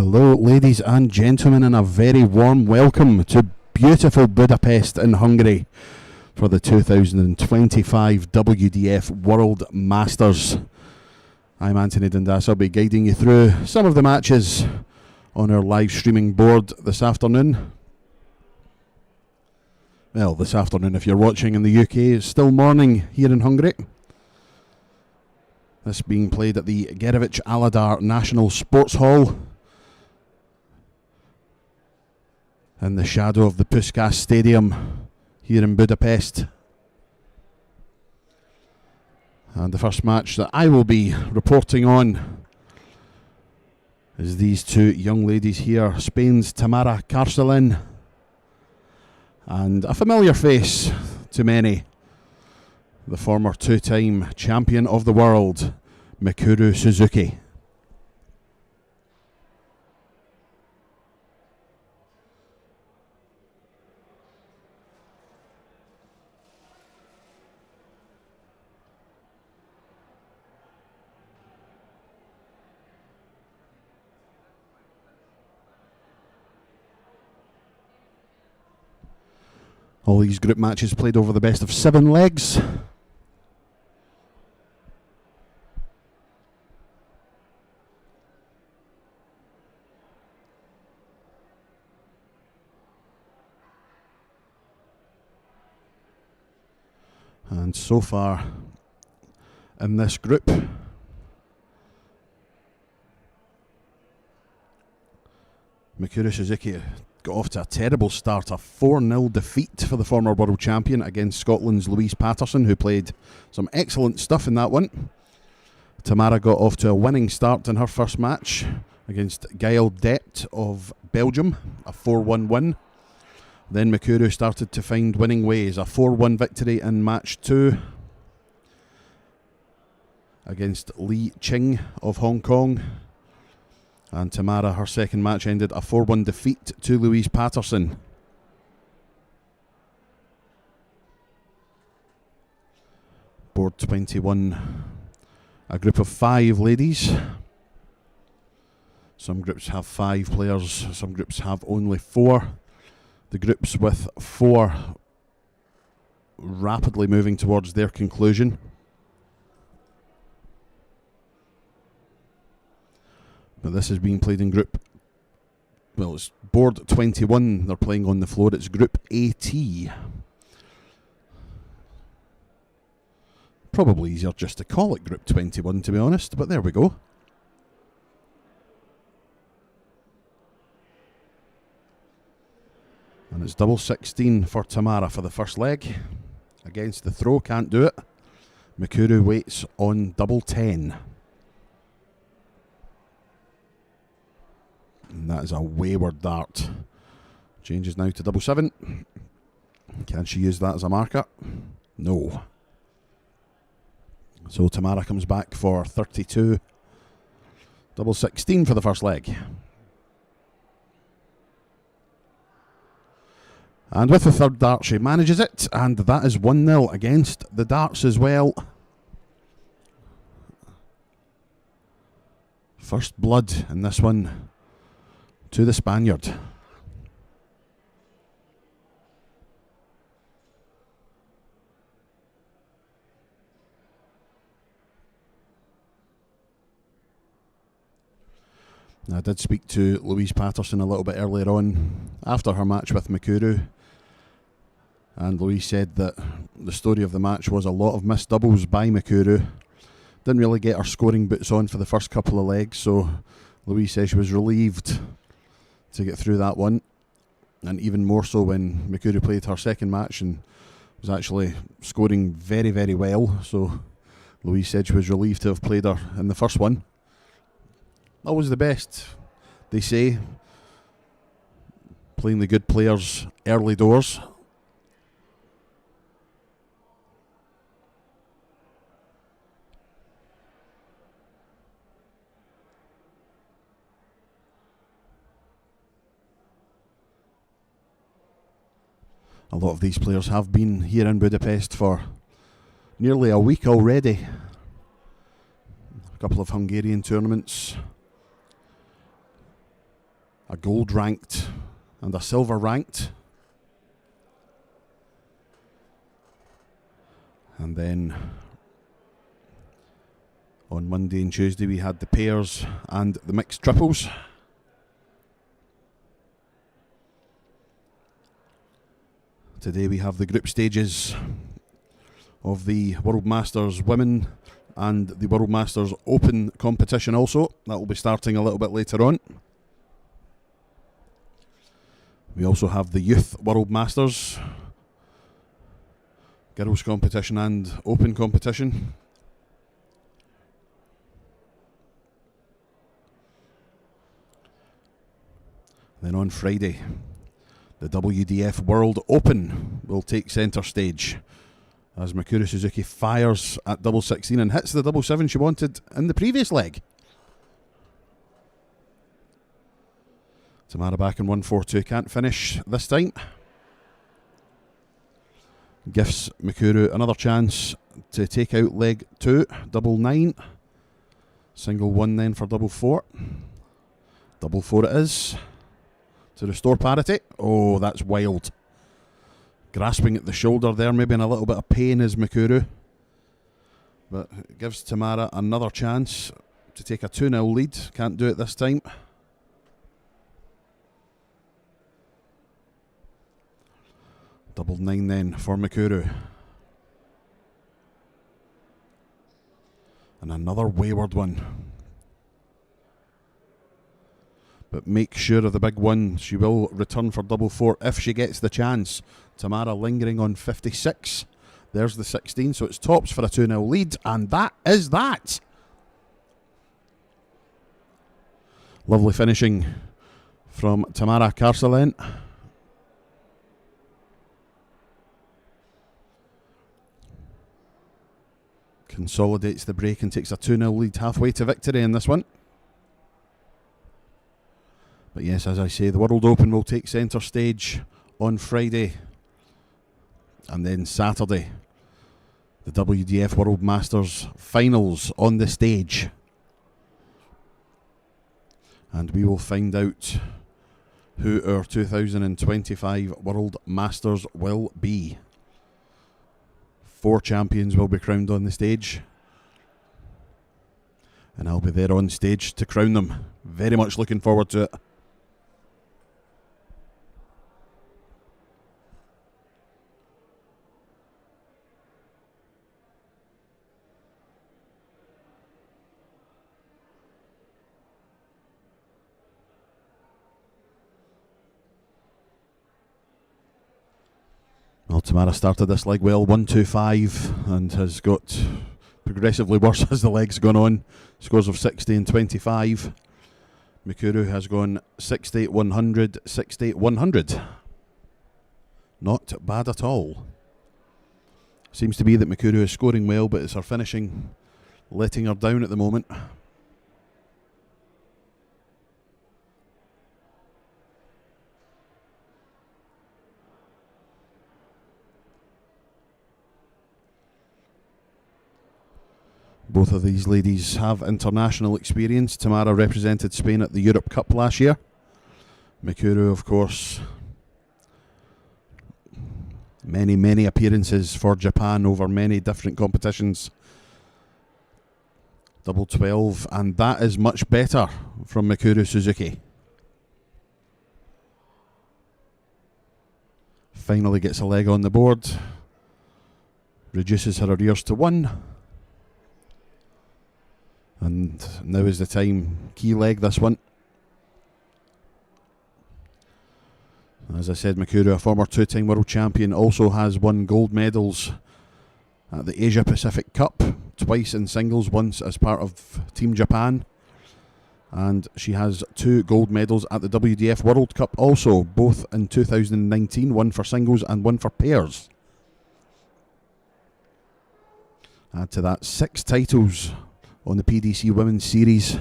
Hello, ladies and gentlemen, and a very warm welcome to beautiful Budapest in Hungary for the 2025 WDF World Masters. I'm Anthony Dundas. I'll be guiding you through some of the matches on our live streaming board this afternoon. Well, this afternoon if you're watching in the UK, it's still morning here in Hungary. This being played at the Gerevich Aladar National Sports Hall in the shadow of the Puskás Stadium here in Budapest. And the first match that I will be reporting on is these two young ladies here, Spain's Tamara Carcelin and a familiar face to many, the former two-time champion of the world, Mikuru Suzuki. All these group matches played over the best of 7 legs. And so far in this group, Mikuru Suzuki got off to a terrible start, a 4-0 defeat for the former world champion against Scotland's Louise Patterson, who played some excellent stuff in that one. Tamara got off to a winning start in her first match against Gail Det of Belgium, a 4-1 win. Then Mikuru started to find winning ways, a 4-1 victory in match 2 against Li Qing of Hong Kong. And Tamara, her second match ended a 4-1 defeat to Louise Patterson. Board 21, a group of 5 ladies. Some groups have 5 players, some groups have only 4. The groups with 4 rapidly moving towards their conclusion. But this is being played in group, well, it's board 21 they're playing on the floor. It's group AT. Probably easier just to call it group 21, to be honest, but there we go. And it's double 16 for Tamara for the first leg. Against the throw, can't do it. Mikuru waits on double 10. And that is a wayward dart. Changes now to double 7. Can she use that as a marker? No. So Tamara comes back for 32. Double 16 for the first leg. And with the third dart, she manages it, and that is 1-0 against the darts as well. First blood in this one to the Spaniard. I did speak to Louise Patterson a little bit earlier on after her match with Mikuru, and Louise said that the story of the match was a lot of missed doubles by Mikuru. Didn't really get her scoring boots on for the first couple of legs, so Louise says she was relieved to get through that one, and even more so when Mikuru played her second match and was actually scoring very, very well. So Louise said she was relieved to have played her in the first one. Always the best, they say, playing the good players early doors. A lot of these players have been here in Budapest for nearly a week already. A couple of Hungarian tournaments. a gold ranked and a silver ranked. And then on Monday and Tuesday we had the pairs and the mixed triples. Today we have the group stages of the World Masters Women and the World Masters Open competition also. That will be starting a little bit later on. We also have the Youth World Masters, girls competition and open competition. Then on Friday, the WDF World Open will take centre stage as Mikuru Suzuki fires at double 16 and hits the double 7 she wanted in the previous leg. Tamara back in 1-4-2, can't finish this time. Gives Mikuru another chance to take out leg 2, double 9. Single 1 then for double 4. Double 4 it is. To restore parity. Oh, that's wild. Grasping at the shoulder there, maybe in a little bit of pain is Mikuru. But it gives Tamara another chance to take a 2-0 lead. Can't do it this time. Double 9 then for Mikuru. And another wayward one. But make sure of the big one. She will return for double 4 if she gets the chance. Tamara lingering on 56. There's the 16, so it's tops for a 2-0 lead. And that is that. Lovely finishing from Tamara Carcelin. Consolidates the break and takes a 2-0 lead halfway to victory in this one. But yes, as I say, the World Open will take centre stage on Friday. And then Saturday, the WDF World Masters Finals on the stage. And we will find out who our 2025 World Masters will be. 4 champions will be crowned on the stage. And I'll be there on stage to crown them. Very much looking forward to it. Well, Tamara started this leg well, 1-2-5, and has got progressively worse as the leg's gone on. Scores of 60 and 25. Mikuru has gone 68-100, 68-100. Not bad at all. Seems to be that Mikuru is scoring well, but it's her finishing letting her down at the moment. Both of these ladies have international experience. Tamara represented Spain at the Europe Cup last year. Mikuru, of course, many appearances for Japan over many different competitions. Double 12, and that is much better from Mikuru Suzuki. Finally gets a leg on the board. Reduces her arrears to 1. And now is the time. Key leg, this one. As I said, Mikuru, a former 2-time world champion, also has won gold medals at the Asia Pacific Cup, twice in singles, once as part of Team Japan. And she has 2 gold medals at the WDF World Cup also, both in 2019, one for singles and one for pairs. Add to that 6 titles on the PDC Women's Series.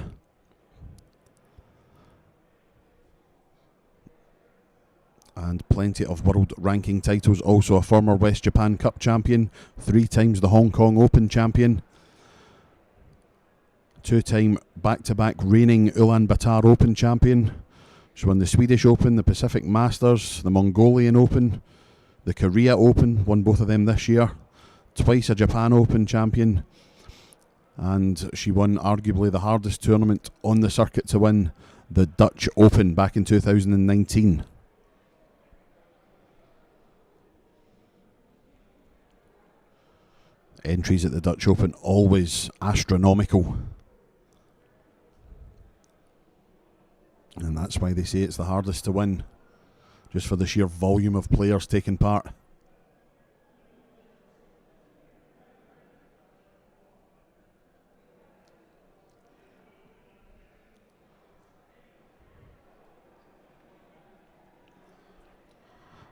And plenty of world ranking titles. Also a former West Japan Cup champion, 3 times the Hong Kong Open champion, 2-time back-to-back reigning Ulaanbaatar Open champion, She won the Swedish Open, the Pacific Masters, the Mongolian Open, the Korea Open, won both of them this year, twice a Japan Open champion, and she won arguably the hardest tournament on the circuit to win, the Dutch Open, back in 2019. Entries at the Dutch Open always astronomical, and that's why they say it's the hardest to win, just for the sheer volume of players taking part.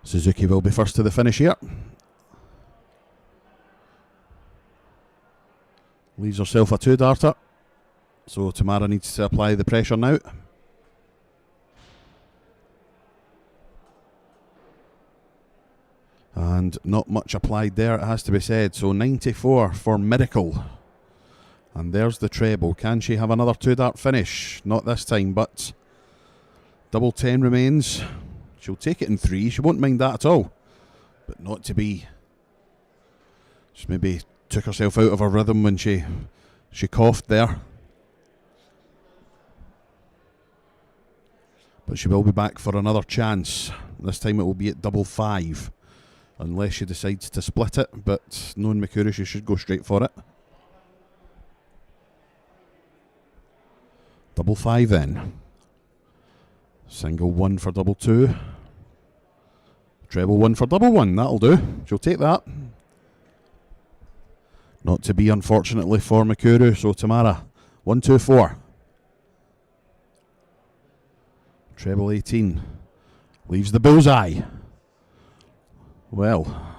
Suzuki will be first to the finish here. Leaves herself a 2-darter, so Tamara needs to apply the pressure now. And not much applied there, it has to be said. So 94 for Miracle. And there's the treble. Can she have another 2-dart finish? Not this time, but double 10 remains. She'll take it in 3. She won't mind that at all. But not to be. Just maybe took herself out of her rhythm when she coughed there. But she will be back for another chance. This time it will be at double 5. Unless she decides to split it. But knowing Mikuru, she should go straight for it. Double 5 then. Single 1 for double 2. Treble 1 for double 1. That'll do. She'll take that. Not to be, unfortunately, for Mikuru. So Tamara, 1, 2, 4. Treble 18. Leaves the bullseye. Well,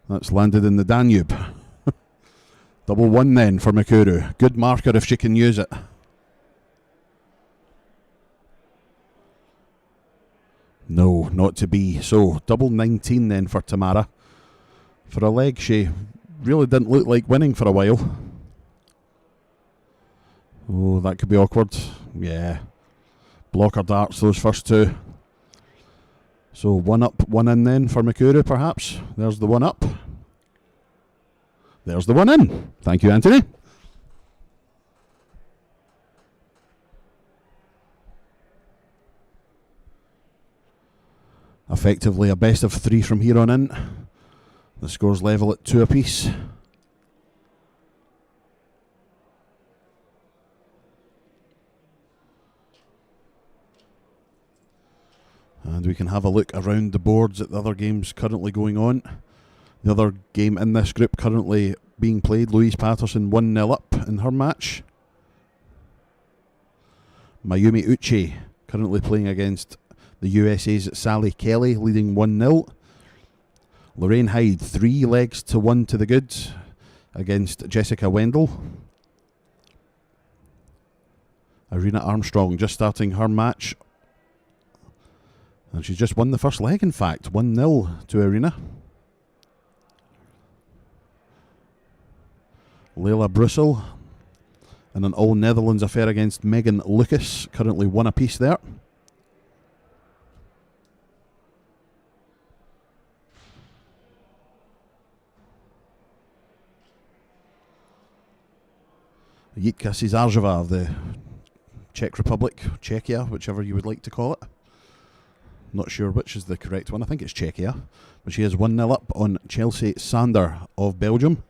that's landed in the Danube. Double 1 then for Mikuru. Good marker if she can use it. No, not to be. So, double 19 then for Tamara. For a leg she really didn't look like winning for a while. Oh, that could be awkward. Yeah. Blocker darts, those first 2. So, 1 up, 1 in then for Mikuru, perhaps. There's the 1 up. There's the 1 in. Thank you, Anthony. Effectively a best of 3 from here on in. The score's level at 2 apiece. And we can have a look around the boards at the other games currently going on. The other game in this group currently being played, Louise Patterson 1-0 up in her match. Mayumi Uchi currently playing against the USA's Sally Kelly, leading 1-0. Lorraine Hyde 3 legs to 1 to the good against Jessica Wendell. Irina Armstrong just starting her match. And she's just won the first leg, in fact. 1-0 to Irina. Leila Brussel in an all-Netherlands affair against Megan Lucas. Currently 1 apiece there. Jitka Cizarzheva of the Czech Republic, Czechia, whichever you would like to call it. Not sure which is the correct one. I think it's Czechia. But she is 1-0 up on Chelsea Sander of Belgium.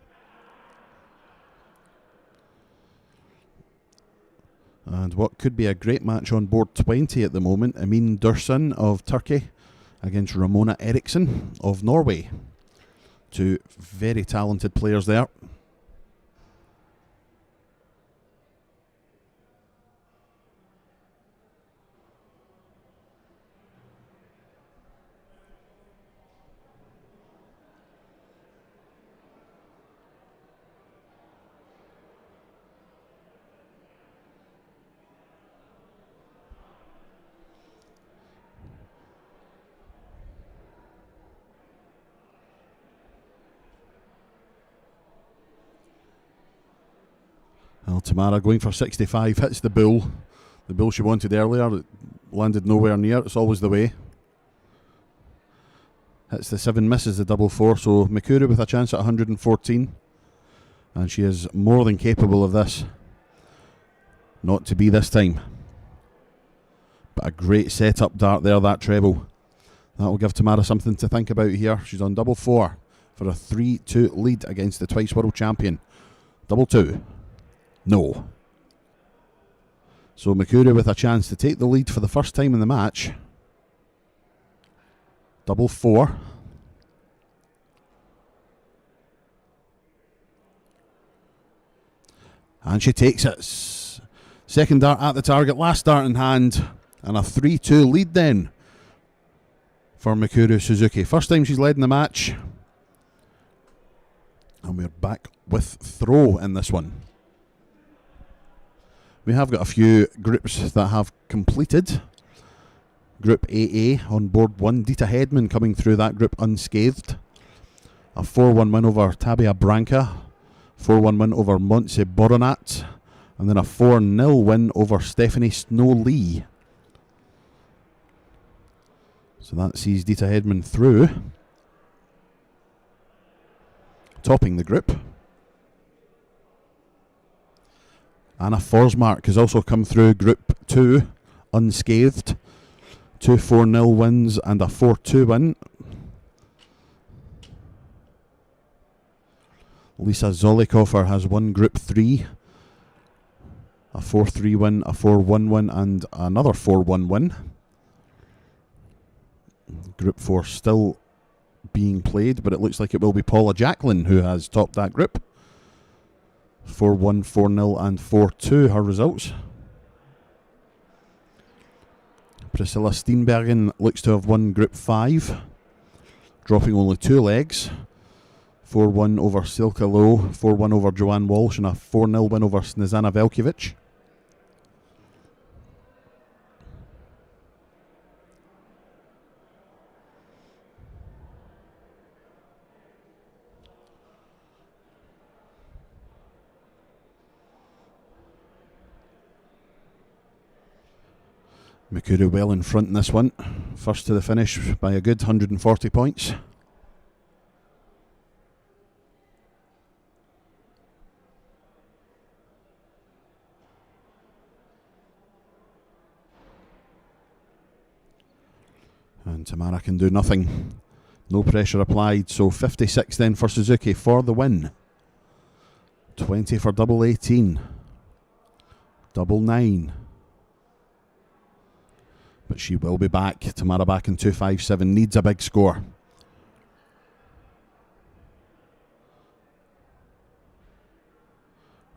And what could be a great match on board 20 at the moment, Emin Dursun of Turkey against Ramona Eriksson of Norway. 2 very talented players there. Well, Tamara going for 65, hits the bull she wanted earlier. landed nowhere near. It's always the way. Hits the 7, misses the double 4. So Mikuru with a chance at 114. And she is more than capable of this. Not to be this time. But a great setup dart there, that treble. That will give Tamara something to think about here. She's on double 4 for a 3-2 lead against the twice world champion. Double 2. No. So Mikuru with a chance to take the lead for the first time in the match. Double 4. And she takes it. Second dart at the target, last dart in hand. And a 3-2 lead then for Mikuru Suzuki. First time she's led in the match. And we're back with throw in this one. We have got a few groups that have completed. Group AA on board 1. Dita Hedman coming through that group unscathed. A 4-1 win over Tabia Branca. 4-1 win over Montse Boronat. And then a 4-0 win over Stephanie Snow-Lee. So that sees Dita Hedman through. Topping the group. Anna Forsmark has also come through Group 2 unscathed. 2 4-0 wins and a 4-2 win. Lisa Zolikoffer has won Group 3. A 4-3 win, a 4-1 win and another 4-1 win. Group 4 still being played, but it looks like it will be Paula Jacqueline who has topped that group. 4-1, 4-0 and 4-2 her results. Priscilla Steenbergen looks to have won Group 5, dropping only 2 legs. 4-1 over Silke Lowe, 4-1 over Joanne Walsh and a 4-0 win over Snezana Velkovic. Mikuru well in front in this one. First to the finish by a good 140 points. And Tamara can do nothing. No pressure applied. So 56 then for Suzuki for the win. 20 for double 18. Double 9. But she will be back. Tamara back in 257. Needs a big score.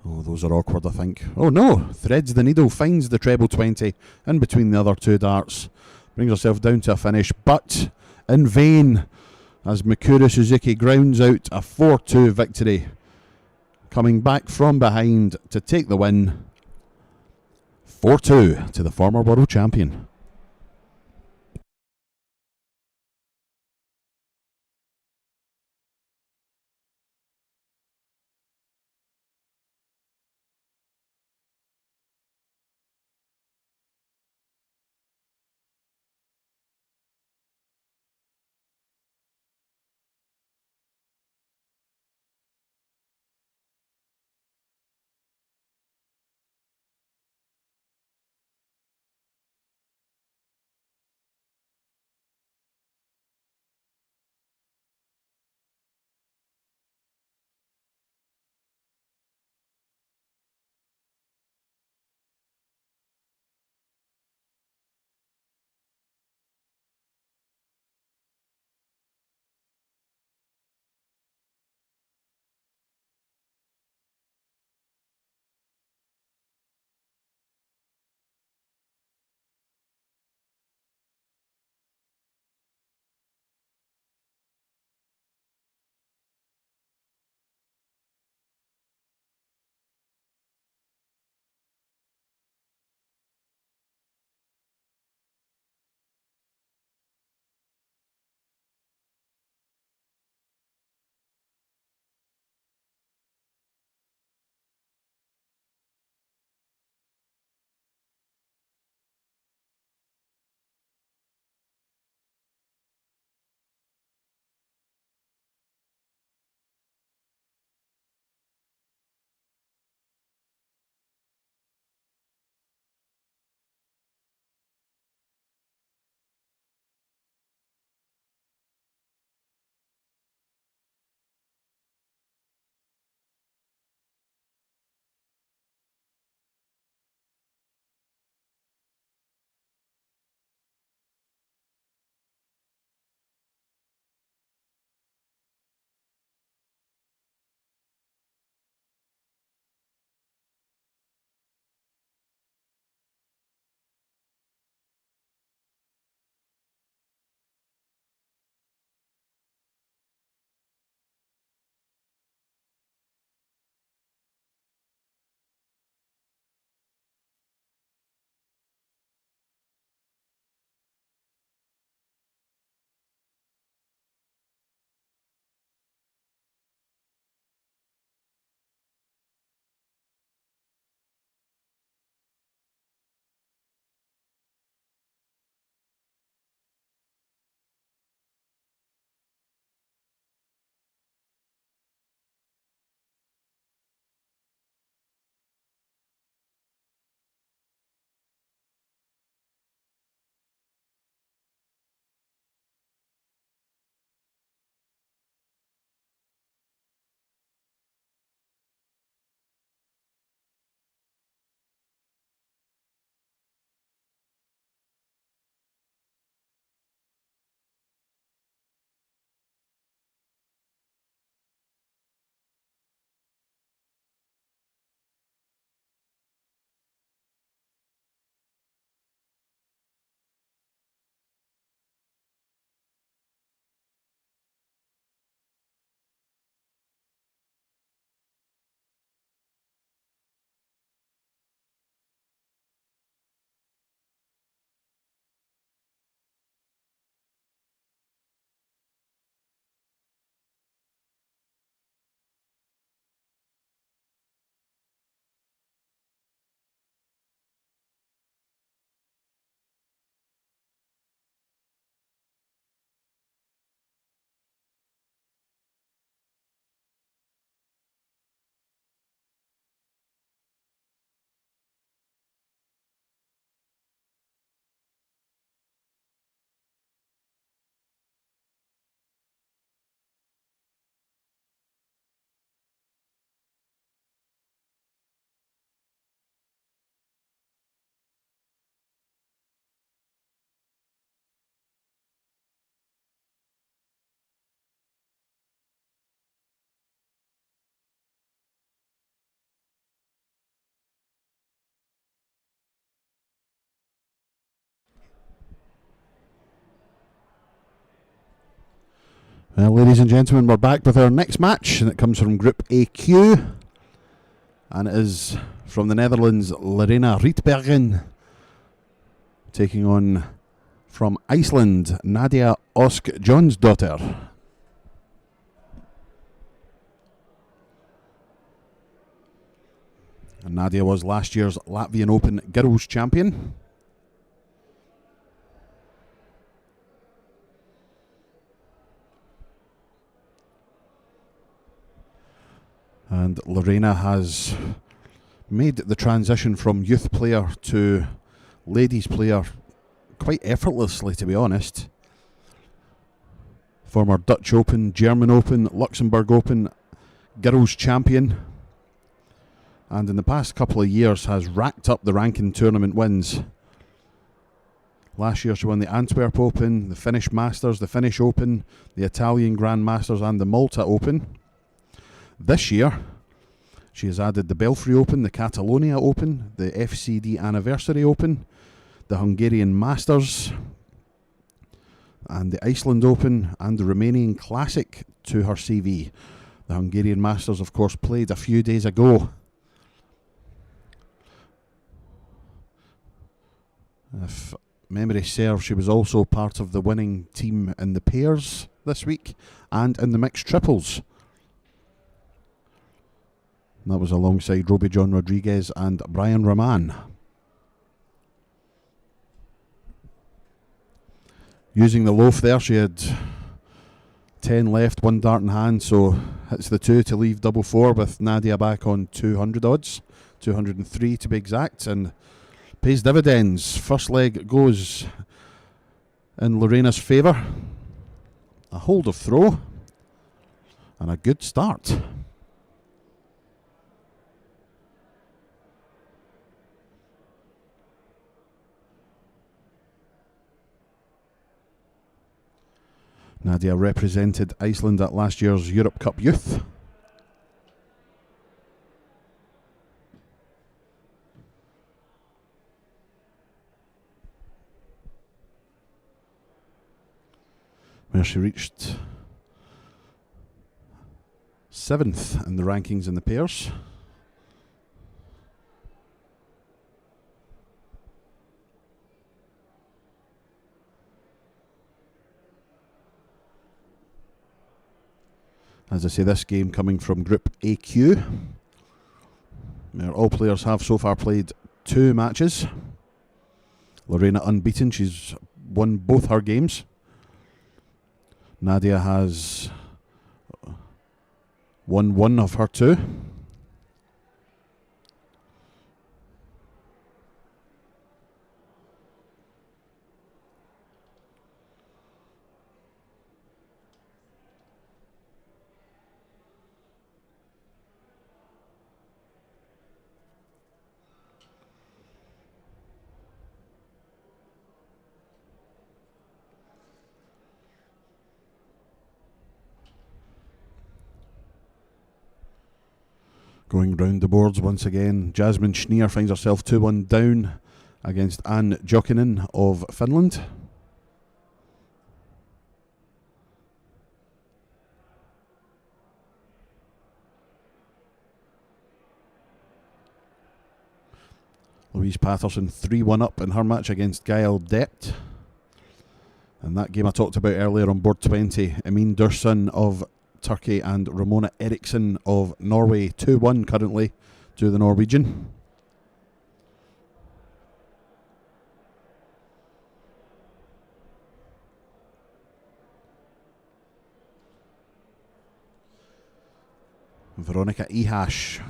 Oh, those are awkward, I think. Oh no! Threads the needle, finds the treble 20 in between the other 2 darts. Brings herself down to a finish, but in vain, as Mikuru Suzuki grounds out a 4-2 victory. Coming back from behind to take the win. 4-2 to the former world champion. Well, ladies and gentlemen, we're back with our next match, and it comes from Group AQ, and it is from the Netherlands, Lorena Rietbergen, taking on from Iceland, Nadia Osk Jonsdottir. And Nadia was last year's Latvian Open Girls Champion. And Lorena has made the transition from youth player to ladies player quite effortlessly, to be honest. Former Dutch Open, German Open, Luxembourg Open, Girls Champion. And in the past couple of years has racked up the ranking tournament wins. Last year she won the Antwerp Open, the Finnish Masters, the Finnish Open, the Italian Grand Masters and the Malta Open. This year, she has added the Belfry Open, the Catalonia Open, the FCD Anniversary Open, the Hungarian Masters, and the Iceland Open, and the Romanian Classic to her CV. The Hungarian Masters, of course, played a few days ago. If memory serves, she was also part of the winning team in the pairs this week and in the mixed triples. That was alongside Roby John Rodriguez and Brian Rahman. Using the loaf there, she had 10 left, 1 dart in hand, so hits the 2 to leave double 4 with Nadia back on 200 odds, 203 to be exact, and pays dividends. First leg goes in Lorena's favour. A hold of throw and a good start. Nadia represented Iceland at last year's Europe Cup Youth. Where she reached 7th in the rankings in the pairs. As I say, this game coming from Group AQ, where all players have so far played 2 matches. Lorena unbeaten, she's won both her games. Nadia has won 1 of her 2. Going round the boards once again, Jasmine Schneer finds herself 2-1 down against Anne Jokinen of Finland. Louise Patterson 3-1 up in her match against Gael Dept. And that game I talked about earlier on board 20, Emin Dursun of Turkey and Ramona Eriksson of Norway, 2-1 currently to the Norwegian. Veronica Ihash,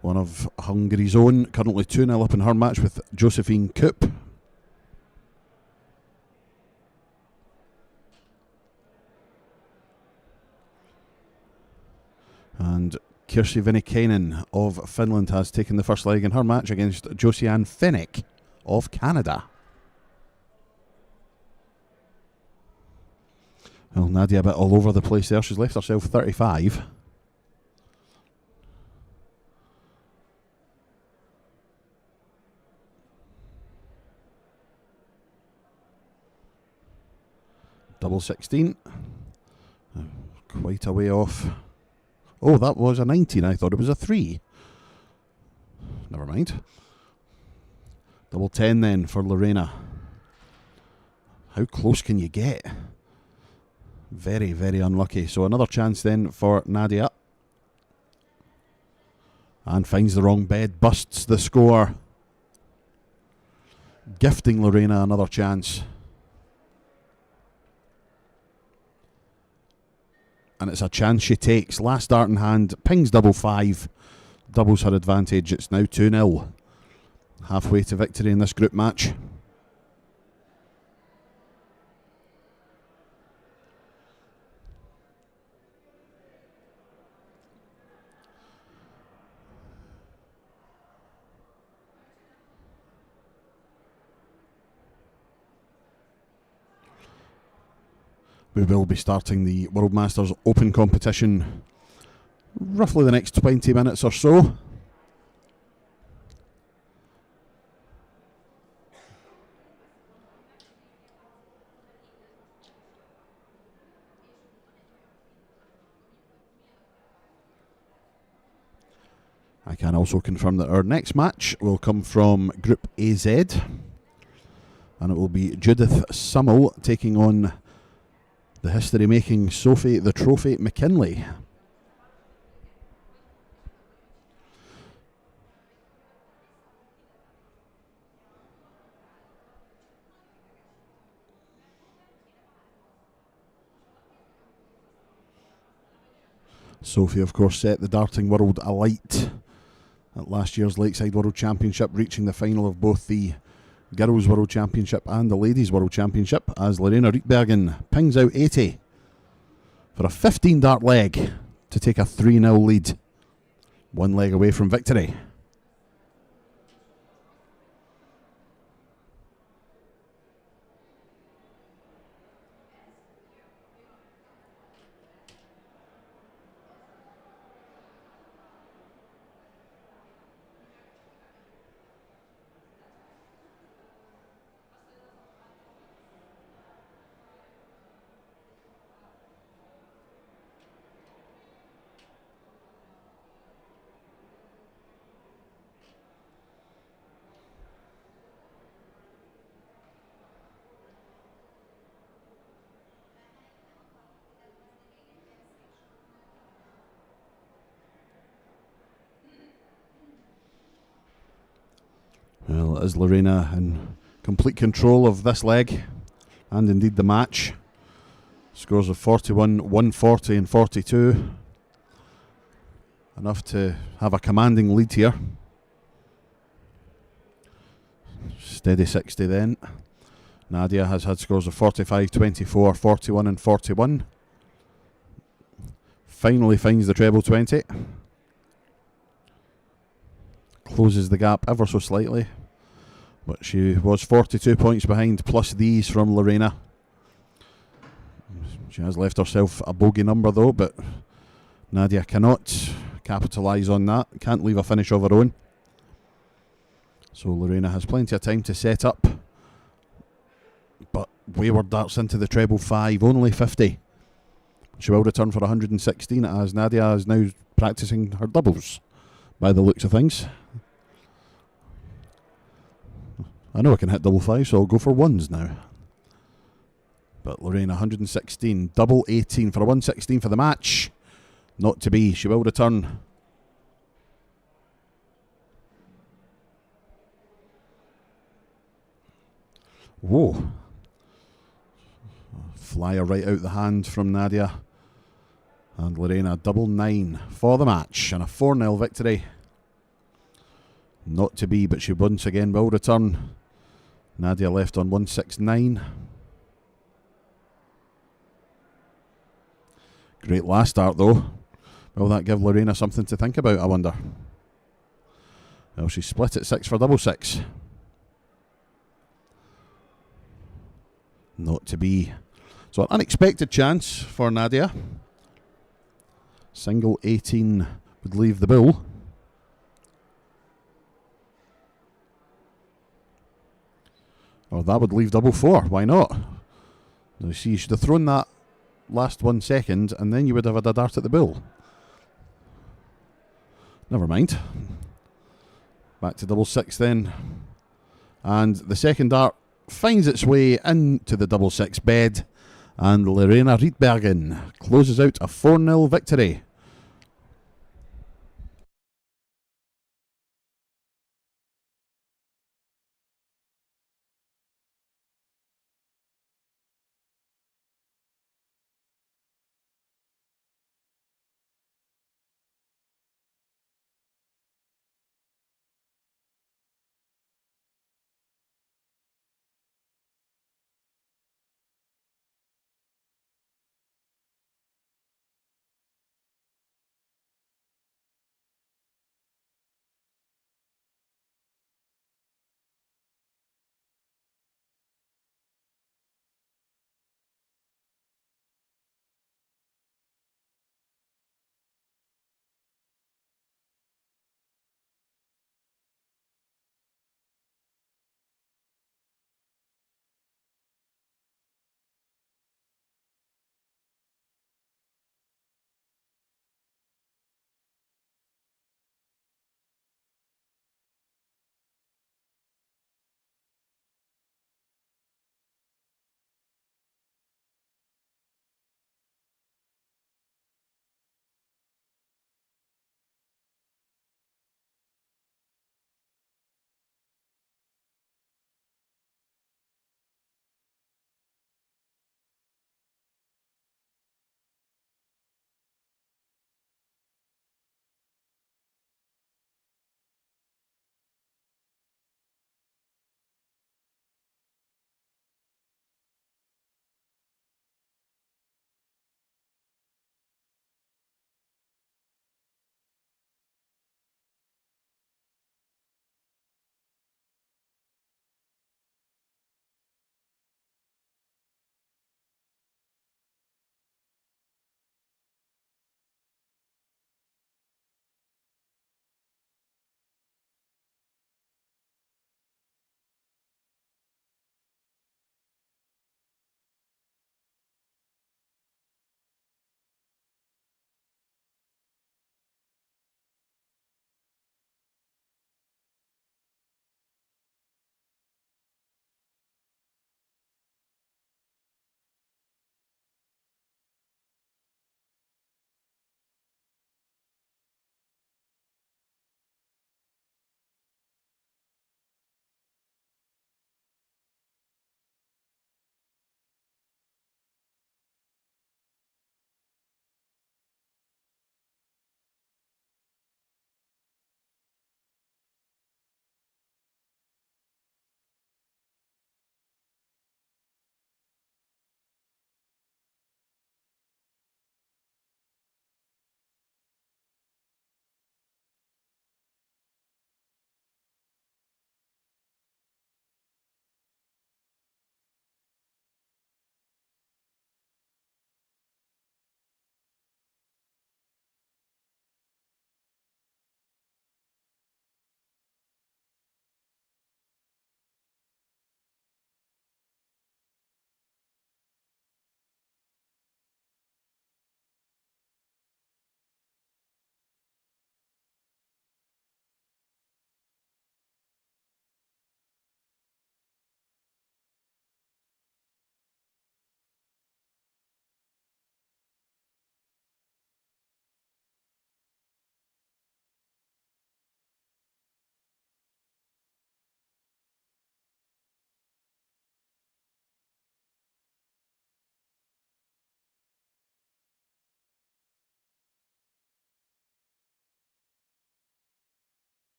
one of Hungary's own, currently 2-0 up in her match with Josephine Koop. And Kirsi Vinikainen of Finland has taken the first leg in her match against Josiane Finnick of Canada. Well, Nadia a bit all over the place there. She's left herself 35. Double 16. quite a way off. Oh, that was a 19. I thought it was a 3. Never mind. Double 10 then for Lorena. How close can you get? Very, very unlucky. So another chance then for Nadia. And finds the wrong bed, busts the score. Gifting Lorena another chance. And it's a chance she takes. Last dart in hand, pings double 5. Doubles her advantage. It's now 2-0. Halfway to victory in this group match. We will be starting the World Masters Open competition roughly the next 20 minutes or so. I can also confirm that our next match will come from Group AZ, and it will be Judith Siml taking on the history-making Sophie the Trophy McKinley. Sophie, of course, set the darting world alight at last year's Lakeside World Championship, reaching the final of both the Girls World Championship and the Ladies World Championship, as Lorena Rietbergen pings out 80 for a 15 dart leg to take a 3-0 lead. One leg away from victory. Well, it is Lorena in complete control of this leg, and indeed the match. Scores of 41, 140 and 42. Enough to have a commanding lead here. Steady 60 then. Nadia has had scores of 45, 24, 41 and 41. Finally finds the treble 20. Closes the gap ever so slightly, but she was 42 points behind, plus these from Lorena. She has left herself a bogey number though, but Nadia cannot capitalise on that, can't leave a finish of her own. So Lorena has plenty of time to set up, but wayward darts into the treble 5, only 50. She will return for 116 as Nadia is now practising her doubles by the looks of things. I know I can hit double 5, so I'll go for ones now. But Lorena 116, double 18 for a 116 for the match. Not to be, she will return. Whoa. Flyer right out the hand from Nadia. And Lorena double 9 for the match and a 4-0 victory. Not to be, but she once again will return. Nadia left on 169. Great last start though. Will that give Lorena something to think about, I wonder? Well, she split at 6 for double 6. Not to be. So an unexpected chance for Nadia. Single 18 would leave the bill. Or that would leave double 4. Why not? You see, you should have thrown that last 1 second, and then you would have had a dart at the bull. Never mind. Back to double six then. And the second dart finds its way into the double six bed, and Lorena Riedbergen closes out a 4-0 victory.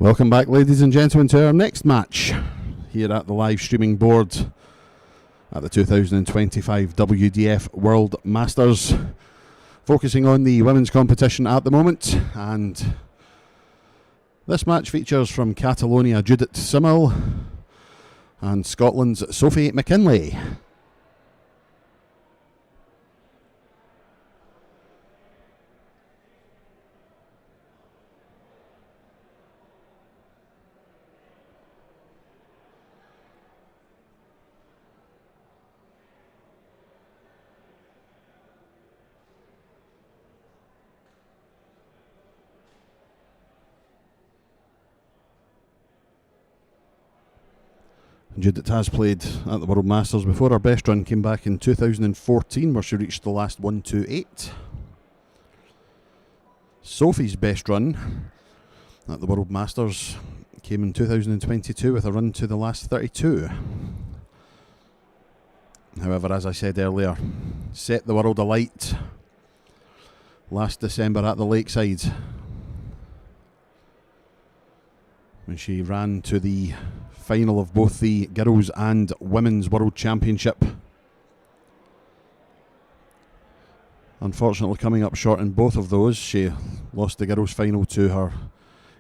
Welcome back, ladies and gentlemen, to our next match here at the live streaming board at the 2025 WDF World Masters, focusing on the women's competition at the moment. And this match features from Catalonia Judith Siml and Scotland's Sophie McKinley. Judith has played at the World Masters before. Her best run came back in 2014, where she reached the last 128. Sophie's best run at the World Masters came in 2022 with a run to the last 32. However, as I said earlier, set the world alight last December at the Lakeside when she ran to the final of both the Girls and Women's World Championship. Unfortunately, coming up short in both of those, she lost the Girls final to her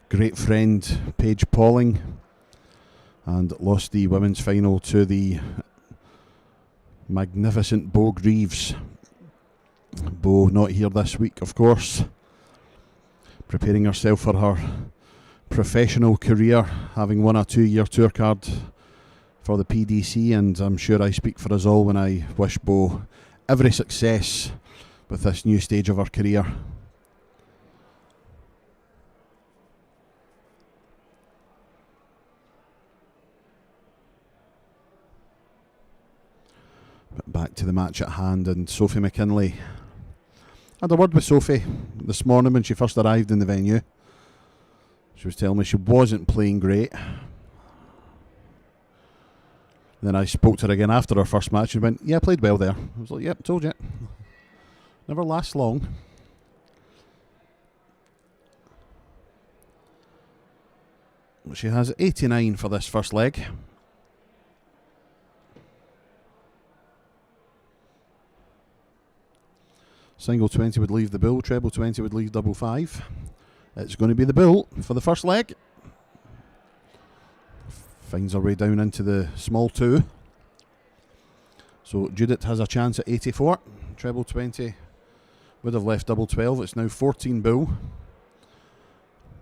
great friend Paige Pauling and lost the Women's final to the magnificent Bo Greaves. Bo not here this week, of course, preparing herself for her professional career, having won a 2-year tour card for the PDC, and I'm sure I speak for us all when I wish Bo every success with this new stage of her career. But back to the match at hand, and Sophie McKinley. I had a word with Sophie this morning when she first arrived in the venue. She was telling me she wasn't playing great. Then I spoke to her again after her first match and went, yeah, I played well there. I was like, yep, told you. Never lasts long. She has 89 for this first leg. Single 20 would leave the bull, treble 20 would leave double 5. It's going to be the bull for the first leg. Finds her way down into the small 2. So Judith has a chance at 84. Treble 20 would have left double 12. It's now 14 bull.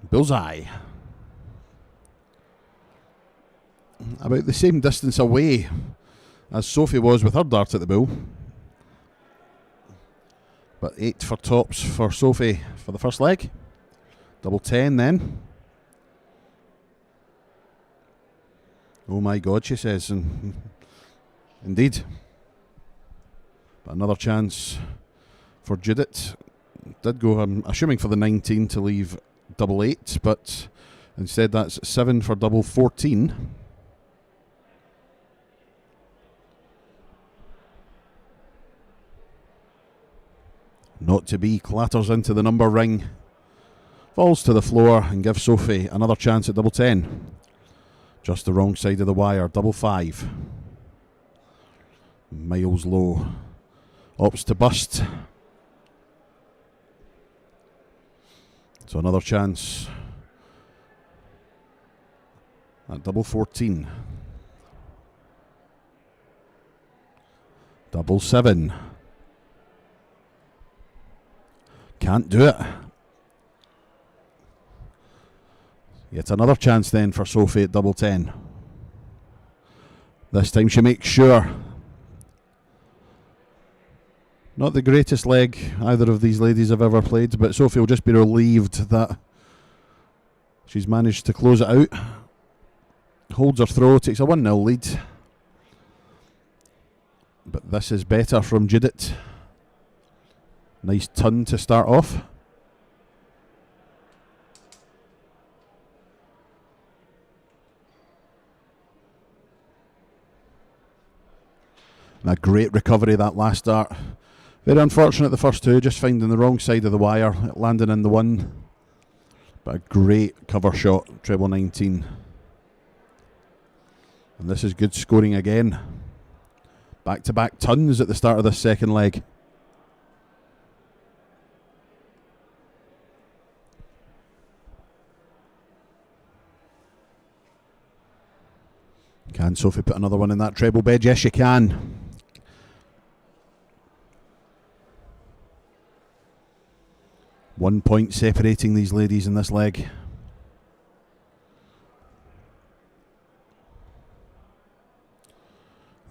Bullseye. About the same distance away as Sophie was with her dart at the bull. But 8 for tops for Sophie for the first leg. Double 10 then. Oh my God, she says. And indeed. But another chance for Judith. Did go, I'm assuming, for the 19 to leave double 8, but instead that's 7 for double 14. Not to be, clatters into the number ring. Falls to the floor and gives Sophie another chance at double 10. Just the wrong side of the wire, double 5. Miles low. Opts to bust. So another chance at double 14. Double 7. Can't do it. Yet another chance then for Sophie at double 10. This time she makes sure. Not the greatest leg either of these ladies have ever played, but Sophie will just be relieved that she's managed to close it out. Holds her throw, takes a 1-0 lead. But this is better from Judith. Nice ton to start off. And a great recovery that last start. Very unfortunate the first two, just finding the wrong side of the wire, landing in the 1. But a great cover shot, treble 19. And this is good scoring again. Back-to-back tons at the start of this second leg. Can Sophie put another one in that treble bed? Yes, she can. One point separating these ladies in this leg.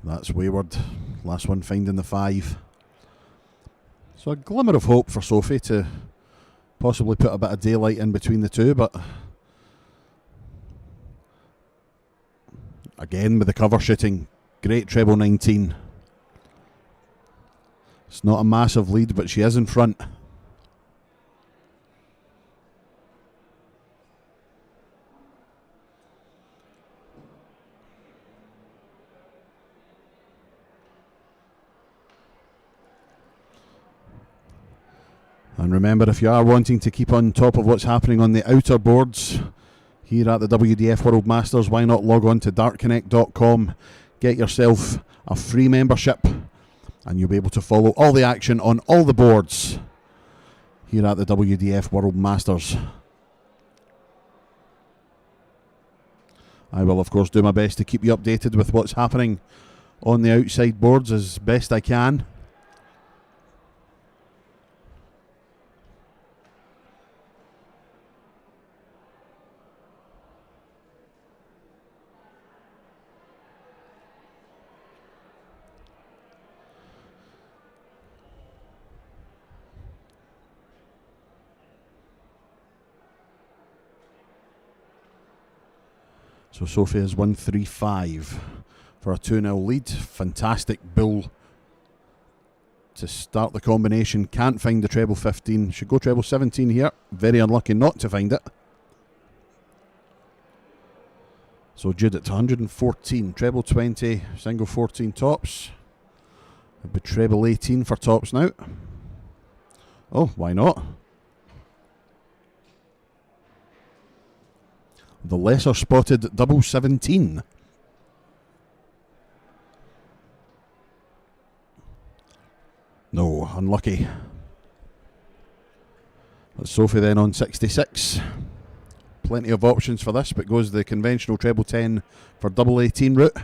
That's wayward. Last one finding the 5. So a glimmer of hope for Sophie to possibly put a bit of daylight in between the two, but again with the cover shooting, great treble 19. It's not a massive lead, but she is in front. And remember, if you are wanting to keep on top of what's happening on the outer boards here at the WDF World Masters, why not log on to dartconnect.com, get yourself a free membership, and you'll be able to follow all the action on all the boards here at the WDF World Masters. I will, of course, do my best to keep you updated with what's happening on the outside boards as best I can. So Sophie has 1-3-5 for a 2-0 lead. Fantastic bull to start the combination. Can't find the treble 15. Should go treble 17 here. Very unlucky not to find it. So Judith 114, treble 20, single 14 tops. It'll be treble 18 for tops now. Oh, why not? The lesser spotted double 17. No, unlucky. That's Sophie then on 66. Plenty of options for this, but goes the conventional treble 10 for double 18 route.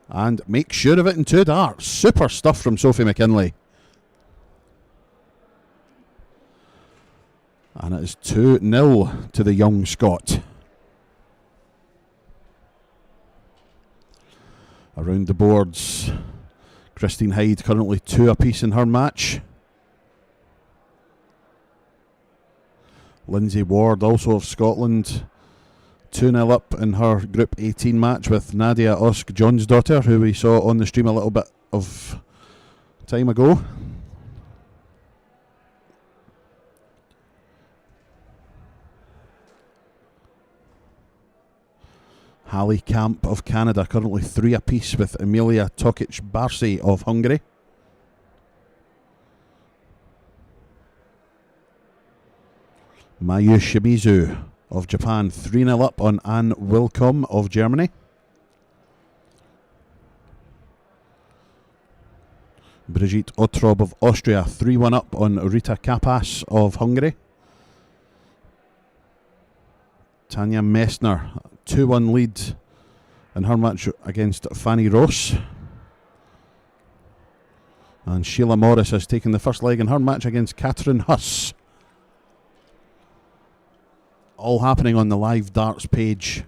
And make sure of it in 2 darts. Super stuff from Sophie McKinley. And it is 2-0 to the young Scot. Around the boards, Christine Hyde currently 2 apiece in her match. Lindsay Ward, also of Scotland, 2-0 up in her Group 18 match with Nadia Osk Johnsdottir, who we saw on the stream a little bit of time ago. Hallie Camp of Canada, currently 3 apiece with Emilia Tokic-Barsi of Hungary. Mayu Shimizu of Japan, 3-0 up on Anne Wilcom of Germany. Brigitte Otrob of Austria, 3-1 up on Rita Kapas of Hungary. Tanya Messner, 2-1 lead in her match against Fanny Ross. And Sheila Morris has taken the first leg in her match against Catherine Huss. All happening on the live darts page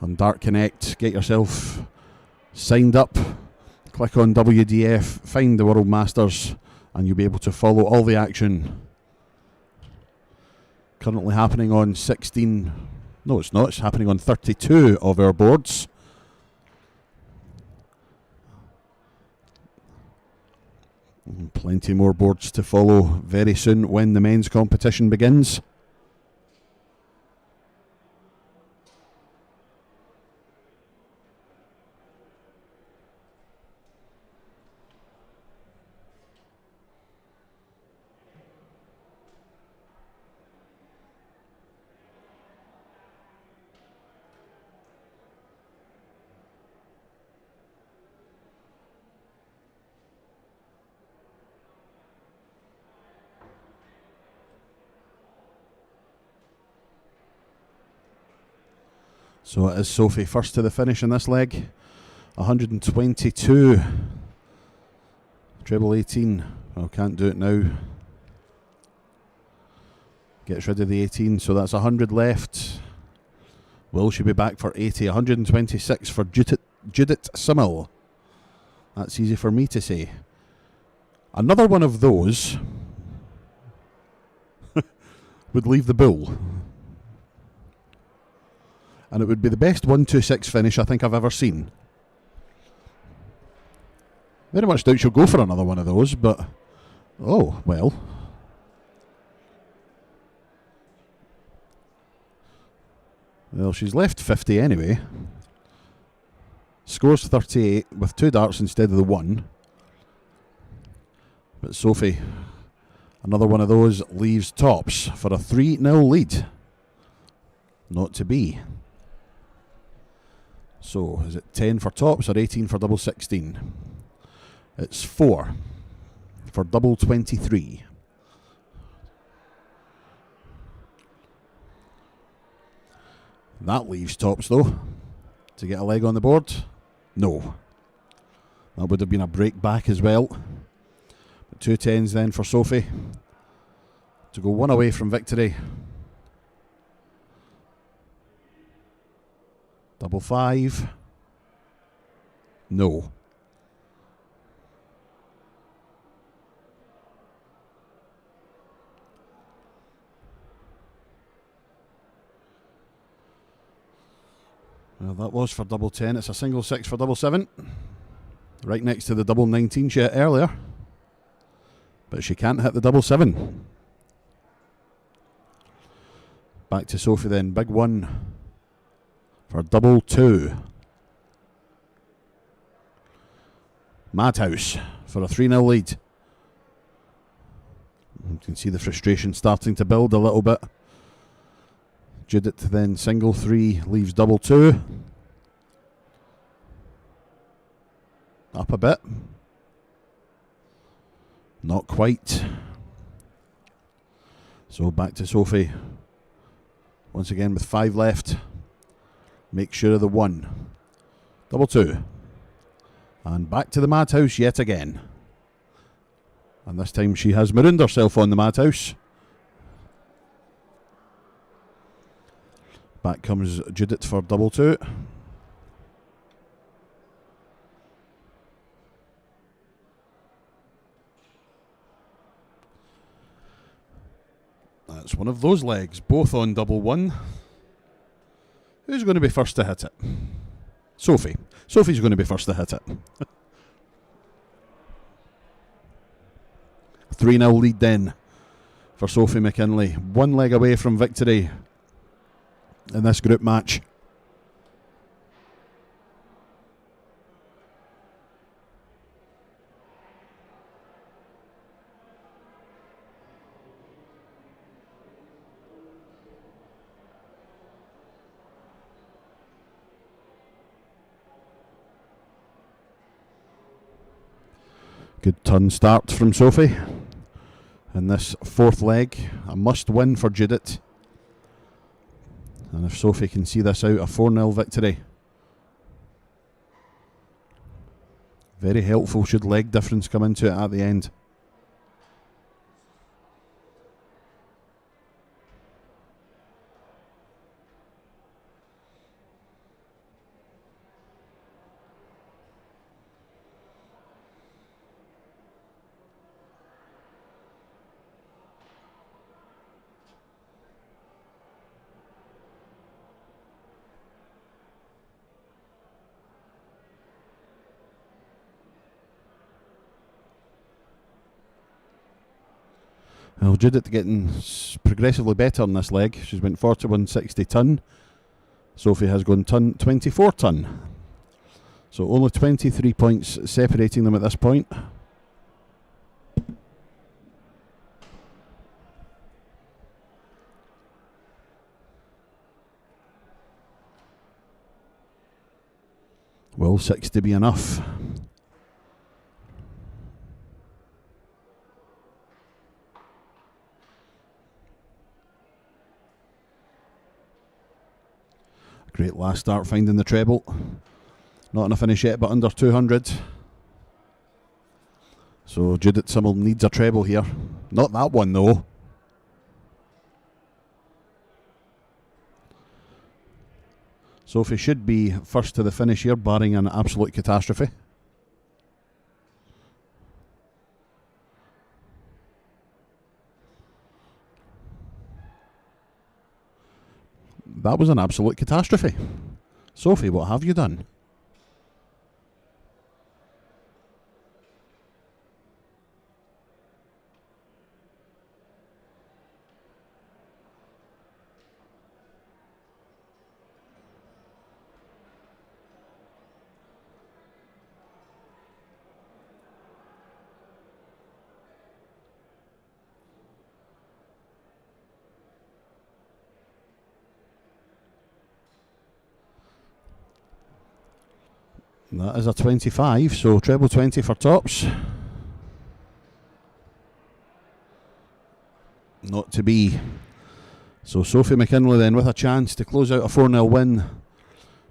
on Dart Connect. Get yourself signed up, click on WDF, find the World Masters, and you'll be able to follow all the action. Currently happening on 16, no it's not, it's happening on 32 of our boards. Plenty more boards to follow very soon when the men's competition begins. So it is Sophie first to the finish in this leg. 122. Treble 18. Well, can't do it now. Gets rid of the 18, so that's 100 left. Will she be back for 80? 126 for Judith Siml. That's easy for me to say. Another one of those would leave the bull. And it would be the best 1-2-6 finish I think I've ever seen. Very much doubt she'll go for another one of those, but... Oh, well. Well, she's left 50 anyway. Scores 38 with 2 darts instead of the 1. But Sophie, another one of those, leaves tops for a 3-0 lead. Not to be. So, is it 10 for tops or 18 for double 16? It's 4 for double 23. That leaves tops though. To get a leg on the board? No. That would have been a break back as well. But 2 10s then for Sophie. To go one away from victory. Double 5. No. Well, that was for double 10. It's a single 6 for double 7. Right next to the double 19 she hit earlier. But she can't hit the double 7. Back to Sophie then. Big 1 for double 2. Madhouse for a 3-0 lead. You can see the frustration starting to build a little bit. Judith then single 3 leaves double 2. Up a bit. Not quite. So back to Sophie. Once again with 5 left. Make sure of the 1. Double 2. And back to the madhouse yet again. And this time she has marooned herself on the madhouse. Back comes Judith for double 2. That's one of those legs, both on double 1. Who's going to be first to hit it? Sophie. Sophie's going to be first to hit it. 3-0 lead then for Sophie McKinley. 1 leg away from victory in this group match. Good turn start from Sophie in this 4th leg. A must win for Judith. And if Sophie can see this out, a 4-0 victory. Very helpful should leg difference come into it at the end. Well, Judith getting progressively better on this leg. She's went 41.60 ton. Sophie has gone 24 ton. So only 23 points separating them at this point. Will 60 be enough? Great last start finding the treble. Not in a finish yet, but under 200. So Judith Siml needs a treble here. Not that one though. Sophie should be first to the finish here, barring an absolute catastrophe. That was an absolute catastrophe. Sophie, what have you done? That is a 25, so treble 20 for tops. Not to be. So Sophie McKinley then with a chance to close out a 4-0 win.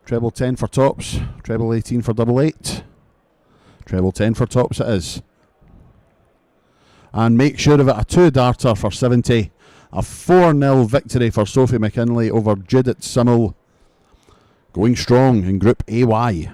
Treble 10 for tops, treble 18 for double 8. Treble 10 for tops it is. And make sure of it, a 2-darter for 70. A 4-0 victory for Sophie McKinley over Judith Siml. Going strong in Group AY.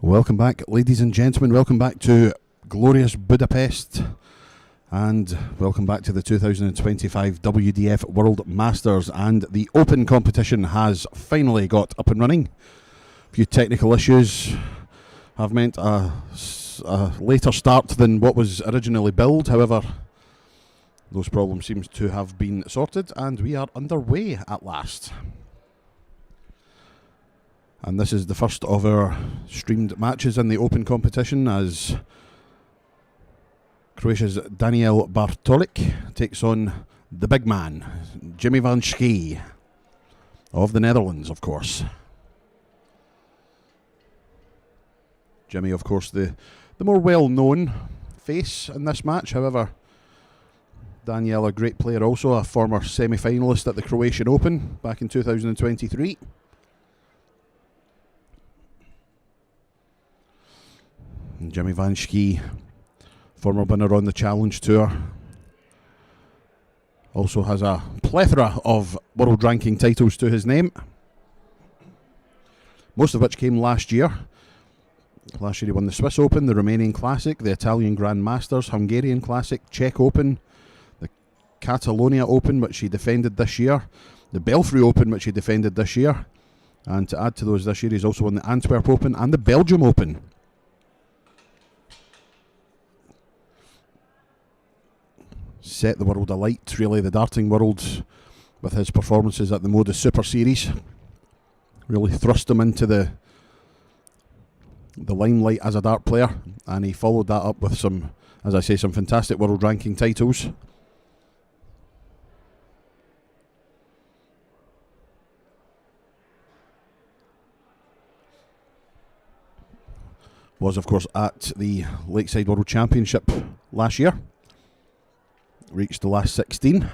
Welcome back, ladies and gentlemen. Welcome back to glorious Budapest, and welcome back to the 2025 WDF World Masters. And the Open competition has finally got up and running. A few technical issues have meant a later start than what was originally billed. However, those problems seem to have been sorted, and we are underway at last. And this is the first of our streamed matches in the Open competition, as Croatia's Daniel Bartoic takes on the big man, Jimmy Vansky, of the Netherlands, of course. Jimmy, of course, the more well-known face in this match. However, Daniel, a great player also, a former semi-finalist at the Croatian Open back in 2023. And Jimmy Vansky, former winner on the Challenge Tour, also has a plethora of world ranking titles to his name, most of which came last year. Last year he won the Swiss Open, the Romanian Classic, the Italian Grand Masters, Hungarian Classic, Czech Open, the Catalonia Open, which he defended this year, the Belfry Open, which he defended this year, and to add to those this year, he's also won the Antwerp Open and the Belgium Open. Set the world alight, really, the darting world, with his performances at the Modus Super Series. Really thrust him into the limelight as a dart player, and he followed that up with some, as I say, some fantastic world ranking titles. Was, of course, at the Lakeside World Championship last year. Reached the last 16,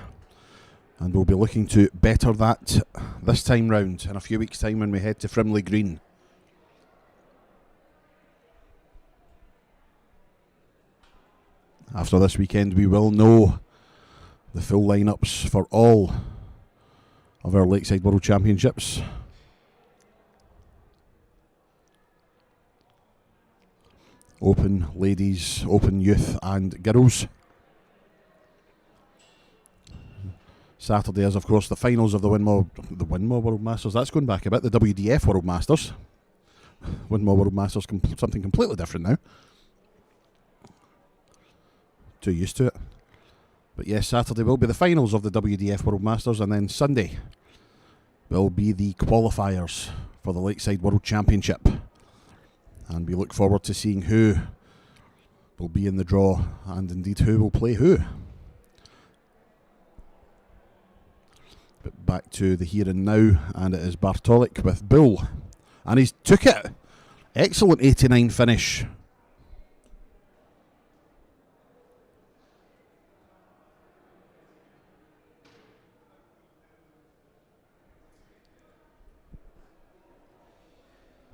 and we'll be looking to better that this time round in a few weeks' time when we head to Frimley Green. After this weekend, we will know the full lineups for all of our Lakeside World Championships. Open ladies, Open youth and girls. Saturday is, of course, the finals of the Winmore World Masters. That's going back a bit. The WDF World Masters. Winmore World Masters, something completely different now. Too used to it. But yes, Saturday will be the finals of the WDF World Masters, and then Sunday will be the qualifiers for the Lakeside World Championship. And we look forward to seeing who will be in the draw, and indeed who will play who. But back to the here and now, and it is Bartoic with Bull, and he's took it. Excellent 89 finish.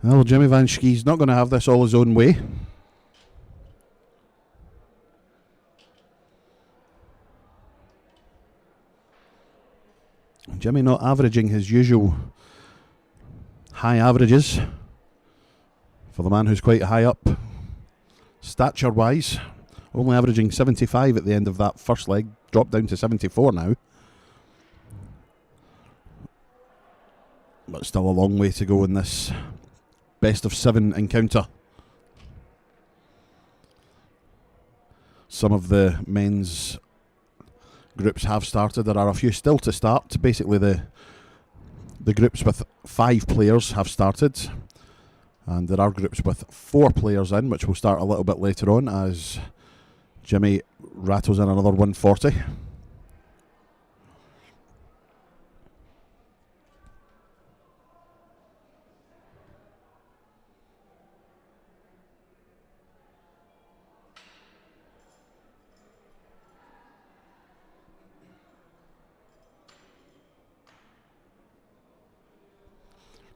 Well, Jimmy Vansky's not going to have this all his own way. Jimmy not averaging his usual high averages for the man who's quite high up stature wise, only averaging 75 at the end of that first leg, dropped down to 74 now, but still a long way to go in this best of 7 encounter. Some of the men's groups have started. There are a few still to start. Basically the groups with 5 players have started, and there are groups with 4 players in, which will start a little bit later on as Jimmy rattles in another 140.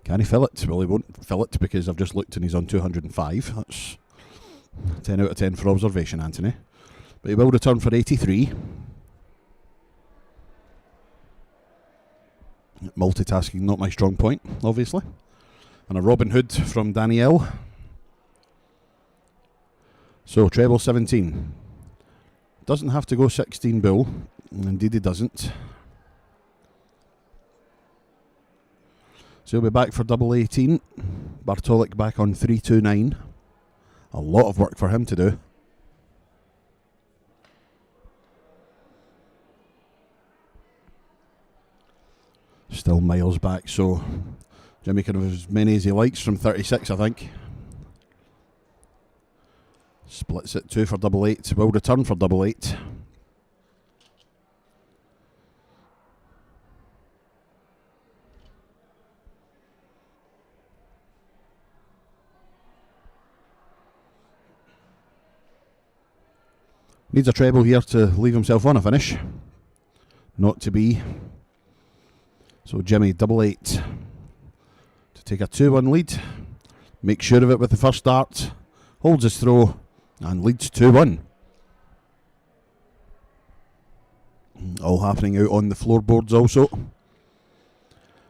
Can he fill it? Well, he won't fill it because I've just looked and he's on 205. That's 10 out of 10 for observation, Anthony. But he will return for 83. Multitasking, not my strong point, obviously. And a Robin Hood from Danielle. So treble 17. Doesn't have to go 16 bull. Indeed he doesn't. So he'll be back for double 18. Bartoic back on 329. A lot of work for him to do. Still miles back, so Jimmy can have as many as he likes from 36, I think. Splits it 2 for double 8. Will return for double 8. Needs a treble here to leave himself on a finish. Not to be. So Jimmy, double 8 to take a 2-1 lead. Make sure of it with the first start. Holds his throw and leads 2-1. All happening out on the floorboards also.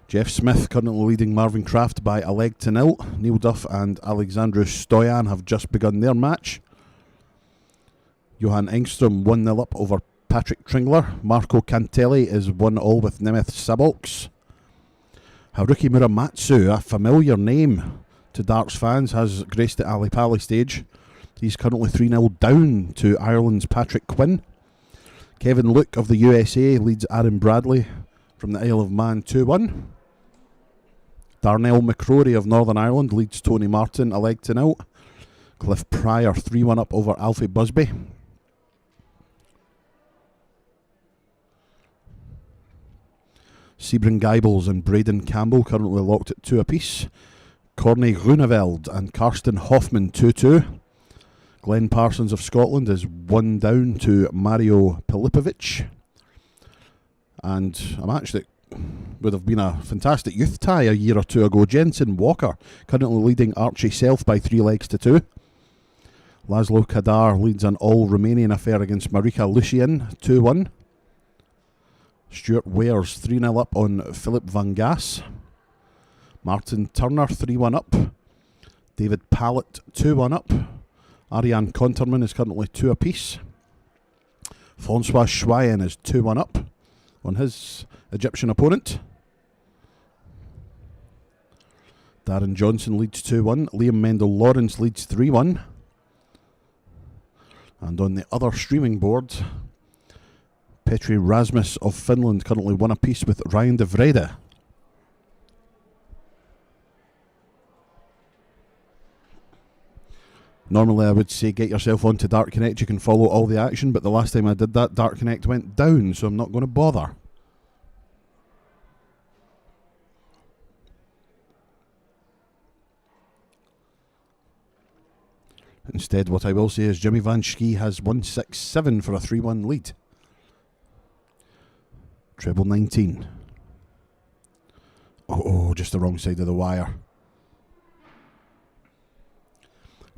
Jeff Smith currently leading Marvin Kraft by a leg to nil. Neil Duff and Alexandru Stoyan have just begun their match. Johan Engström 1-0 up over Patrick Tringler. Marco Cantelli is 1-1 with Nemeth Sabolks. Haruki Muramatsu, a familiar name to darts fans, has graced the Ali Pali stage. He's currently 3-0 down to Ireland's Patrick Quinn. Kevin Luke of the USA leads Aaron Bradley from the Isle of Man 2-1. Darnell McCrory of Northern Ireland leads Tony Martin a leg to nil. Cliff Pryor 3-1 up over Alfie Busby. Sebring Geibels and Braden Campbell currently locked at 2 apiece. Corny Grunewald and Karsten Hoffman 2-2. Glenn Parsons of Scotland is 1 down to Mario Pilipovic. And a match that would have been a fantastic youth tie a year or two ago. Jensen Walker currently leading Archie Self by 3 legs to 2. Laszlo Kadar leads an all-Romanian affair against Marika Lucien 2-1. Stuart Wares 3-0 up on Philip Van Gass. Martin Turner 3-1 up. David Pallett 2-1 up. Ariane Conterman is currently 2 apiece. Francois Schweyen is 2-1 up on his Egyptian opponent. Darren Johnson leads 2-1. Liam Mendel Lawrence leads 3-1. And on the other streaming board, Petri Rasmus of Finland currently 1 apiece with Ryan de Vrede. Normally I would say get yourself onto Dart Connect, you can follow all the action, but the last time I did that, Dart Connect went down, so I'm not going to bother. Instead, what I will say is Jimmy Vansky has 167 for a 3-1 lead. Treble 19. Oh, just the wrong side of the wire.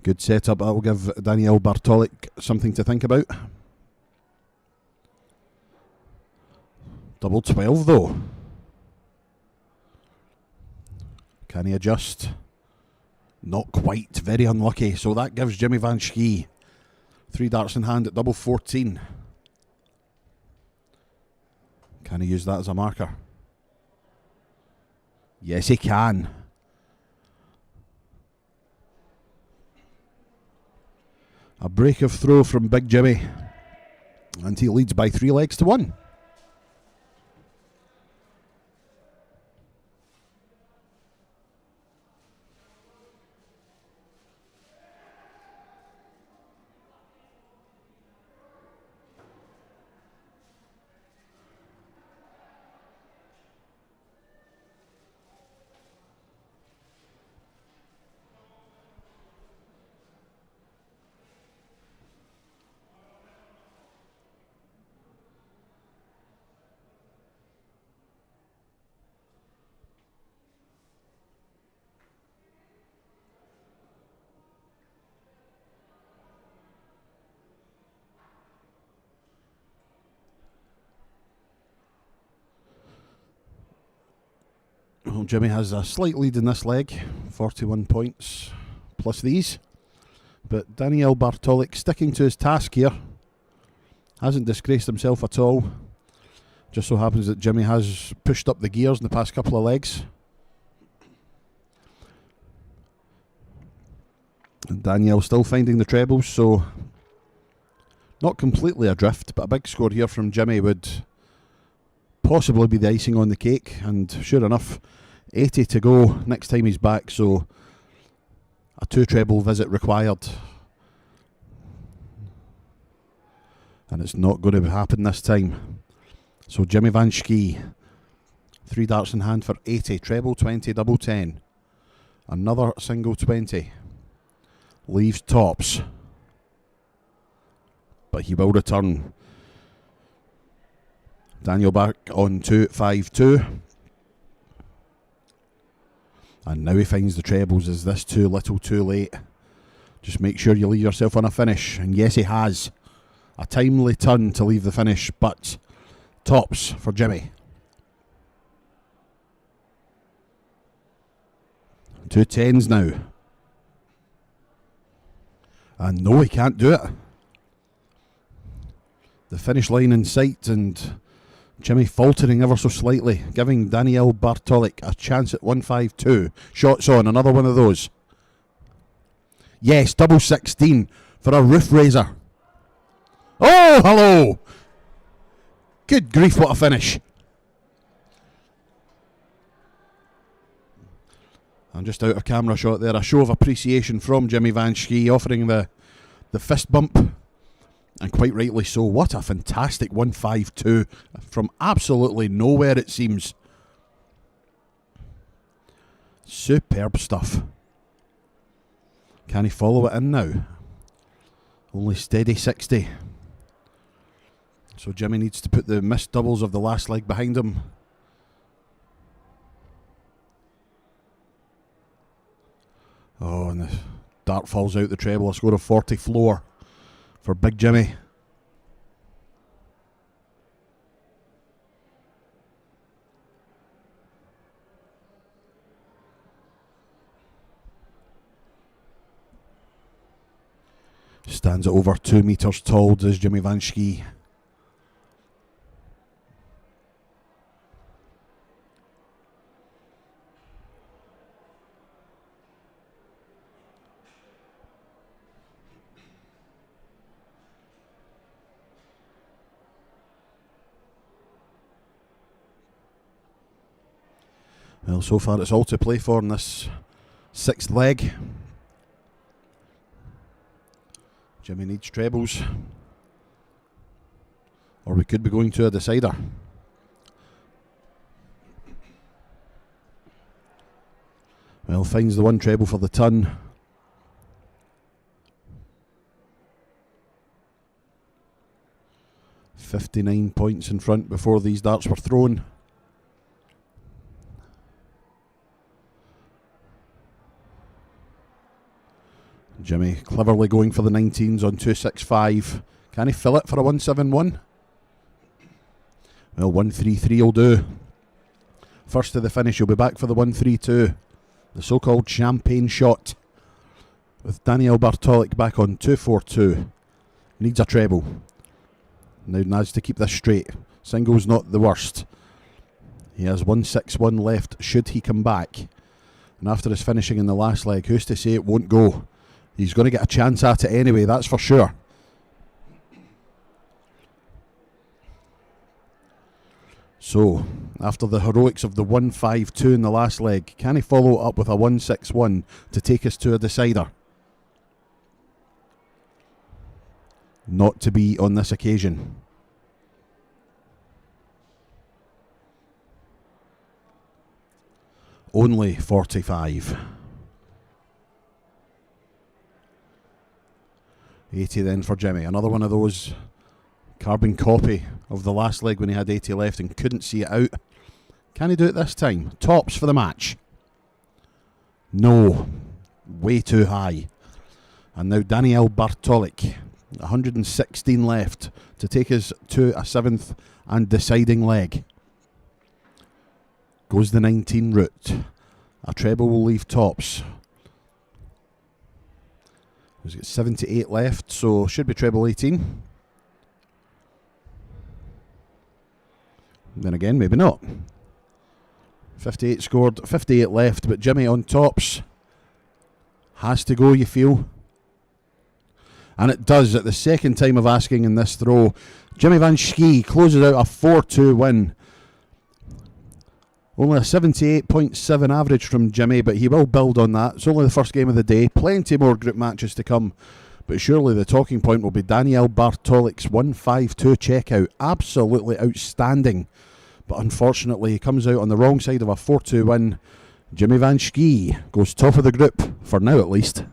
Good setup. That will give Daniel Bartolik something to think about. Double 12 though. Can he adjust? Not quite. Very unlucky. So that gives Jimmy Vansky 3 darts in hand at double 14. Can he use that as a marker? Yes, he can. A break of throw from Big Jimmy. And he leads by 3 legs to 1. Jimmy has a slight lead in this leg, 41 points plus these. But Daniel Bartoic sticking to his task here. Hasn't disgraced himself at all. Just so happens that Jimmy has pushed up the gears in the past couple of legs. And Daniel still finding the trebles, so not completely adrift, but a big score here from Jimmy would possibly be the icing on the cake. And sure enough, 80 to go next time he's back, so a 2 treble visit required. And it's not going to happen this time. So Jimmy Vansky, 3 darts in hand for 80, treble 20, double 10. Another single 20. Leaves tops. But he will return. Daniel back on 2-5-2. And now he finds the trebles. Is this too little too late? Just make sure you leave yourself on a finish. And yes, he has. A timely turn to leave the finish, but tops for Jimmy. 2 10s now. And no, he can't do it. The finish line in sight, and Jimmy faltering ever so slightly, giving Daniel Bartoic a chance at 1-5-2. Shots on, another one of those. Yes, double 16 for a roof raiser. Oh, hello! Good grief, what a finish. I'm just out of camera shot there. A show of appreciation from Jimmy Vansky, offering the fist bump. And quite rightly so. What a fantastic 1-5-2 from absolutely nowhere, it seems. Superb stuff. Can he follow it in now? Only steady 60. So Jimmy needs to put the missed doubles of the last leg behind him. Oh, and the dart falls out the treble. A score of 40 floor for Big Jimmy. Stands at over 2 metres tall, does Jimmy Vansky. Well, so far it's all to play for in this 6th leg. Jimmy needs trebles, or we could be going to a decider. Well, finds the 1 treble for the ton. $59 points in front before these darts were thrown. Jimmy cleverly going for the 19s on 265. Can he fill it for a 171? Well, 133 will do. First to the finish, he'll be back for the 132. The so-called champagne shot. With Daniel Bartoic back on 242. Needs a treble. Now needs to keep this straight. Single's not the worst. He has 161 left should he come back. And after his finishing in the last leg, who's to say it won't go? He's going to get a chance at it anyway, that's for sure. So, after the heroics of the 1-5-2 in the last leg, can he follow up with a 1-6-1 to take us to a decider? Not to be on this occasion. Only 45. 80 then for Jimmy. Another one of those carbon copy of the last leg when he had 80 left and couldn't see it out. Can he do it this time? Tops for the match. No. Way too high. And now Daniel Bartoic. 116 left to take us to a 7th and deciding leg. Goes the 19 route. A treble will leave tops. He's got 78 left, so should be treble 18. Then again, maybe not. 58 scored, 58 left, but Jimmy on tops. Has to go, you feel. And it does at the second time of asking in this throw. Jimmy Vansky closes out a 4-2 win. Only a 78.7 average from Jimmy, but he will build on that. It's only the first game of the day. Plenty more group matches to come. But surely the talking point will be Daniel Bartoic's 1-5-2 checkout. Absolutely outstanding. But unfortunately, he comes out on the wrong side of a 4-2 win. Jimmy Vansky goes top of the group, for now at least.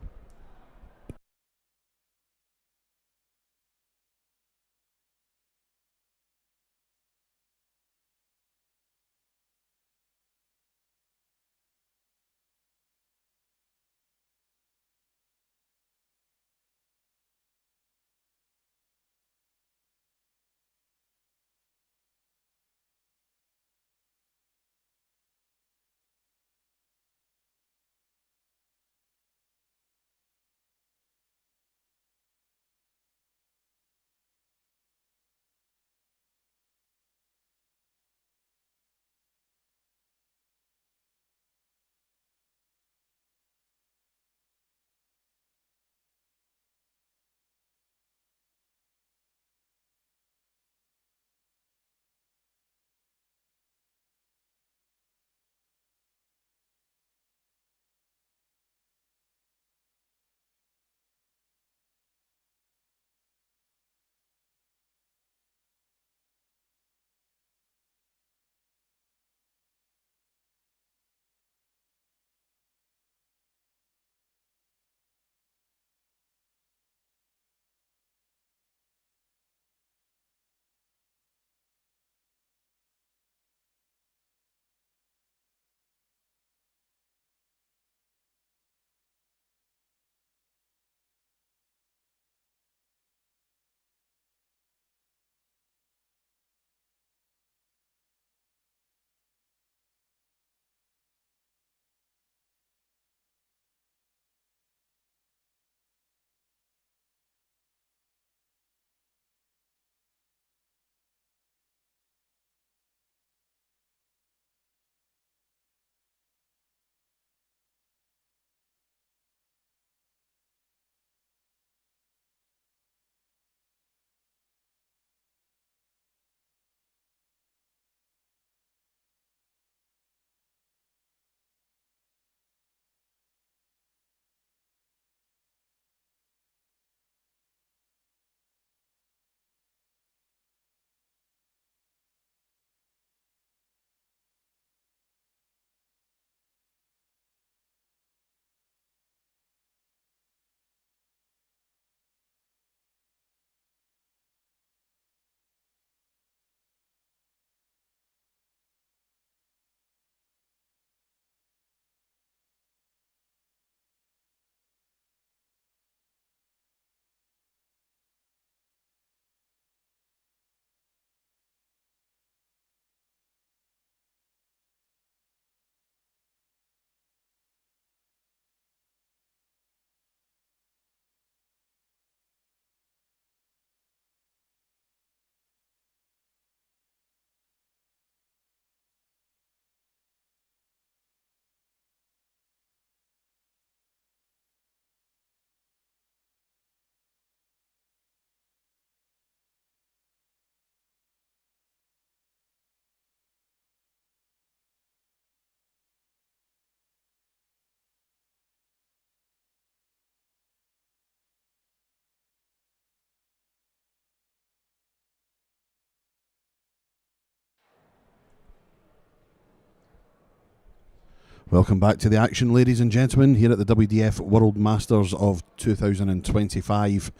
Welcome back to the action, ladies and gentlemen, here at the WDF World Masters of 2025.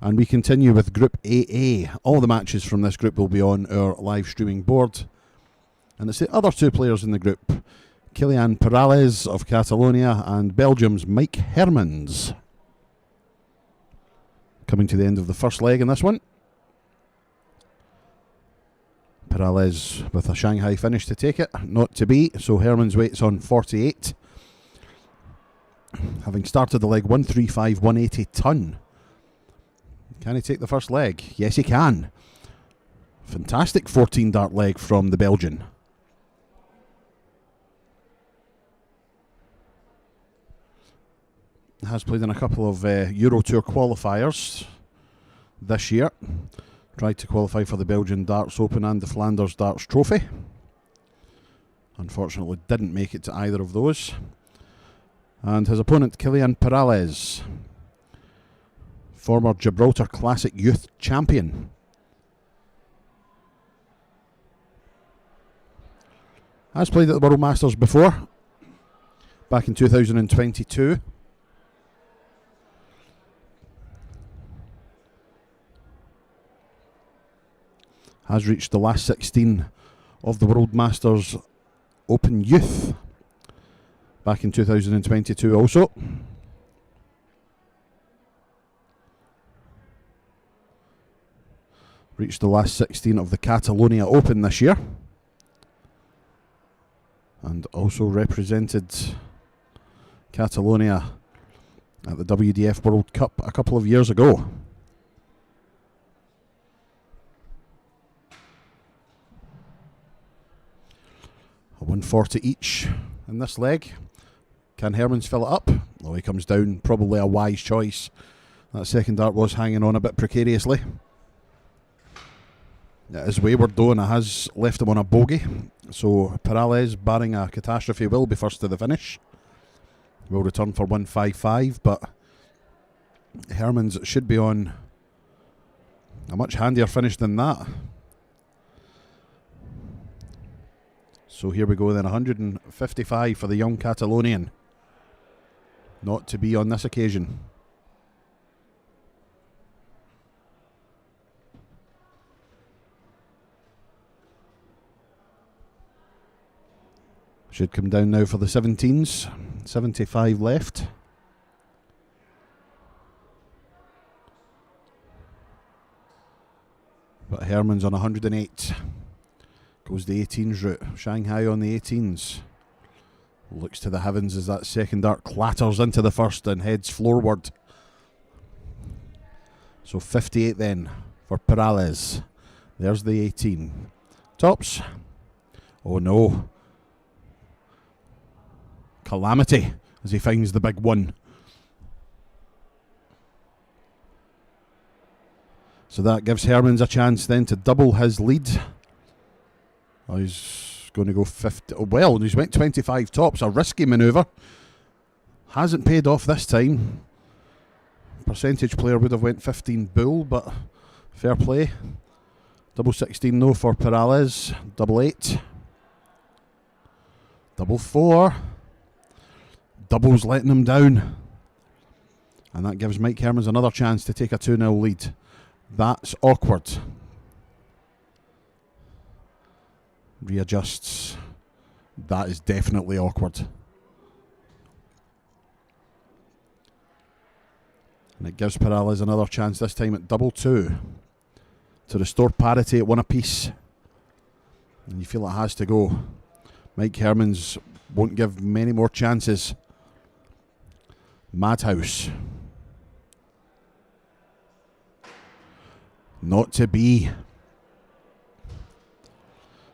And we continue with Group AA. All the matches from this group will be on our live streaming board. And it's the other two players in the group, Kilian Perales of Catalonia and Belgium's Mike Hermans. Coming to the end of the first leg in this one. Perales with a Shanghai finish to take it, not to be, so Hermans waits on 48. having started the leg 135, 180 ton. Can he take the first leg? Yes, he can. Fantastic 14 dart leg from the Belgian. Has played in a couple of Euro Tour qualifiers this year. Tried to qualify for the Belgian Darts Open and the Flanders Darts Trophy. Unfortunately didn't make it to either of those. And his opponent, Kilian Perales, former Gibraltar Classic Youth Champion. Has played at the World Masters before, back in 2022. Has reached the last 16 of the World Masters Open Youth back in 2022 also. Reached the last 16 of the Catalonia Open this year. And also represented Catalonia at the WDF World Cup a couple of years ago. A 140 each in this leg. Can Hermans fill it up? Oh, he comes down. Probably a wise choice. That second dart was hanging on a bit precariously. It is wayward though, and it has left him on a bogey. So Perales, barring a catastrophe, will be first to the finish. Will return for 155, but Hermans should be on a much handier finish than that. So here we go then, 155 for the young Catalonian. Not to be on this occasion. Should come down now for the 17s. 75 left. But Hermans on 108. Goes the 18s route. Shanghai on the 18s. Looks to the heavens as that second dart clatters into the first and heads floorward. So 58 then for Perales. There's the 18. Tops. Oh no. Calamity as he finds the big one. So that gives Hermans a chance then to double his lead. Oh, he's going to go 50. Oh, well, he's went 25 tops. A risky manoeuvre. Hasn't paid off this time. Percentage player would have went 15 bull, but fair play. Double 16 though for Perales. Double 8. Double 4. Doubles letting him down. And that gives Mike Hermans another chance to take a 2-0 lead. That's awkward. Readjusts. That is definitely awkward. And it gives Perales another chance, this time at double 2, to restore parity at one apiece. And you feel it has to go. Mike Hermans won't give many more chances. Madhouse. Not to be.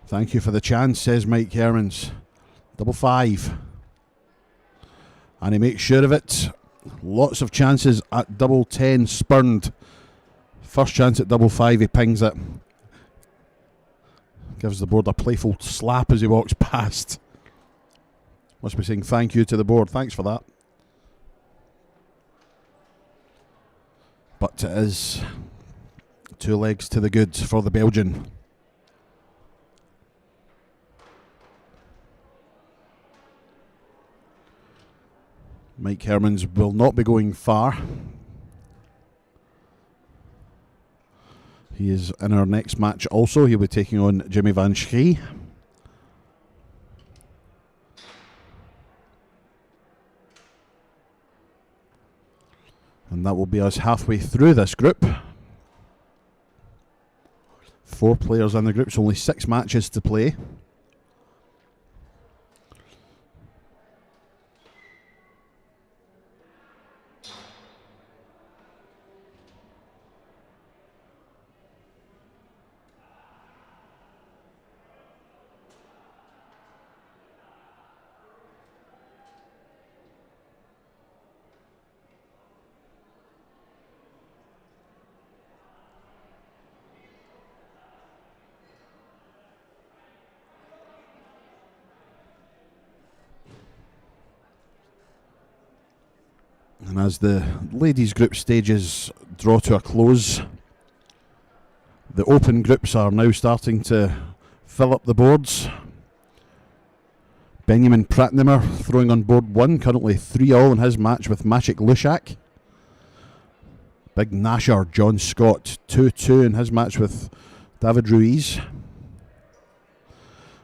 Thank you for the chance, says Mike Hermans. Double 5. And he makes sure of it. Lots of chances at double 10 spurned. First chance at double 5, he pings it. Gives the board a playful slap as he walks past. Must be saying thank you to the board. Thanks for that. But it is 2 legs to the good for the Belgian. Mike Hermans will not be going far. He is in our next match also. He'll be taking on Jimmy Vansky. And that will be us halfway through this group. 4 players in the group, so only 6 matches to play. And as the ladies group stages draw to a close, the open groups are now starting to fill up the boards. Benjamin Pratnimer throwing on board 1, currently 3-all in his match with Maciek Luszak. Big Nasher John Scott 2-2 in his match with David Ruiz.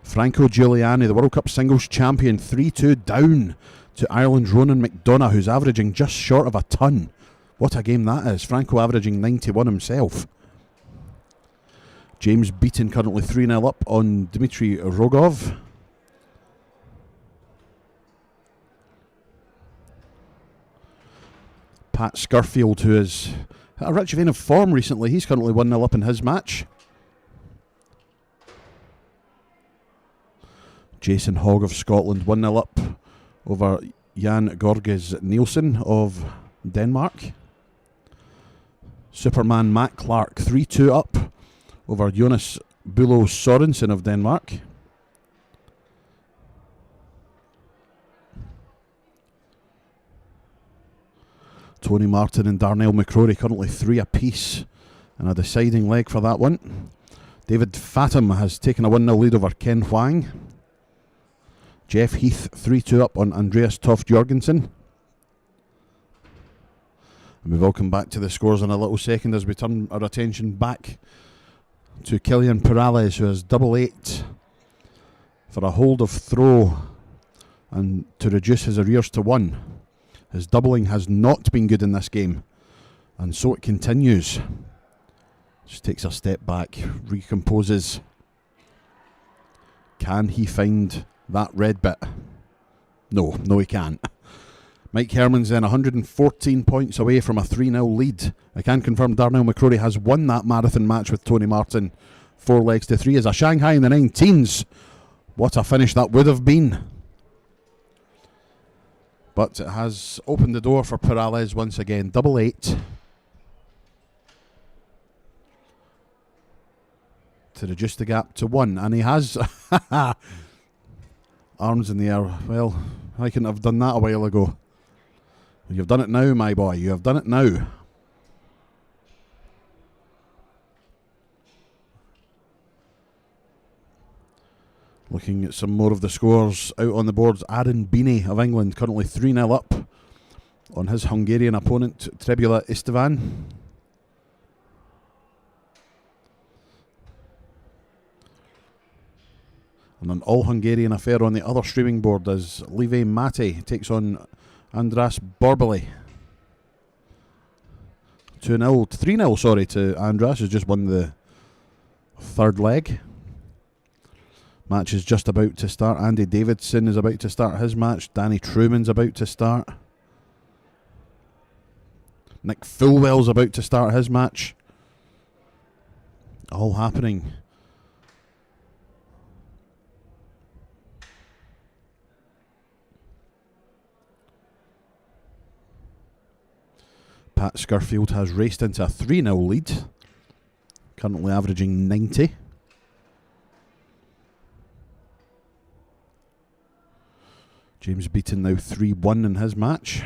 Franco Giuliani, the World Cup singles champion, 3-2 down to Ireland's Ronan McDonough, who's averaging just short of a ton. What a game that is. Franco averaging 91 himself. James Beaton currently 3-0 up on Dmitry Rogov. Pat Scurfield, who is a rich vein of form recently, he's currently 1-0 up in his match. Jason Hogg of Scotland 1-0 up over Jan Gorges Nielsen of Denmark. Superman Matt Clark 3-2 up over Jonas Bulo Sorensen of Denmark. Tony Martin and Darnell McCrory currently 3 apiece in a deciding leg for that one. David Fathom has taken a 1-0 lead over Ken Huang. Jeff Heath 3-2 up on Andreas Toft Jorgensen. And we will come back to the scores in a little second as we turn our attention back to Kilian Perales, who has 8-8 for a hold of throw and to reduce his arrears to 1. His doubling has not been good in this game, and so it continues. Just takes a step back, recomposes. Can he find that red bit? No he can't. Mike Hermans then 114 points away from a 3-0 lead. I can confirm Darnell McCrory has won that marathon match with Tony Martin 4-3 as a Shanghai in the 19s. What a finish that would have been. But it has opened the door for Perales once again. 8-8 to reduce the gap to 1. And he has arms in the air. Well, I couldn't have done that a while ago. You've done it now, my boy. You have done it now. Looking at some more of the scores out on the boards. Aaron Beanie of England currently 3-0 up on his Hungarian opponent, Trebula Istvan. And an all-Hungarian affair on the other streaming board as Live Mate takes on Andras Borbeli. 3-0 to Andras, who's just won the third leg. Match is just about to start. Andy Davidson is about to start his match. Danny Truman's about to start. Nick Fulwell's about to start his match. All happening. Pat Scurfield has raced into a 3-0 lead. Currently averaging 90. James Beaton now 3-1 in his match.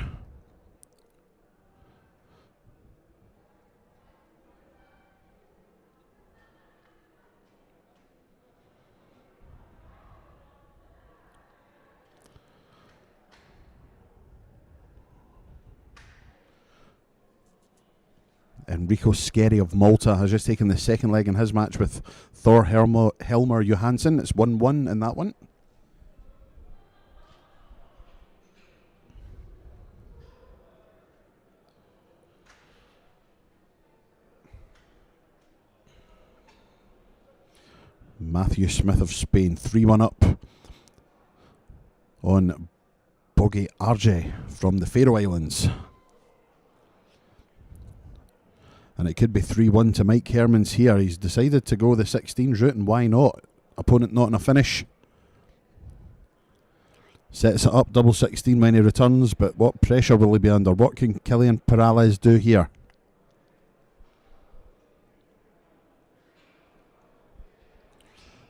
Enrico Skerry of Malta has just taken the second leg in his match with Thor Helmer Johansson. It's 1-1 in that one. Matthew Smith of Spain 3-1 up on Bogi Arge from the Faroe Islands. And it could be 3-1 to Mike Hermans here. He's decided to go the 16s route, and why not? Opponent not in a finish. Sets it up, double 16 when he returns, but what pressure will he be under? What can Kilian Perales do here?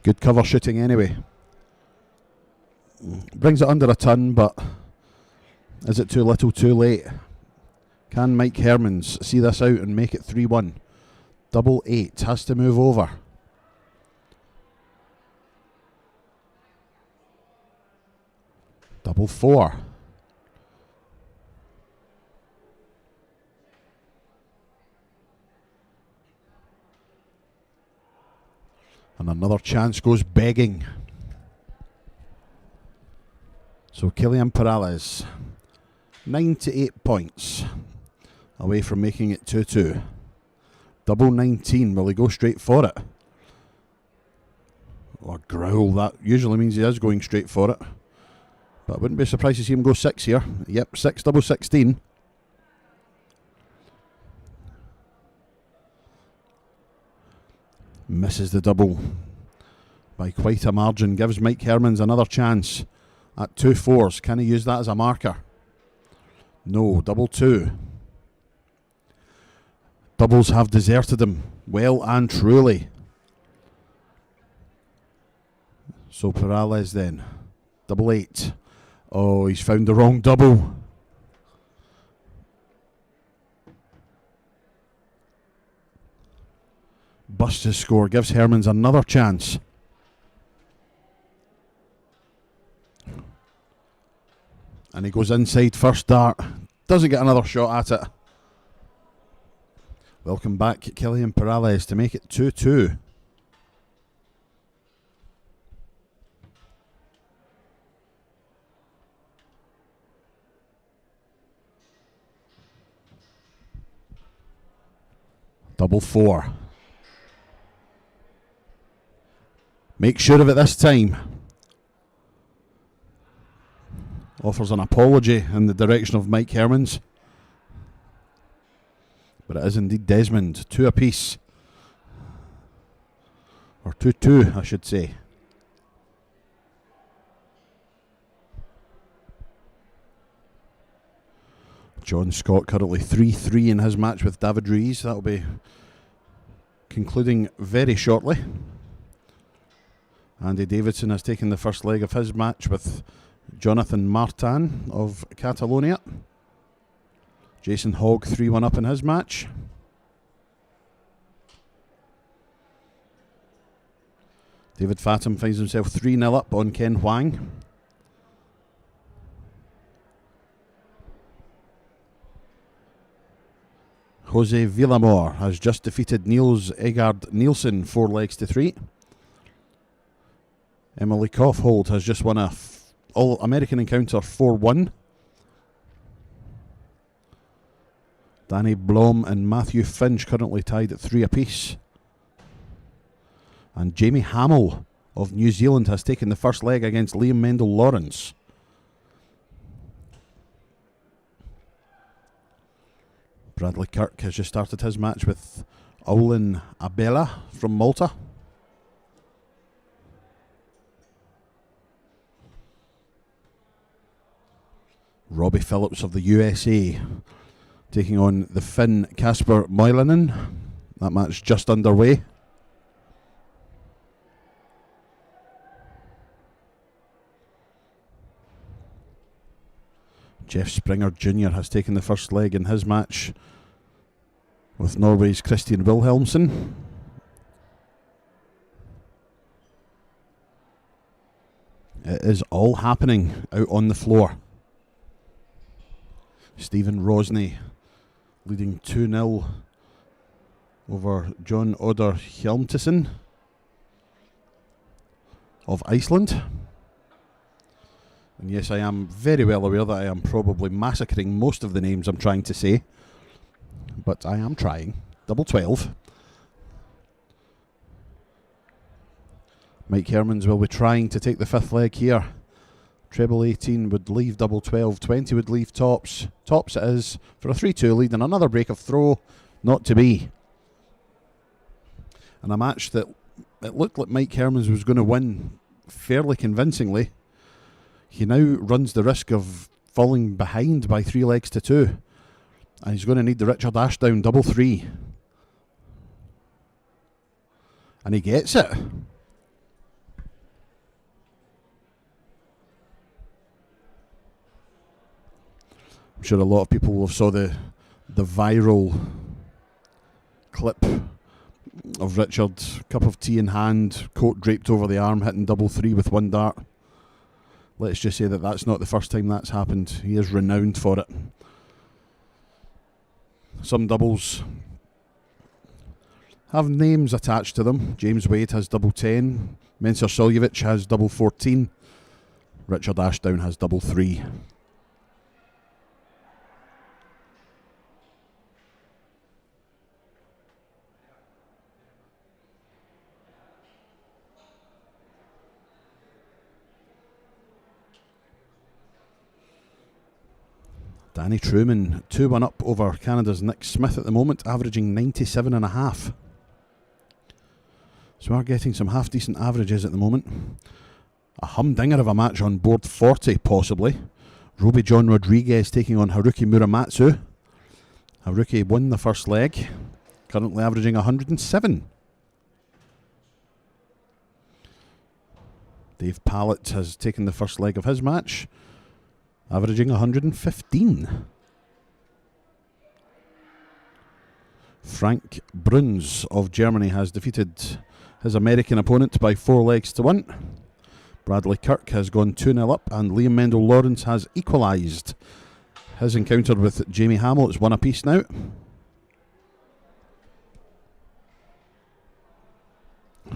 Good cover shooting anyway. Brings it under a ton, but is it too little too late? Can Mike Hermans see this out and make it 3-1? Double 8 has to move over. Double 4. And another chance goes begging. So Kylian Perales, 98 points away from making it 2-2. Double 19, will he go straight for it? Or growl, that usually means he is going straight for it. But I wouldn't be surprised to see him go 6 here. Yep, 6, double 16. Misses the double by quite a margin. Gives Mike Hermans another chance at 2 4s. Can he use that as a marker? No, double 2. Doubles have deserted him, well and truly. So Perales then. Double 8. Oh, he's found the wrong double. Busts his score, gives Hermans another chance. And he goes inside first dart. Doesn't get another shot at it. Welcome back, Kylian Perales, to make it 2-2. Double 4. Make sure of it this time. Offers an apology in the direction of Mike Hermans. But it is indeed Desmond. 2 apiece. Or 2-2, I should say. John Scott currently 3-3 in his match with David Ruiz. That will be concluding very shortly. Andy Davidson has taken the first leg of his match with Jonathan Martin of Catalonia. Jason Hogg 3-1 up in his match. David Fathom finds himself 3-0 up on Ken Huang. Jose Villamor has just defeated Niels Egard Nielsen 4 legs to 3. Emily Kaufhold has just won a All-American Encounter 4-1. Danny Blom and Matthew Finch currently tied at 3 apiece. And Jamie Hamill of New Zealand has taken the first leg against Liam Mendel Lawrence. Bradley Kirk has just started his match with Aulin Abela from Malta. Robbie Phillips of the USA taking on the Finn Kasper Moilanen. That match just underway. Jeff Springer Jr. has taken the first leg in his match with Norway's Christian Wilhelmsen. It is all happening out on the floor. Stephen Rosney leading 2-0 over John Oder Hjelmtisen of Iceland. And yes, I am very well aware that I am probably massacring most of the names I'm trying to say, but I am trying. Double 12. Mike Hermans will be trying to take the 5th leg here. Treble 18 would leave double 12, 20 would leave tops. Tops it is for a 3-2 lead and another break of throw, not to be. And a match that it looked like Mike Hermans was going to win fairly convincingly. He now runs the risk of falling behind by 3 legs to 2. And he's going to need the Richard Ashdown double 3. And he gets it. I'm sure a lot of people will have saw the the viral clip of Richard, cup of tea in hand, coat draped over the arm, hitting double three with one dart. Let's just say that that's not the first time that's happened. He is renowned for it. Some doubles have names attached to them. James Wade has double 10. Mensur Suljovic has double 14. Richard Ashdown has double 3. Danny Truman 2-1 up over Canada's Nick Smith at the moment, averaging 97.5. So we're getting some half-decent averages at the moment. A humdinger of a match on board 40, possibly. Roby John Rodriguez taking on Haruki Muramatsu. Haruki won the first leg, currently averaging 107. Dave Pallett has taken the first leg of his match, averaging 115. Frank Bruns of Germany has defeated his American opponent by 4 legs to 1. Bradley Kirk has gone 2-0 up, and Liam Mendel Lawrence has equalised his encounter with Jamie Hamill. It's 1 apiece now.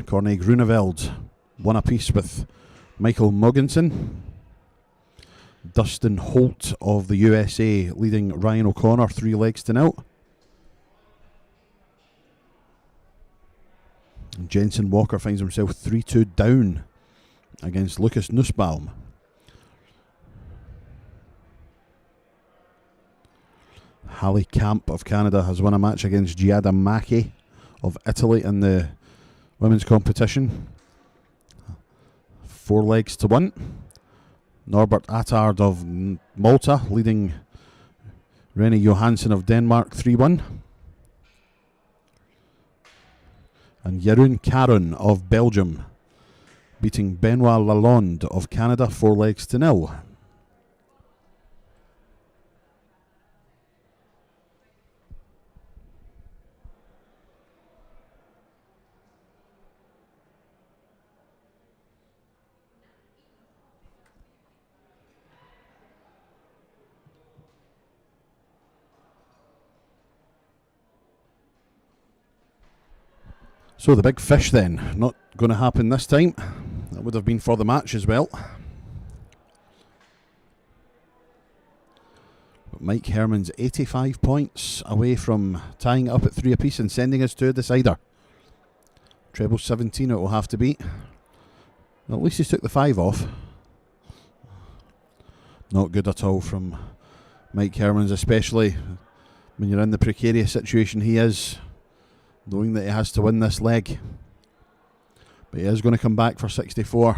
Corne Grunewald 1 apiece with Michael Mugginson. Dustin Holt of the USA leading Ryan O'Connor 3 legs to 0. And Jensen Walker finds himself 3-2 down against Lucas Nussbaum. Hallie Camp of Canada has won a match against Giada Macchi of Italy in the women's competition. 4 legs to 1. Norbert Attard of Malta leading Rennie Johansson of Denmark 3-1. And Jeroen Caron of Belgium beating Benoit Lalonde of Canada 4 legs to 0. So the big fish then, not going to happen this time. That would have been for the match as well. But Mike Hermans 85 points away from tying it up at 3 apiece and sending us to a decider. Treble 17 it will have to be. Well, at least he's took the 5 off. Not good at all from Mike Hermans, especially when you're in the precarious situation he is, knowing that he has to win this leg. But he is going to come back for 64.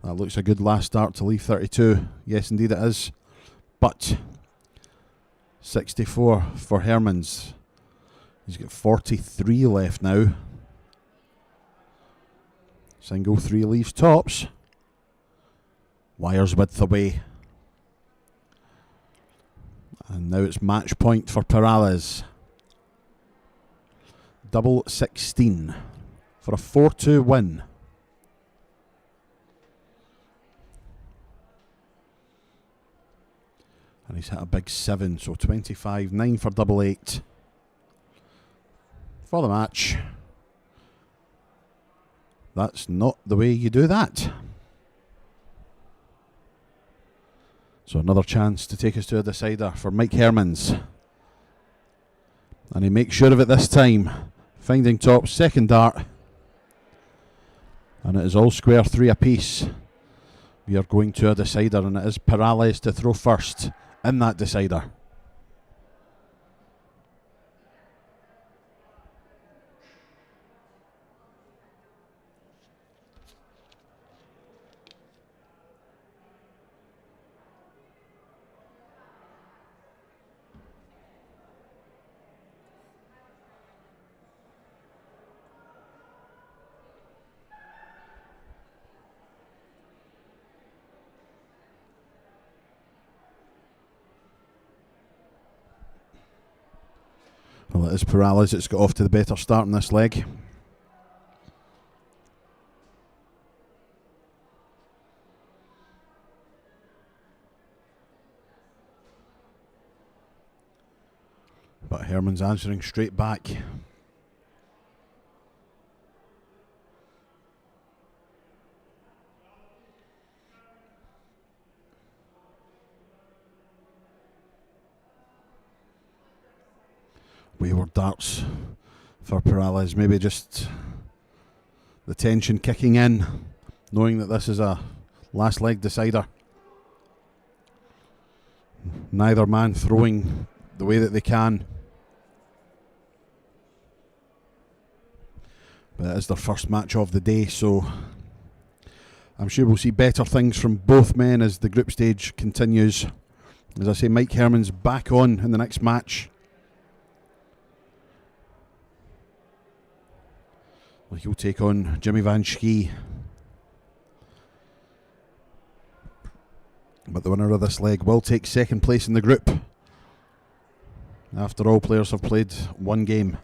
That looks a good last start to leave 32. Yes, indeed it is. But 64 for Hermans. He's got 43 left now. Single 3 leaves tops. Wires width away. And now it's match point for Perales. Double 16 for a 4-2 win. And he's hit a big 7, so 25-9 for double 8. For the match. That's not the way you do that. So another chance to take us to a decider for Mike Hermans. And he makes sure of it this time. Finding top, second dart. And it is all square 3 apiece. We are going to a decider, and it is Perales to throw first in that decider. Well, it is Perales that's got off to the better start in this leg. But Hermans answering straight back. Wayward darts for Perales. Maybe just the tension kicking in, knowing that this is a last leg decider. Neither man throwing the way that they can. But it is their first match of the day, so I'm sure we'll see better things from both men as the group stage continues. As I say, Mike Hermans back on in the next match. Well, he'll take on Jimmy Vansky. But the winner of this leg will take second place in the group. After all, players have played one game.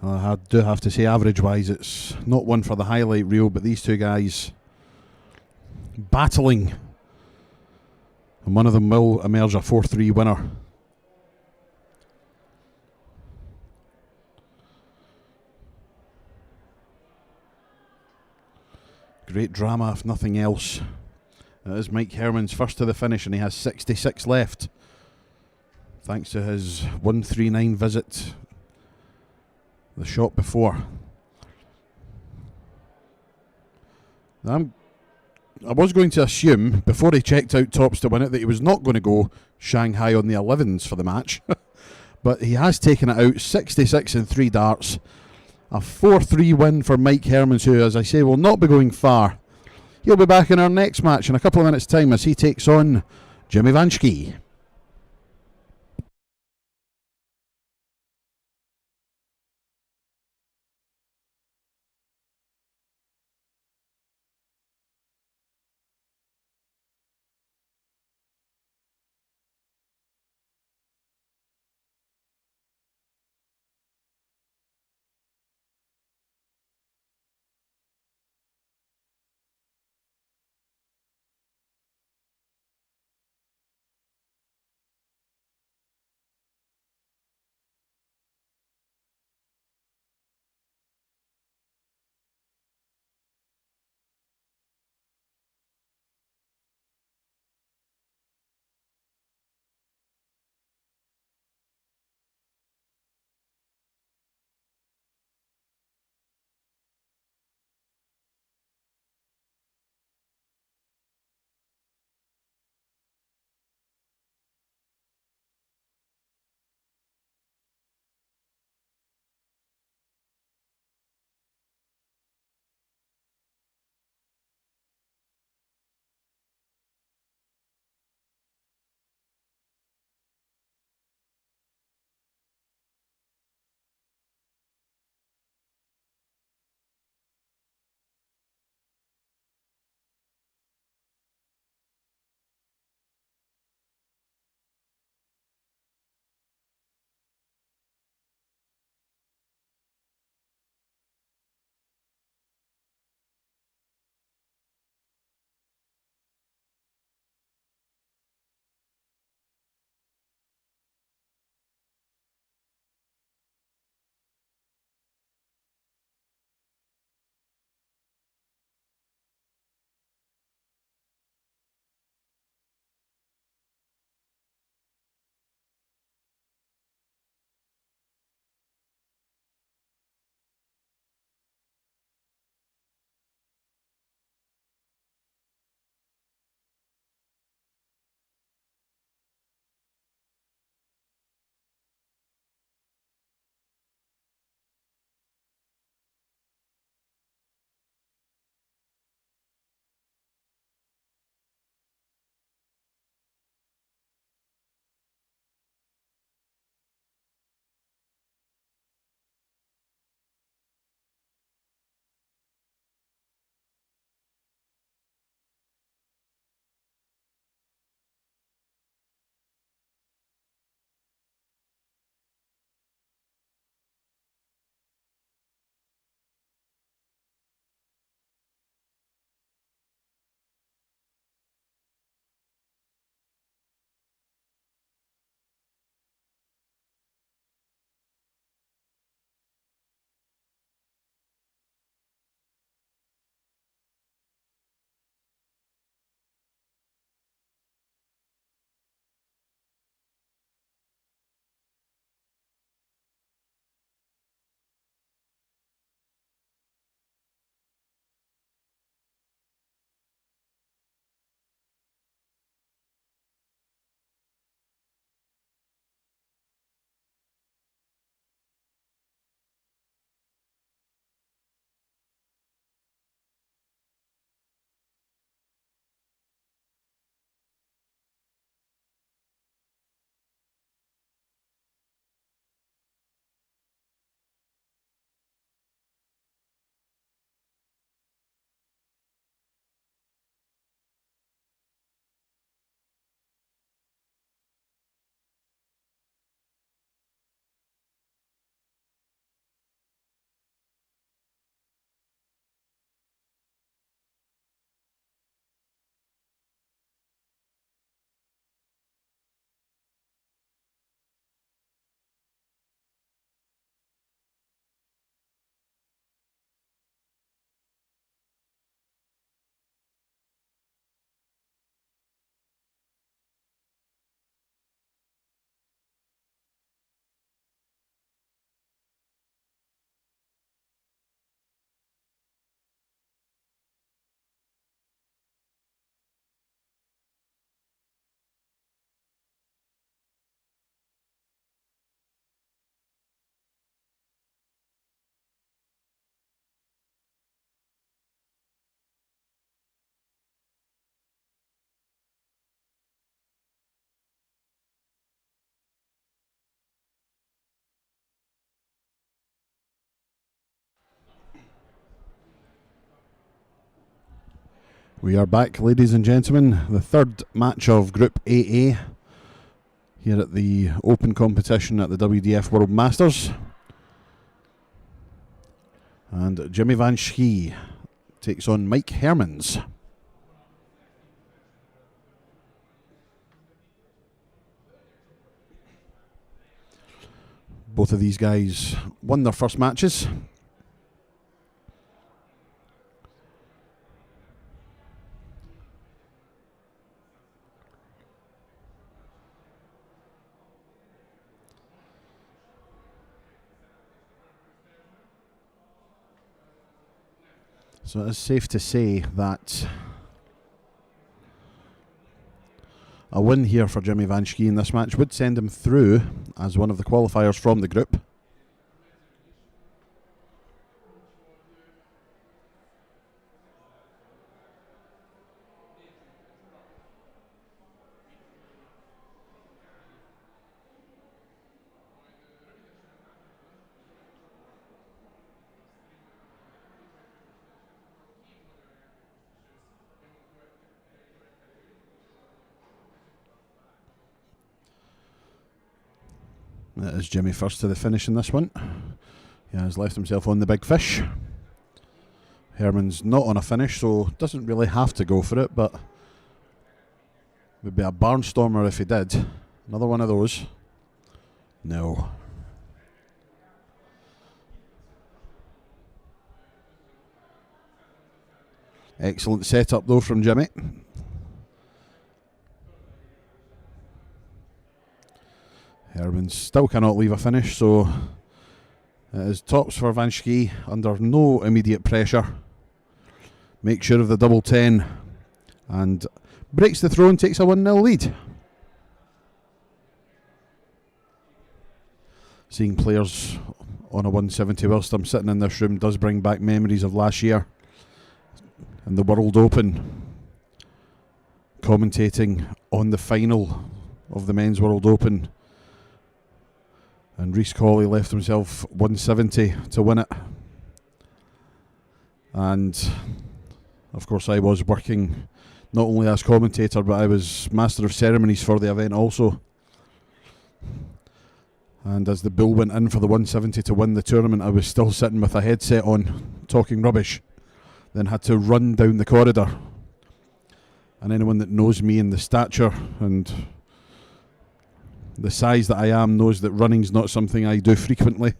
I do have to say, average-wise, it's not one for the highlight reel, but these two guys battling. And one of them will emerge a 4-3 winner. Great drama, if nothing else. It is Mike Hermans first to the finish, and he has 66 left. Thanks to his 139 visit the shot before. I was going to assume, before he checked out tops to win it, that he was not going to go Shanghai on the 11s for the match. But he has taken it out, 66 and 3 darts. A 4-3 win for Mike Hermans, who, as I say, will not be going far. He'll be back in our next match in a couple of minutes' time as he takes on Jimmy Vansky. We are back, ladies and gentlemen. The third match of Group AA here at the Open competition at the WDF World Masters. And Jimmy Vansky takes on Mike Hermans. Both of these guys won their first matches. So it is safe to say that a win here for Jimmy Vansky in this match would send him through as one of the qualifiers from the group. It is Jimmy first to the finish in this one. He has left himself on the big fish. Herman's not on a finish, so doesn't really have to go for it, but would be a barnstormer if he did. Another one of those. No. Excellent setup though from Jimmy. Hermans still cannot leave a finish, so it is tops for Vansky under no immediate pressure. Makes sure of the double 10 and breaks the throw and takes a 1-0 lead. Seeing players on a 170 whilst I'm sitting in this room does bring back memories of last year and the World Open. Commentating on the final of the Men's World Open. And Rhys Colley left himself 170 to win it. And of course I was working not only as commentator, but I was master of ceremonies for the event also. And as the bull went in for the 170 to win the tournament, I was still sitting with a headset on, talking rubbish. Then had to run down the corridor. And anyone that knows me and the stature and the size that I am knows that running's not something I do frequently.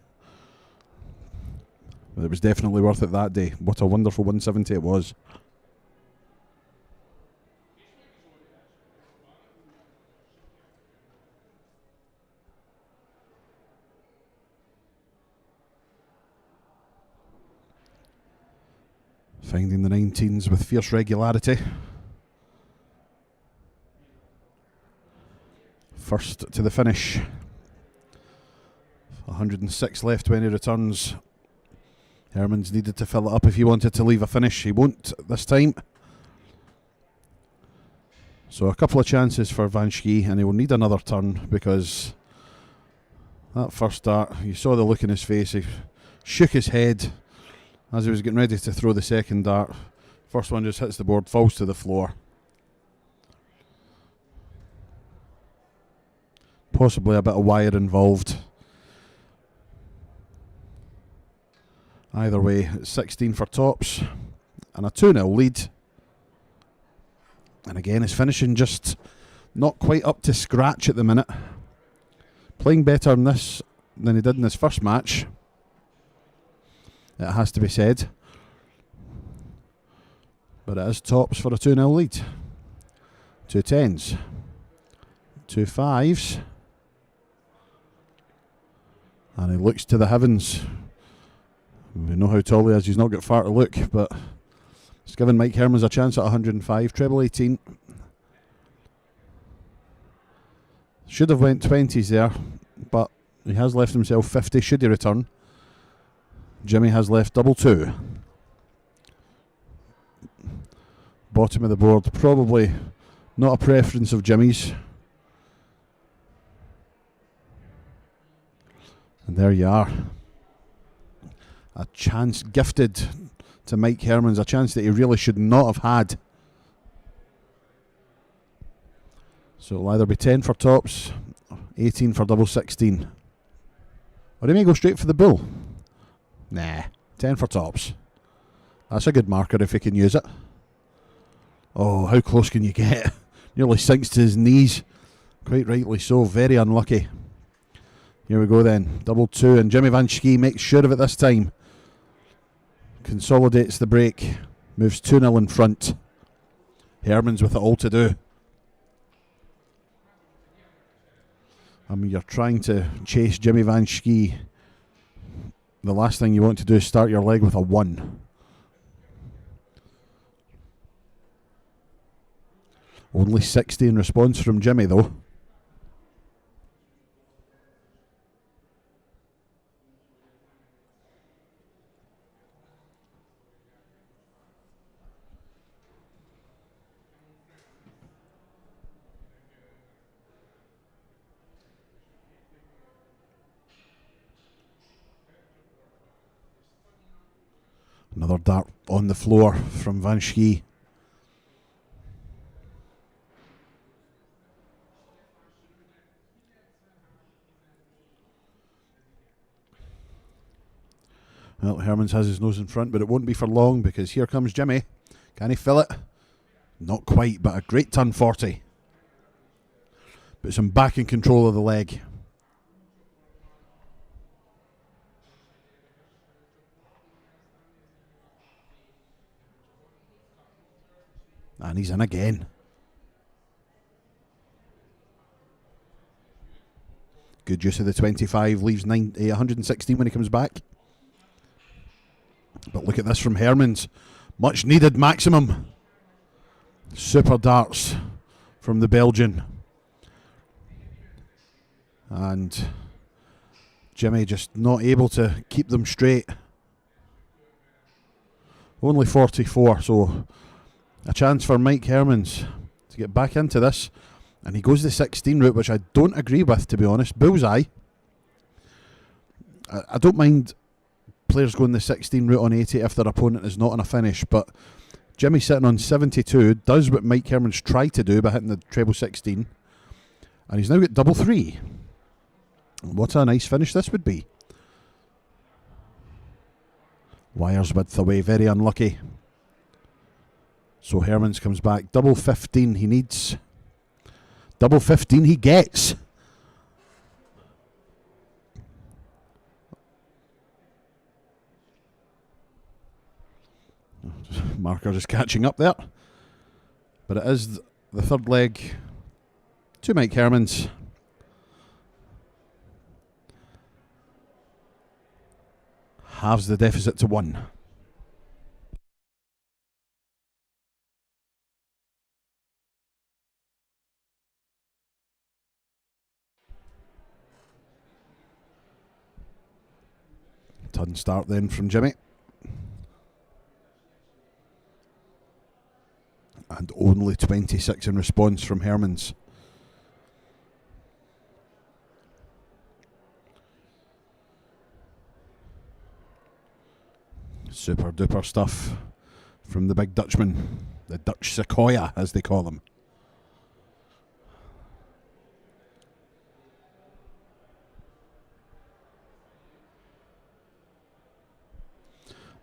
But it was definitely worth it that day. What a wonderful 170 it was. Finding the 19s with fierce regularity. First to the finish. 106 left when he returns. Hermans needed to fill it up if he wanted to leave a finish. He won't this time. So a couple of chances for Vansky, and he will need another turn because that first dart, you saw the look in his face. He shook his head as he was getting ready to throw the second dart. First one just hits the board, falls to the floor. Possibly a bit of wire involved. Either way, it's 16 for tops and a 2-0 lead. And again, his finishing just not quite up to scratch at the minute. Playing better in this than he did in his first match, it has to be said. But it is tops for a 2-0 lead. 2 10s. 2 5s. And he looks to the heavens. We know how tall he is, he's not got far to look, but it's given Mike Hermans a chance at 105, treble 18. Should have went 20s there, but he has left himself 50 should he return. Jimmy has left double 2. Bottom of the board, probably not a preference of Jimmy's. And there you are. A chance gifted to Mike Hermans, a chance that he really should not have had. So it'll either be 10 for tops, 18 for double 16. Or he may go straight for the bull. Nah, 10 for tops. That's a good marker if he can use it. Oh, how close can you get? Nearly sinks to his knees. Quite rightly so, very unlucky. Here we go then, double 2, and Jimmy Vansky makes sure of it this time. Consolidates the break, moves 2-0 in front. Hermans with it all to do. I mean, you're trying to chase Jimmy Vansky. The last thing you want to do is start your leg with a 1. Only 60 in response from Jimmy though. Another dart on the floor from Vansky. Well, Hermans has his nose in front, but it won't be for long because here comes Jimmy. Can he fill it? Not quite, but a great turn 40. Puts him back in control of the leg. And he's in again. Good use of the 25, leaves 116 when he comes back. But look at this from Hermans. Much needed maximum. Super darts from the Belgian. And Jimmy just not able to keep them straight. Only 44, so a chance for Mike Hermans to get back into this. And he goes the 16 route, which I don't agree with, to be honest. Bullseye. I don't mind players going the 16 route on 80 if their opponent is not on a finish, but Jimmy sitting on 72 does what Mike Hermans tried to do by hitting the treble 16, and he's now got double 3. What a nice finish this would be. Wires width away, very unlucky. So Hermans comes back, double 15 he needs. Double 15 he gets. Marker just catching up there. But it is the third leg to Mike Hermans. Halves the deficit to 1. Ton start then from Jimmy. And only 26 in response from Hermans. Super duper stuff from the big Dutchman. The Dutch Sequoia, as they call him.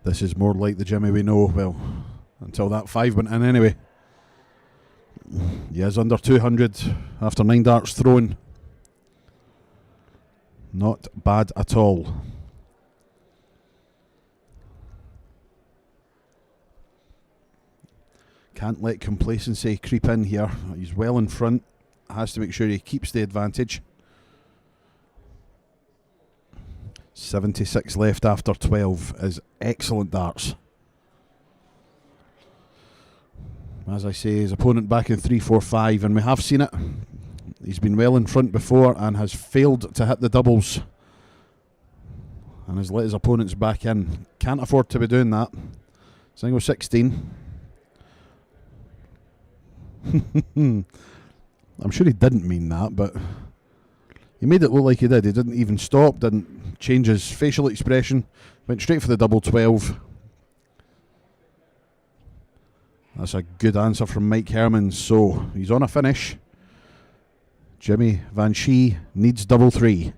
This is more like the Jimmy we know, well, until that 5 went in anyway. He is under 200 after 9 darts thrown. Not bad at all. Can't let complacency creep in here. He's well in front. Has to make sure he keeps the advantage. 76 left after 12 is excellent darts. As I say, his opponent back in 3-4-5, and we have seen it. He's been well in front before and has failed to hit the doubles. And has let his opponents back in. Can't afford to be doing that. Single 16. I'm sure he didn't mean that, but he made it look like he did. He didn't even stop, didn't change his facial expression. Went straight for the double 12. That's a good answer from Mike Hermans. So he's on a finish. Jimmy Vansky needs double three.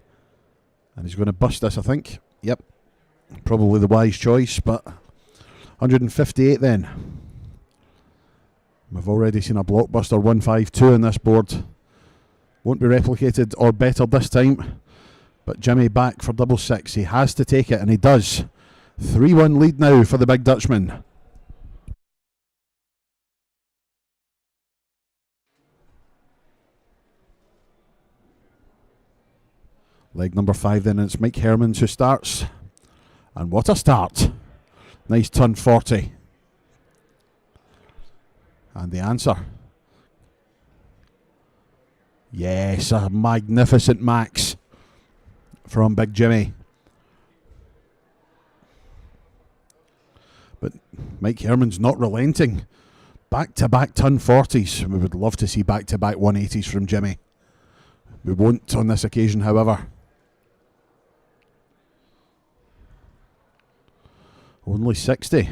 And he's going to bust this, I think. Yep. Probably the wise choice, but 158 then. We've already seen a blockbuster 152 on this board. Won't be replicated or bettered this time. But Jimmy back for double six. He has to take it, and he does. 3-1 lead now for the big Dutchman. Leg number 5 then, and it's Mike Hermans who starts. And what a start. Nice turn 40. And the answer. Yes, a magnificent max from Big Jimmy. But Mike Hermans not relenting. Back-to-back turn 40s. We would love to see back-to-back 180s from Jimmy. We won't on this occasion, however. Only 60.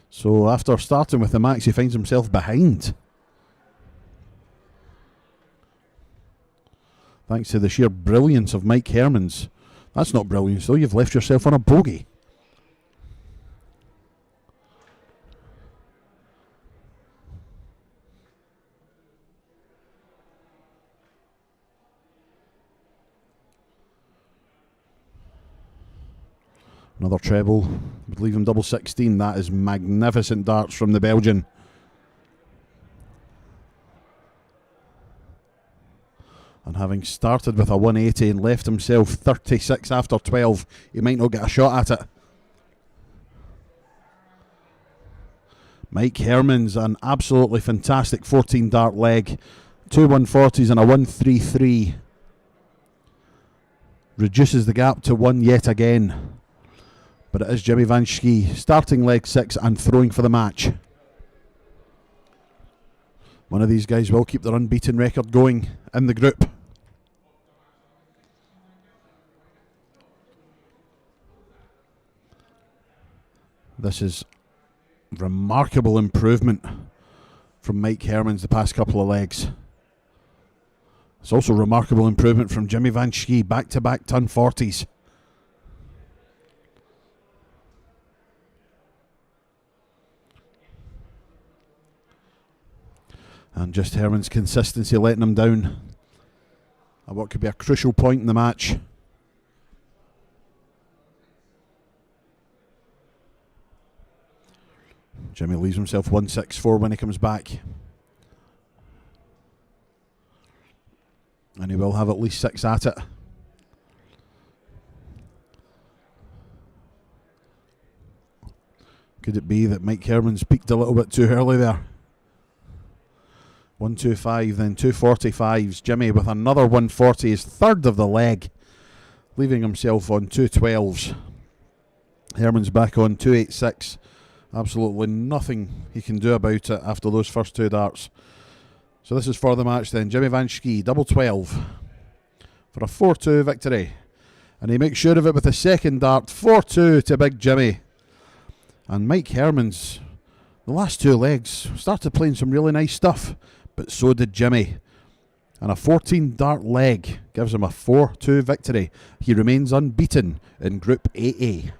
So after starting with the max, he finds himself behind. Thanks to the sheer brilliance of Mike Hermans. That's not brilliance though, you've left yourself on a bogey. Another treble would leave him double 16. That is magnificent darts from the Belgian. And having started with a 180 and left himself 36 after 12, he might not get a shot at it. Mike Hermans, an absolutely fantastic 14 dart leg. 2 140s and a 133. Reduces the gap to 1 yet again. But it is Jimmy Vansky starting leg 6 and throwing for the match. One of these guys will keep their unbeaten record going in the group. This is remarkable improvement from Mike Hermans the past couple of legs. It's also remarkable improvement from Jimmy Vansky, back-to-back ton 40s. And just Hermans' consistency letting him down at what could be a crucial point in the match. Jimmy leaves himself 164 when he comes back. And he will have at least 6 at it. Could it be that Mike Hermans peaked a little bit too early there? 125, then 245s. Jimmy with another 140, his third of the leg, leaving himself on 212s. Hermans back on 286. Absolutely nothing he can do about it after those first 2 darts. So this is for the match then. Jimmy Vansky, double 12 for a 4-2 victory. And he makes sure of it with a second dart, 4-2 to Big Jimmy. And Mike Hermans, the last 2 legs, started playing some really nice stuff. But so did Jimmy. And a 14 dart leg gives him a 4-2 victory. He remains unbeaten in Group AA.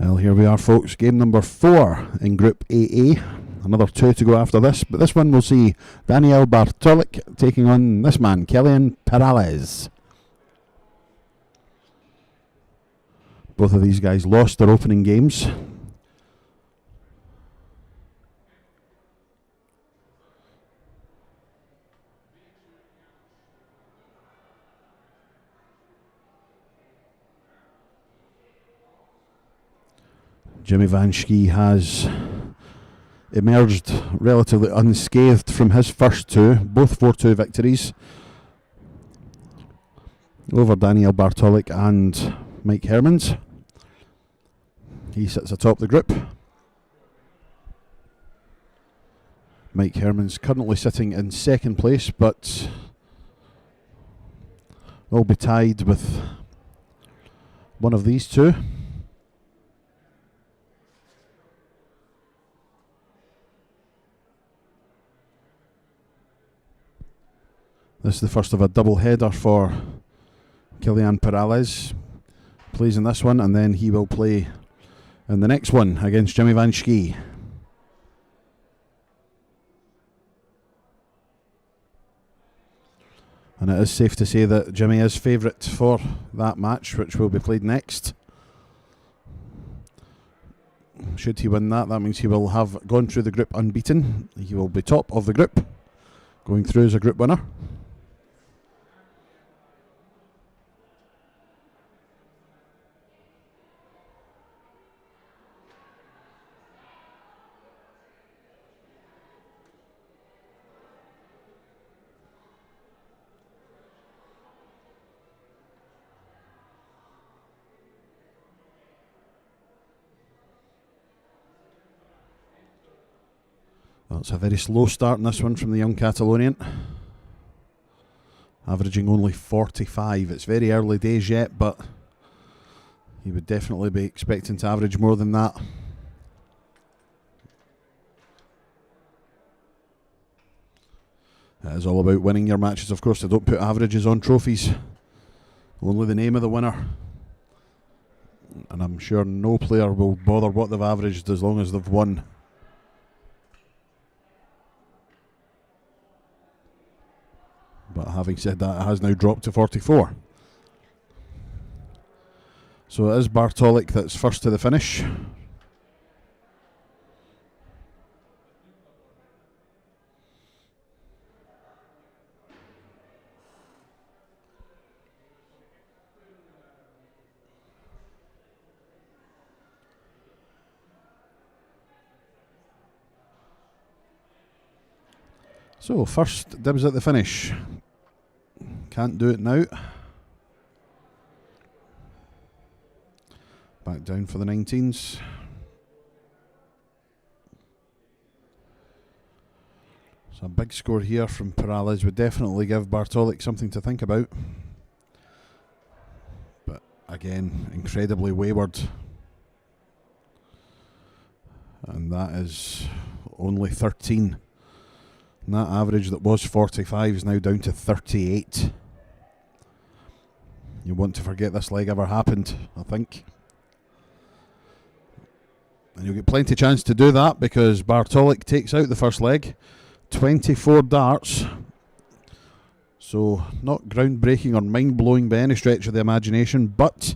Well, here we are, folks. Game number 4 in Group AA. Another 2 to go after this, but this one will see Daniel Bartoic taking on this man, Carcelin Perales. Both of these guys lost their opening games. Jimmy Vansky has emerged relatively unscathed from his first 2, both 4-2 victories over Daniel Bartoic and Mike Hermans. He sits atop the group. Mike Hermans currently sitting in second place, but will be tied with one of these two. This is the first of a double header for Carcelin Perales. Plays in this one, and then he will play in the next one against Jimmy Vansky. And it is safe to say that Jimmy is favourite for that match, which will be played next. Should he win that, that means he will have gone through the group unbeaten. He will be top of the group, going through as a group winner. Well, it's a very slow start in this one from the young Catalonian. Averaging only 45. It's very early days yet, but he would definitely be expecting to average more than that. It is all about winning your matches, of course. They don't put averages on trophies. Only the name of the winner. And I'm sure no player will bother what they've averaged as long as they've won. But having said that, it has now dropped to 44. So it is Bartoic that's first to the finish. So first dibs at the finish. Can't do it now. Back down for the 19s. So a big score here from Perales would definitely give Bartoic something to think about. But again, incredibly wayward. And that is only 13. And that average that was 45 is now down to 38. You want to forget this leg ever happened, I think. And you'll get plenty of chance to do that because Bartoic takes out the first leg. 24 darts. So not groundbreaking or mind-blowing by any stretch of the imagination, but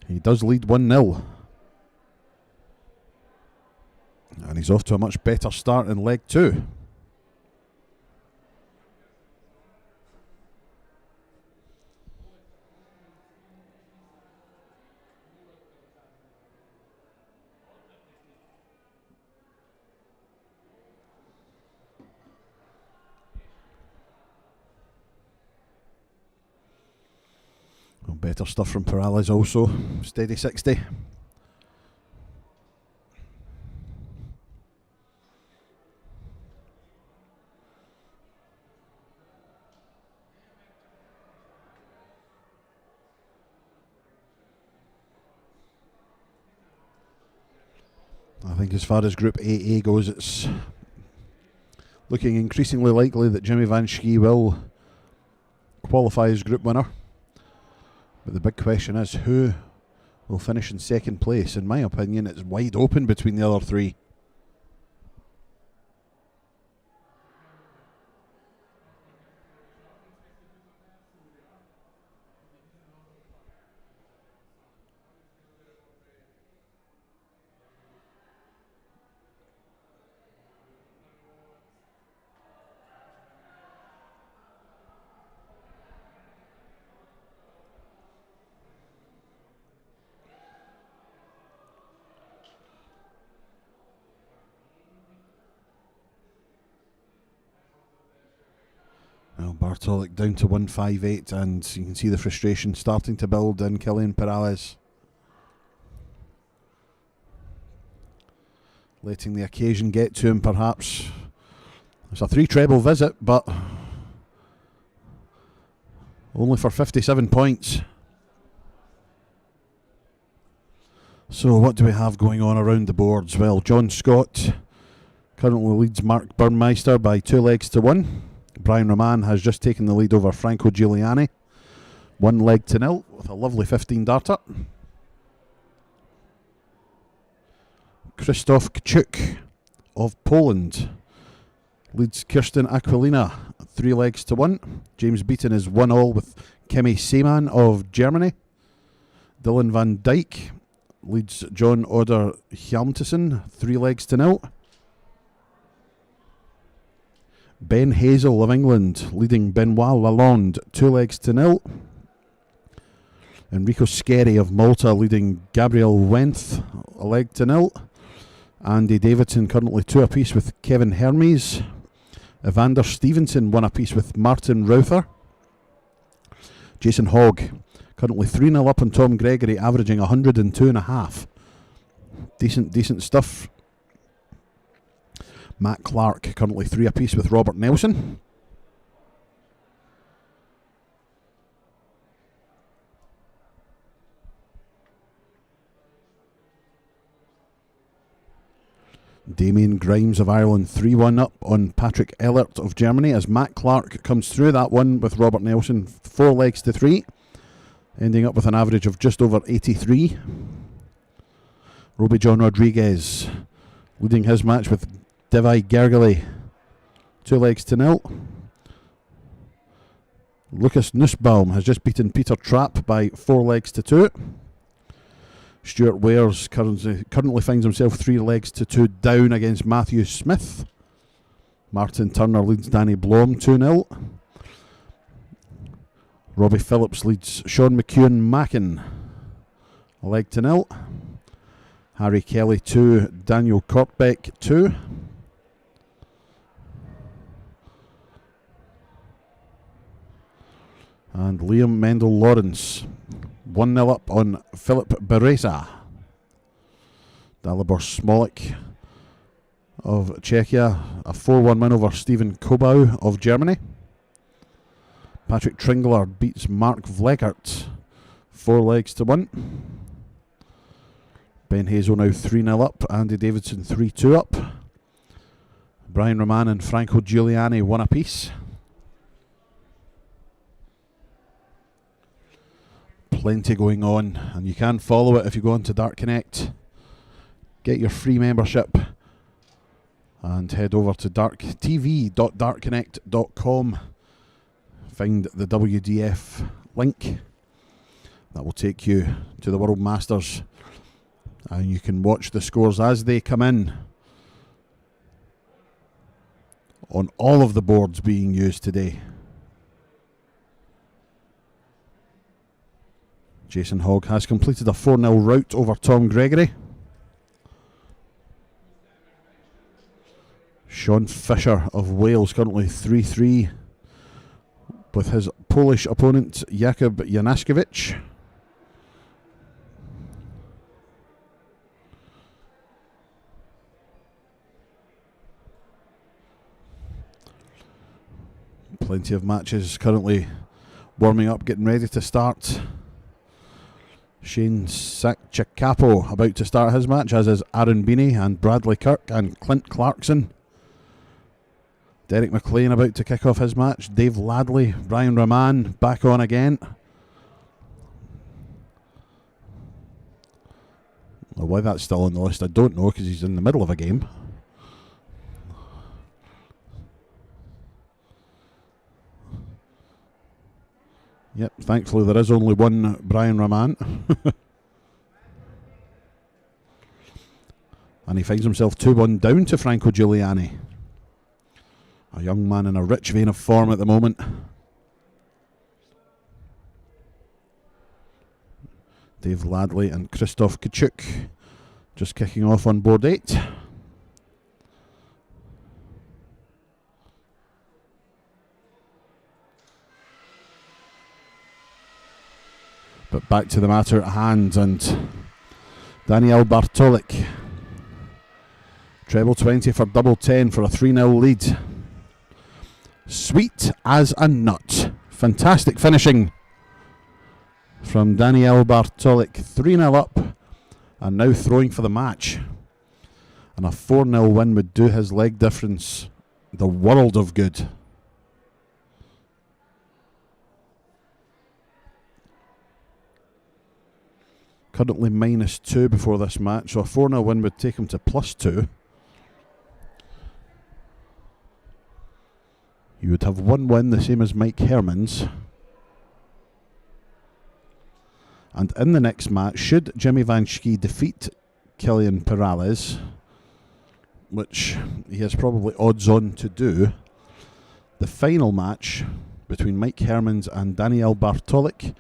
he does lead 1-0. And he's off to a much better start in leg 2. Better stuff from Perales also. Steady 60. I think as far as Group AA goes, it's looking increasingly likely that Jimmy Vansky will qualify as group winner. But the big question is, who will finish in second place. In my opinion, it's wide open between the other three. Well, Bartoic down to 158, and you can see the frustration starting to build in Kilian Perales. Letting the occasion get to him, perhaps. It's a 3-treble visit, but only for 57 points. So what do we have going on around the boards? Well, John Scott currently leads Mark Burmeister by 2 legs to 1. Brian Roman has just taken the lead over Franco Giuliani, 1 leg to 0 with a lovely 15 darter. Krzysztof Kciuk of Poland leads Kirsten Aquilina, 3 legs to 1. James Beaton is 1-all with Kimi Seeman of Germany. Dylan van Dijk leads John Oder Hjalmtesen, 3 legs to 0. Ben Hazel of England leading Benoit Lalonde, 2 legs to 0. Enrico Scerri of Malta leading Gabriel Wenth, 1 leg to 0. Andy Davidson currently 2 apiece with Kevin Hermes. Evander Stevenson 1 apiece with Martin Reuther. Jason Hogg currently 3-0 up on Tom Gregory, averaging 102.5. Decent stuff. Matt Clark currently 3 apiece with Robert Nelson. Damien Grimes of Ireland 3-1 up on Patrick Ellert of Germany as Matt Clark comes through that one with Robert Nelson, 4 legs to 3, ending up with an average of just over 83. Roby John Rodriguez leading his match with Devi Gergely, 2 legs to 0. Lucas Nussbaum has just beaten Peter Trapp by 4 legs to 2. Stuart Wares currently finds himself 3 legs to 2 down against Matthew Smith. Martin Turner leads Danny Blom 2-0. Robbie Phillips leads Sean McEwen Mackin, 1 leg to 0. Harry Kelly 2, Daniel Kortbeck 2. And Liam Mendel Lawrence 1-0 up on Philip Bereza. Dalibor Smolik of Czechia, a 4-1 win over Stephen Kobau of Germany. Patrick Tringler beats Mark Vleckert, 4 legs to 1. Ben Hazel now 3-0 up, Andy Davidson 3-2 up. Brian Roman and Franco Giuliani 1 apiece. Plenty going on, and you can follow it if you go on to Dart Connect. Get your free membership and head over to tv.dartconnect.com. Find the WDF link. That will take you to the World Masters, and you can watch the scores as they come in on all of the boards being used today. Jason Hogg has completed a 4-0 rout over Tom Gregory. Sean Fisher of Wales currently 3-3 with his Polish opponent Jakub Janaszkiewicz. Plenty of matches currently warming up, getting ready to start. Shane Sakchakapo about to start his match, as is Aaron Beanie and Bradley Kirk and Clint Clarkson. Derek McLean about to kick off his match. Dave Ladley, Brian Raman back on again. Well, why that's still on the list, I don't know, because he's in the middle of a game. Yep, thankfully there is only one Brian Raman. And he finds himself 2-1 down to Franco Giuliani. A young man in a rich vein of form at the moment. Dave Ladley and Krzysztof Kachuk just kicking off on board 8. But back to the matter at hand, and Daniel Bartoic. Treble 20 for double 10 for a 3-0 lead. Sweet as a nut. Fantastic finishing from Daniel Bartoic. 3-0 up and now throwing for the match. And a 4-0 win would do his leg difference the world of good. Currently -2 before this match, so a 4-0 win would take him to +2. You would have one win, the same as Mike Hermans. And in the next match, should Jimmy Vansky defeat Kilian Perales, which he has probably odds on to do, the final match between Mike Hermans and Daniel Bartoic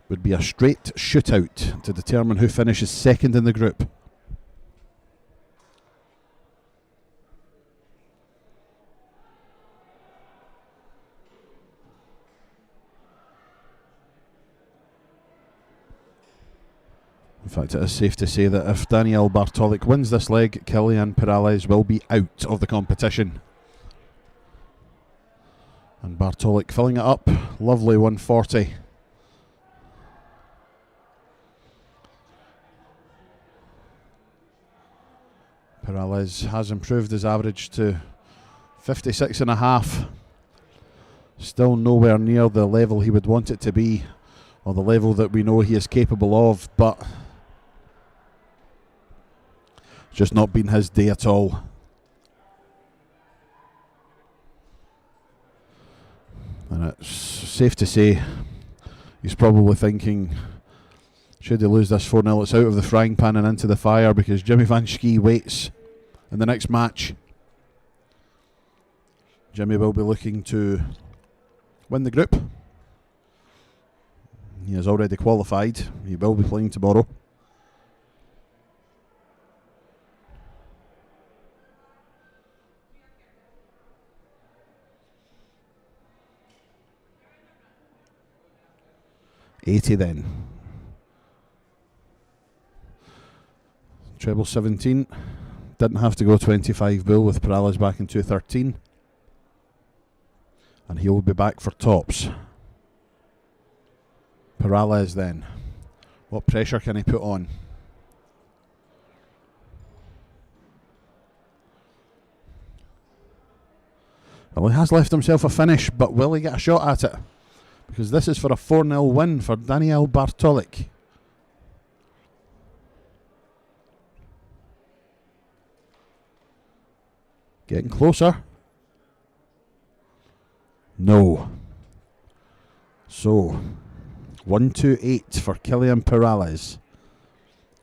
would be a straight shootout to determine who finishes second in the group. In fact, it is safe to say that if Daniel Bartoic wins this leg, Kilian Perales will be out of the competition. And Bartoic filling it up, lovely 140. Perales has improved his average to 56.5. Still nowhere near the level he would want it to be, or the level that we know he is capable of, but it's just not been his day at all. And it's safe to say he's probably thinking, should he lose this 4-0, it's out of the frying pan and into the fire, because Jimmy Vansky waits in the next match. Jimmy will be looking to win the group. He has already qualified. He will be playing tomorrow. $80 then. Treble 17. Didn't have to go 25 bull with Perales back in 2013. And he will be back for tops. Perales then. What pressure can he put on? Well, he has left himself a finish, but will he get a shot at it? Because this is for a 4-0 win for Daniel Bartoic. Getting closer. No. So, 1-2-8 for Kilian Perales.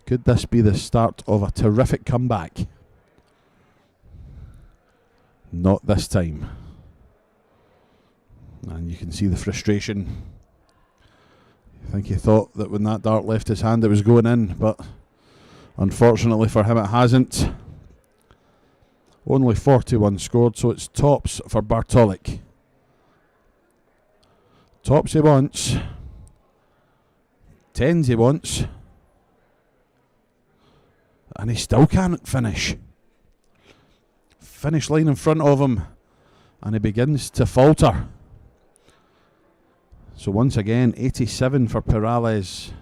Could this be the start of a terrific comeback? Not this time. And you can see the frustration. I think he thought that when that dart left his hand it was going in, but unfortunately for him it hasn't. Only 41 scored, so it's tops for Bartoic. Tops he wants. Tens he wants. And he still can't finish. Finish line in front of him. And he begins to falter. So once again, 87 for Perales.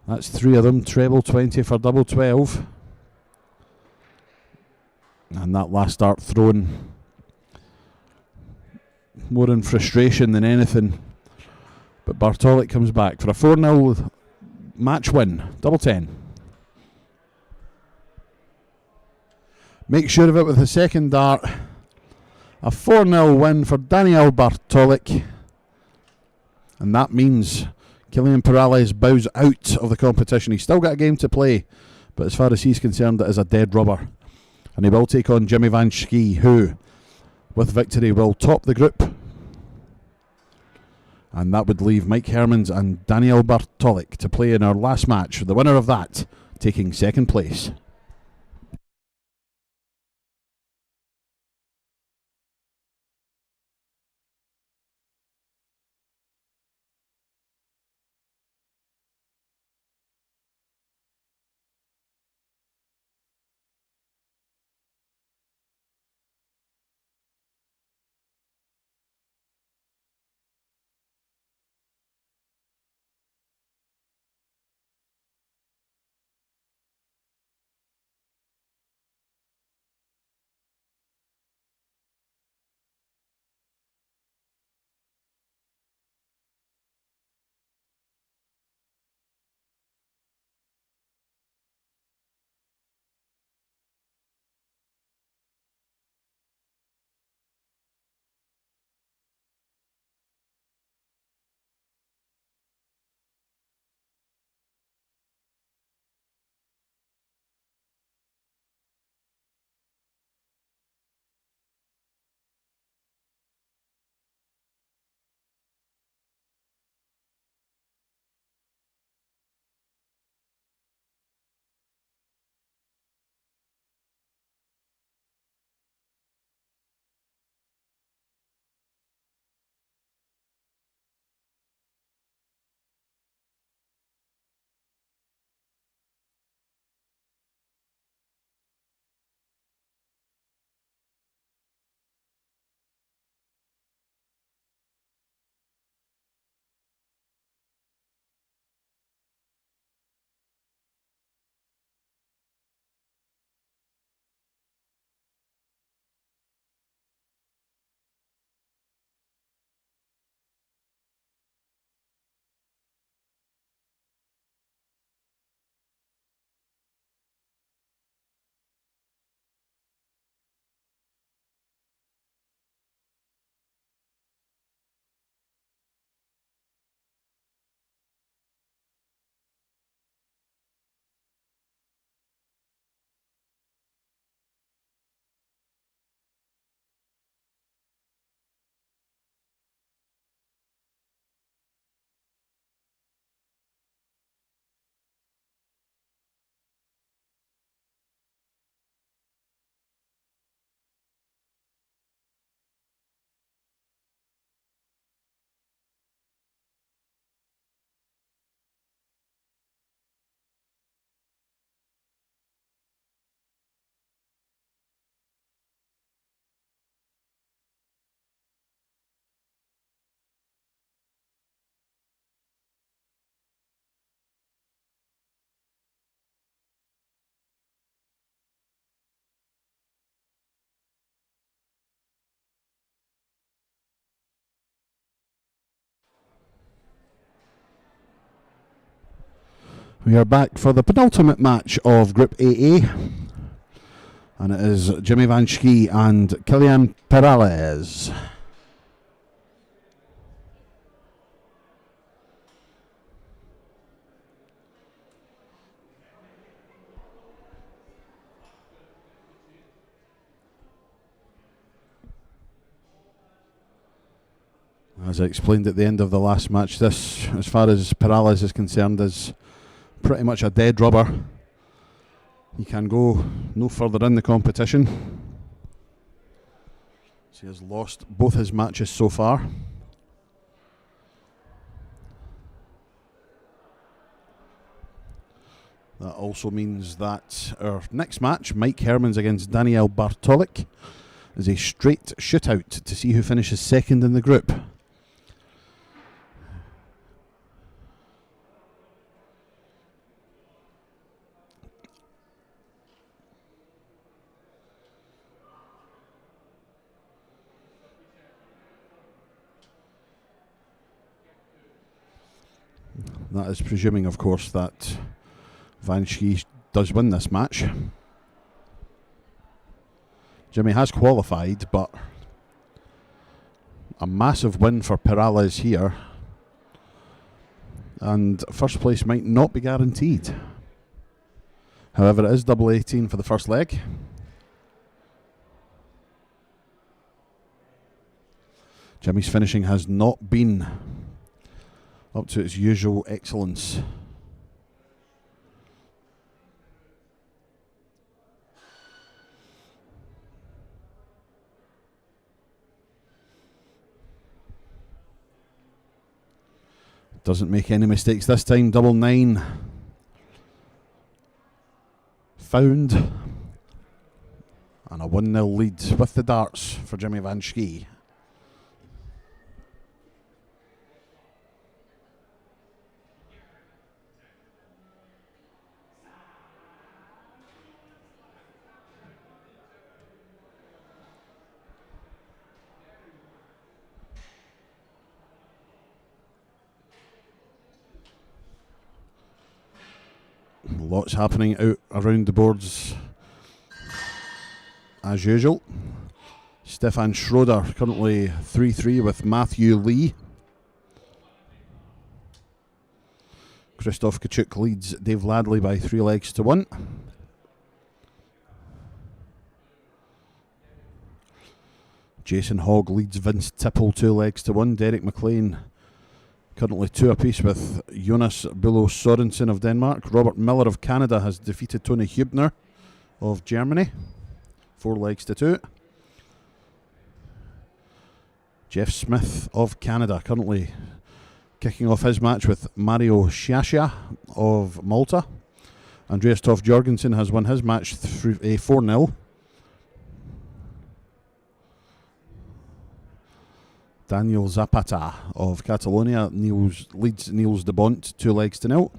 That's 3 of them. Treble 20 for double 12. And that last dart thrown more in frustration than anything. But Bartoic comes back for a 4-0 match win. Double 10. Make sure of it with the second dart. A 4-0 win for Daniel Bartoic. And that means Killian Perales bows out of the competition. He's still got a game to play, but as far as he's concerned, it is a dead rubber. And he will take on Jimmy Vansky, who, with victory, will top the group. And that would leave Mike Hermans and Daniel Bartoic to play in our last match. The winner of that taking second place. We are back for the penultimate match of Group AA, and it is Jimmy Vansky and Killian Perales. As I explained at the end of the last match, this, as far as Perales is concerned, is pretty much a dead rubber. He can go no further in the competition. So he has lost both his matches so far. That also means that our next match, Mike Hermans against Daniel Bartoic, is a straight shootout to see who finishes second in the group. That is presuming, of course, that Vansky does win this match. Jimmy has qualified, but a massive win for Perales here. And first place might not be guaranteed. However, it is double 18 for the first leg. Jimmy's finishing has not been up to its usual excellence. Doesn't make any mistakes this time. Double 9. Found. And a 1-0 lead with the darts for Jimmy Vansky. Lots happening out around the boards as usual. Stefan Schroeder currently 3-3 with Matthew Lee. Christoph Kachuk leads Dave Ladley by 3 legs to 1. Jason Hogg leads Vince Tipple 2 legs to 1. Derek McLean currently 2 apiece with Jonas Bulo Sorensen of Denmark. Robert Miller of Canada has defeated Tony Hubner of Germany. 4 legs to 2. Jeff Smith of Canada currently kicking off his match with Mario Sciascia of Malta. Andreas Toff Jorgensen has won his match 4-0. Daniel Zapata of Catalonia leads Niels de Bont 2 legs to 0.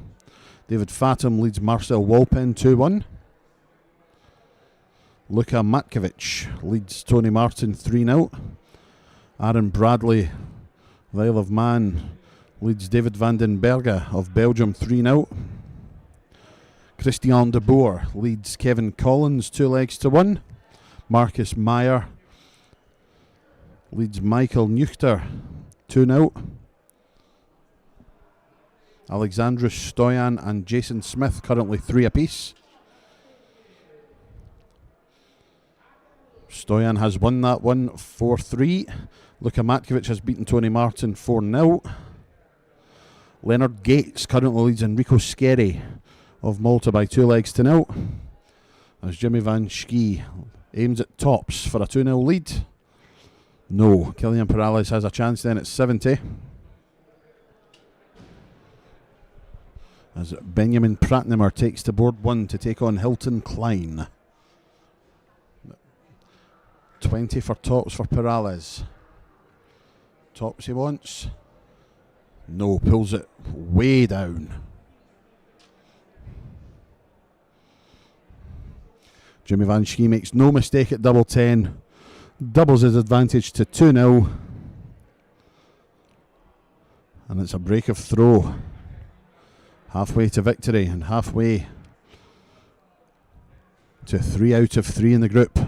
David Fatum leads Marcel Walpen 2-1. Luka Matkovic leads Tony Martin 3-0. Aaron Bradley, the Isle of Man, leads David van den Berge of Belgium 3-0. Christian de Boer leads Kevin Collins 2 legs to 1. Marcus Meyer leads Michael Nuchter 2-0. Alexandru Stoyan and Jason Smith currently 3 apiece. Stoyan has won that one 4-3. Luka Matkovic has beaten Tony Martin 4-0. Leonard Gates currently leads Enrico Scherri of Malta by 2 legs to 0. As Jimmy Vansky aims at tops for a 2-0 lead. No, Kilian Perales has a chance then at 70. As Benjamin Pratnemer takes to board 1 to take on Hilton Klein. 20 for tops for Perales. Tops he wants. No, pulls it way down. Jimmy Vansky makes no mistake at double 10. Doubles his advantage to 2-0. And it's a break of throw. Halfway to victory and halfway to 3 out of 3 in the group.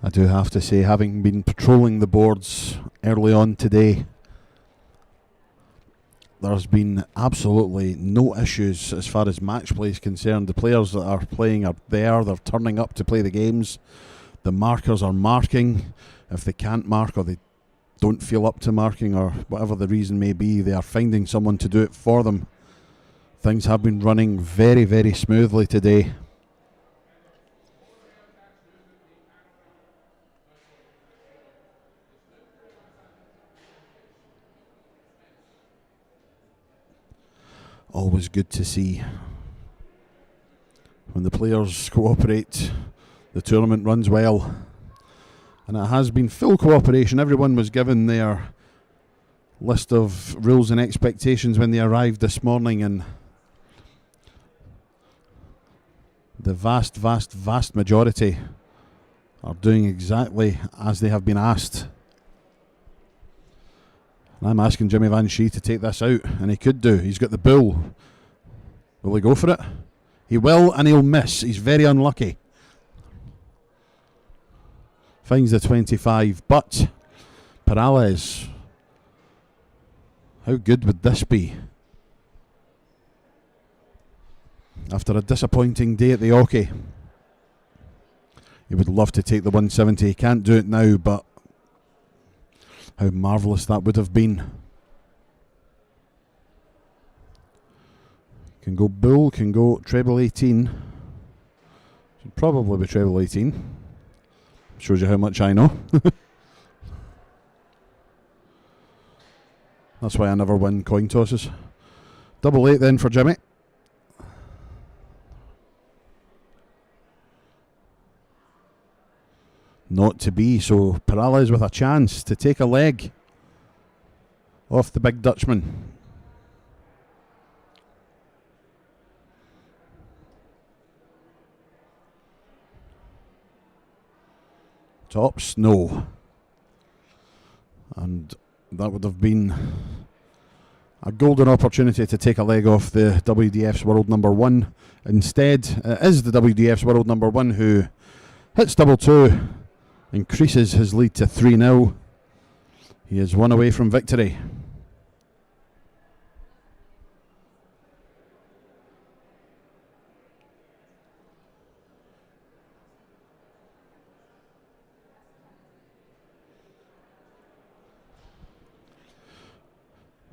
I do have to say, having been patrolling the boards early on today, there's been absolutely no issues as far as match play is concerned. The players that are playing are there, they're turning up to play the games. The markers are marking. If they can't mark or they don't feel up to marking, or whatever the reason may be, they are finding someone to do it for them. Things have been running very, very smoothly today. Always good to see. When the players cooperate, the tournament runs well. And it has been full cooperation. Everyone was given their list of rules and expectations when they arrived this morning, and the vast, vast, vast majority are doing exactly as they have been asked. And I'm asking Jimmy Vansky to take this out, and he could do. He's got the bull. Will he go for it? He will, and he'll miss. He's very unlucky. Finds the 25, but Perales. How good would this be? After a disappointing day at the Oche, he would love to take the 170. He can't do it now, but how marvellous that would have been. Can go bull, can go treble 18. Should probably be treble 18. Shows you how much I know. That's why I never win coin tosses. Double 8 then for Jimmy. Not to be, so Perales with a chance to take a leg off the big Dutchman. Tops, no. And that would have been a golden opportunity to take a leg off the WDF's world number 1. Instead, it is the WDF's world number 1 who hits double 2, increases his lead to 3-0. He is one away from victory.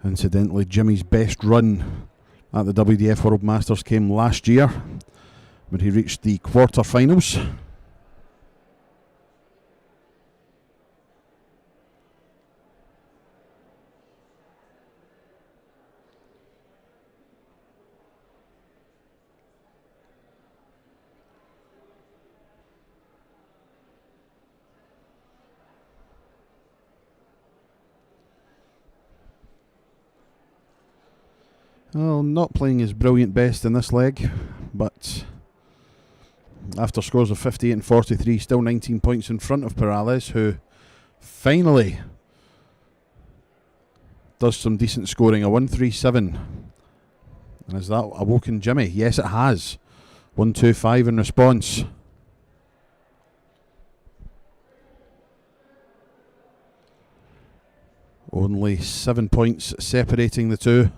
Incidentally, Jimmy's best run at the WDF World Masters came last year, when he reached the quarter-finals. Well, not playing his brilliant best in this leg, but after scores of 58 and 43, still 19 points in front of Perales, who finally does some decent scoring, a 137. And has that awoken Jimmy? Yes, it has. 125 in response. Only 7 points separating the two.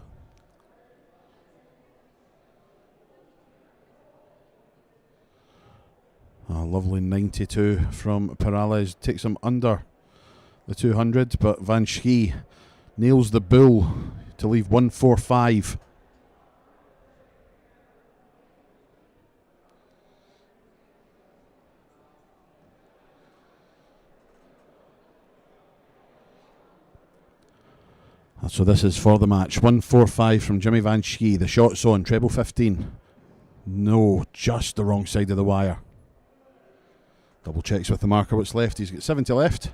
A lovely 92 from Perales, takes him under the 200, but Vansky nails the bull to leave 145. So this is for the match. 145 from Jimmy Vansky. The shot's on, treble 15. No, just the wrong side of the wire. Double checks with the marker what's left. He's got 70 left.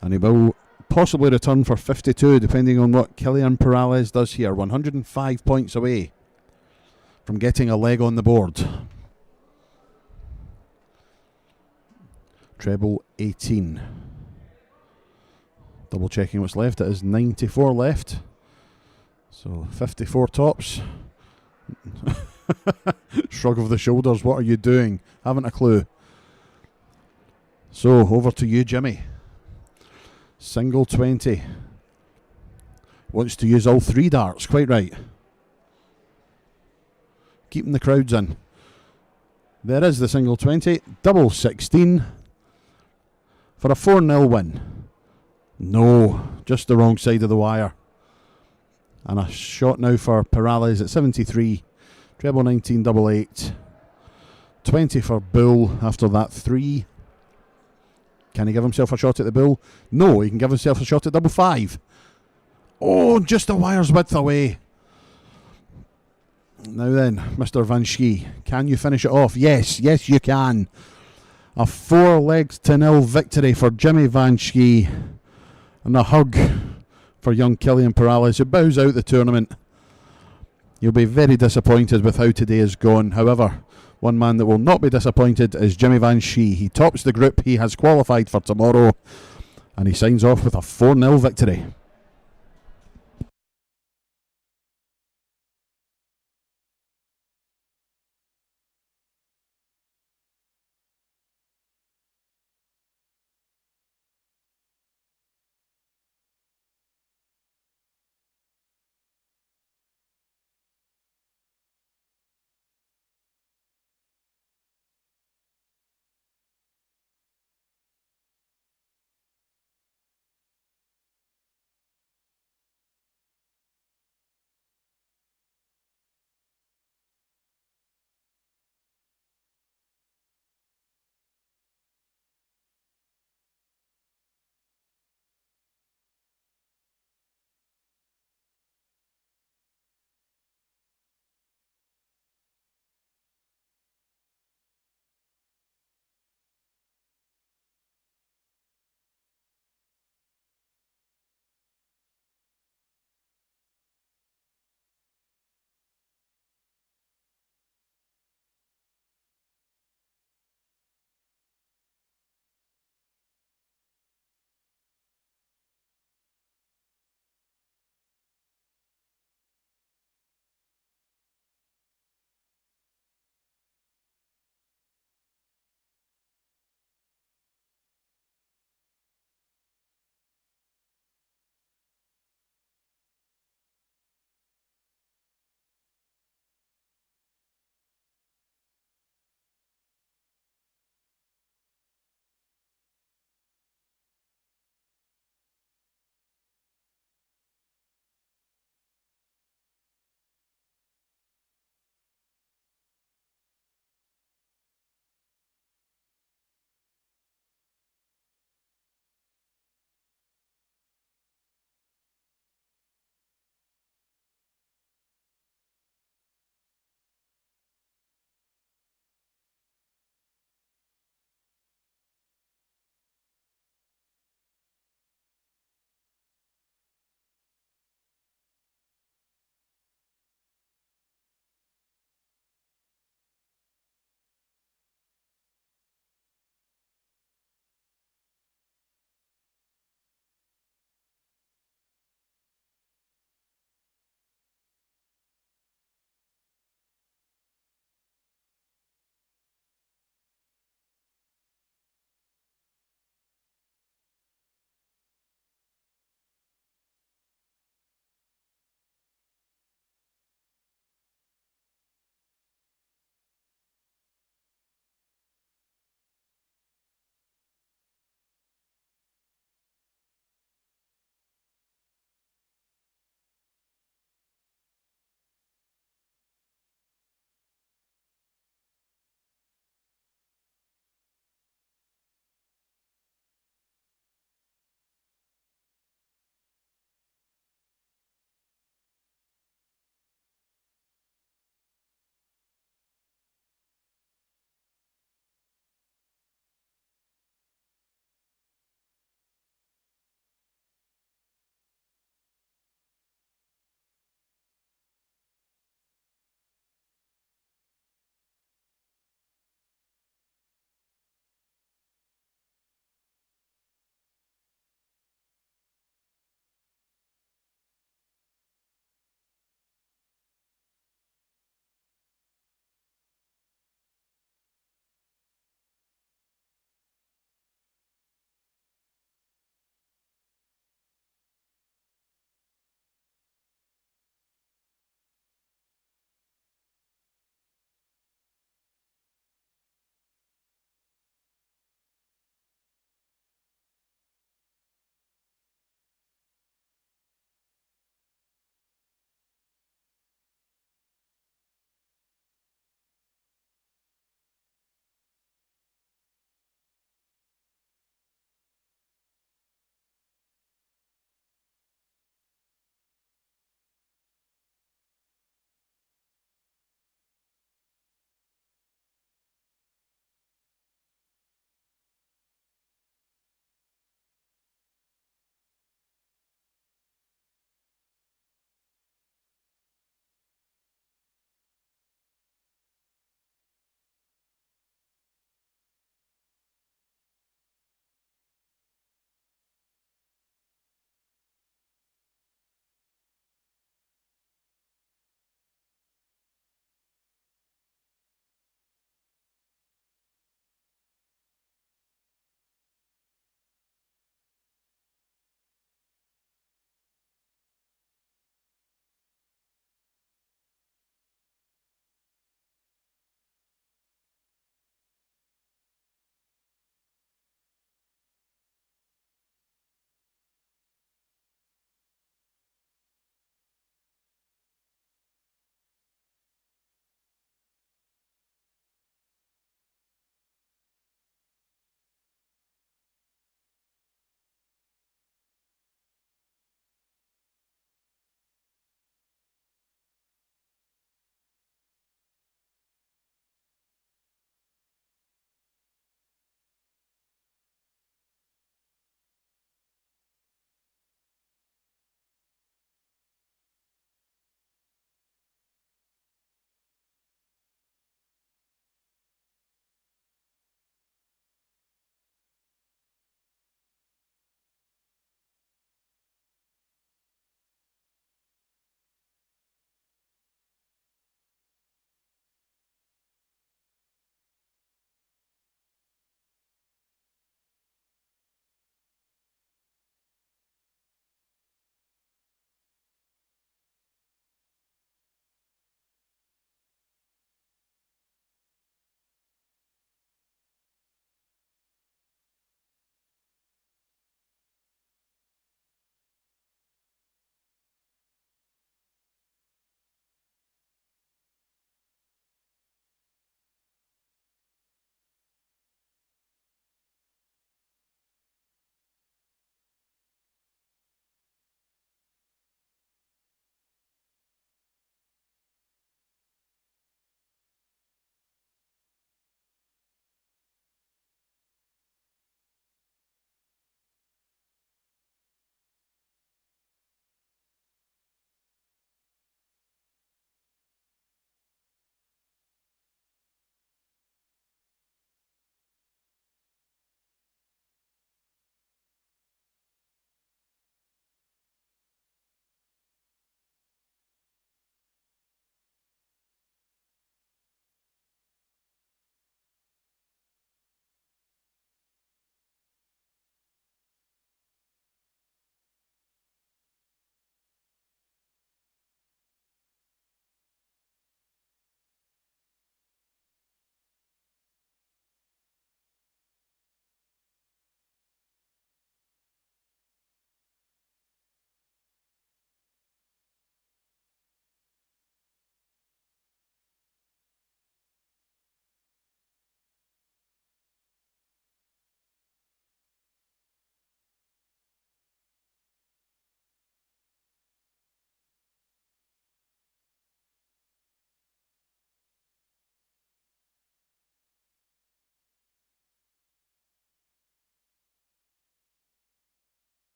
And he will possibly return for 52, depending on what Kilian Perales does here. 105 points away from getting a leg on the board. Treble 18. Double checking what's left. It is 94 left. So 54 tops. Shrug of the shoulders. What are you doing? Haven't a clue. So, over to you, Jimmy. Single 20. Wants to use all 3 darts, quite right. Keeping the crowds in. There is the single 20. Double 16 for a 4-0 win. No, just the wrong side of the wire. And a shot now for Perales at 73. Treble 1988. 20 for Bull after that 3. Can he give himself a shot at the Bull? No, he can give himself a shot at double 5. Oh, just a wire's width away. Now then, Mr. Vansky, can you finish it off? Yes, yes you can. A 4-0 victory for Jimmy Vansky. And a hug for young Killian Perales, who bows out the tournament. You'll be very disappointed with how today has gone. However, one man that will not be disappointed is Jimmy Vansky. He tops the group, he has qualified for tomorrow, and he signs off with a 4-0 victory.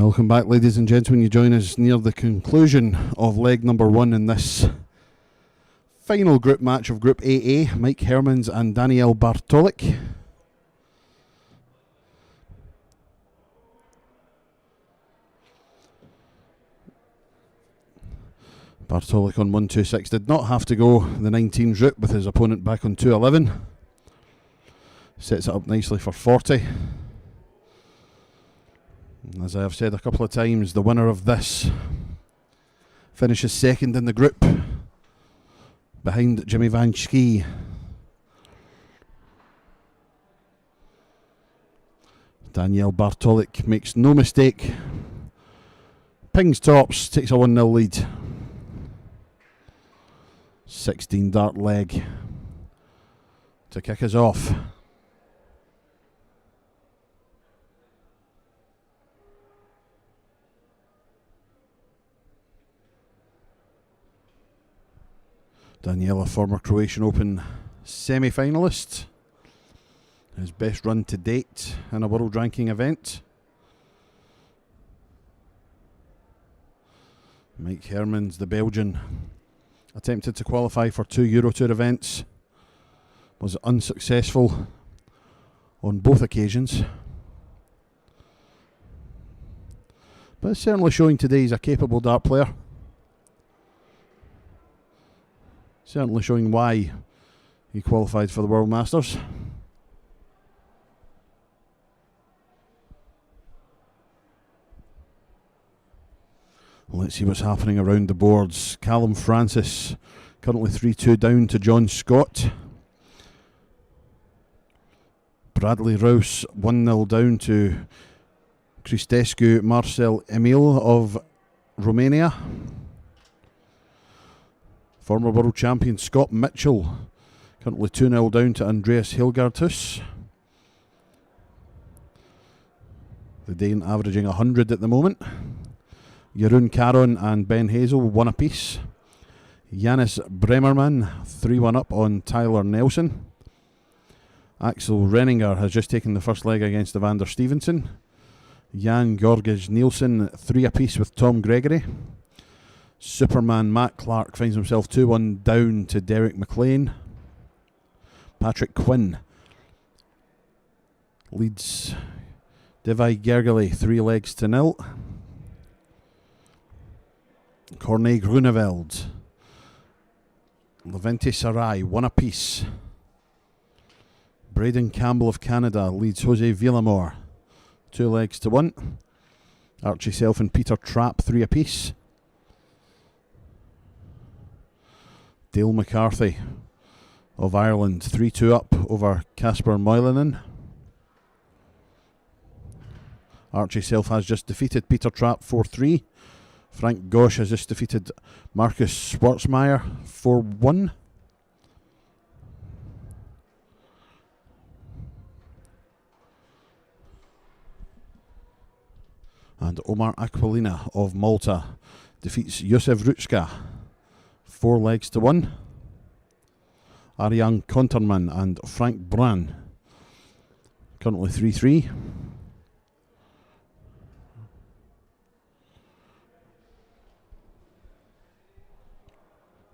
Welcome back, ladies and gentlemen. You join us near the conclusion of leg number 1 in this final group match of Group AA. Mike Hermans and Daniel Bartoic. Bartoic on 126 did not have to go the 19s route with his opponent back on 211. Sets it up nicely for 40. As I have said a couple of times, the winner of this finishes second in the group behind Jimmy Vansky. Daniel Bartoic makes no mistake. Pings tops, takes a 1-0 lead. 16 dart leg to kick us off. Daniel, a former Croatian Open semi-finalist. His best run to date in a world ranking event. Mike Hermans, the Belgian, attempted to qualify for 2 Euro Tour events. Was unsuccessful on both occasions. But it's certainly showing today he's a capable dart player. Certainly showing why he qualified for the World Masters. Let's see what's happening around the boards. Callum Francis currently 3-2 down to John Scott. Bradley Rouse 1-0 down to Cristescu Marcel Emil of Romania. Former world champion Scott Mitchell currently 2-0 down to Andreas Hilgardhus. The Dane averaging 100 at the moment. Jeroen Caron and Ben Hazel 1 apiece. Janis Bremerman 3-1 up on Tyler Nelson. Axel Renninger has just taken the first leg against Evander Stevenson. Jan Georges Nielsen 3 apiece with Tom Gregory. Superman Matt Clark finds himself 2-1 down to Derek McLean. Patrick Quinn leads Devi Gergely 3 legs to 0. Corne Grunewald, Levente Sarai 1 apiece. Braden Campbell of Canada leads Jose Villamor 2 legs to 1. Archie Self and Peter Trapp 3 apiece. Dale McCarthy of Ireland 3-2 up over Casper Moilanen. Archie Self has just defeated Peter Trapp 4-3. Frank Gosch has just defeated Marcus Schwarzmeier 4-1. And Omar Aquilina of Malta defeats Josef Rutska 4 legs to 1. Arjan Konterman and Frank Bran currently 3-3.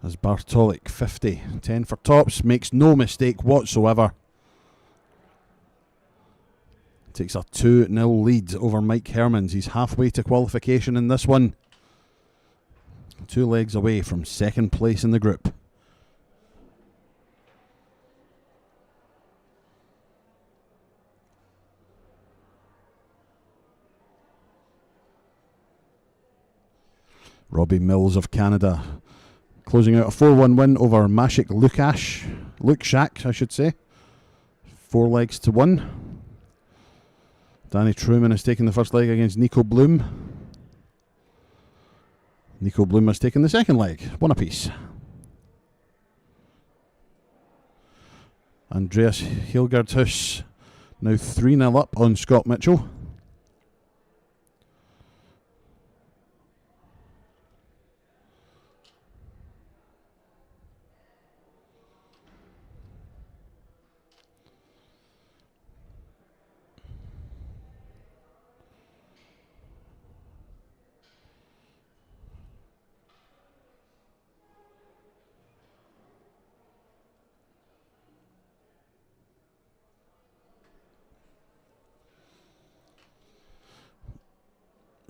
As Bartoic 50, 10 for tops, makes no mistake whatsoever. Takes a 2-0 lead over Mike Hermans. He's halfway to qualification in this one. 2 legs away from second place in the group. Robbie Mills of Canada closing out a 4-1 win over Mashik Lukashak, I should say. 4 legs to 1. Danny Truman has taken the first leg against Nico Bloom. Nico Bloom has taken the second leg, 1 apiece. Andreas Hilgardhus now 3-0 up on Scott Mitchell.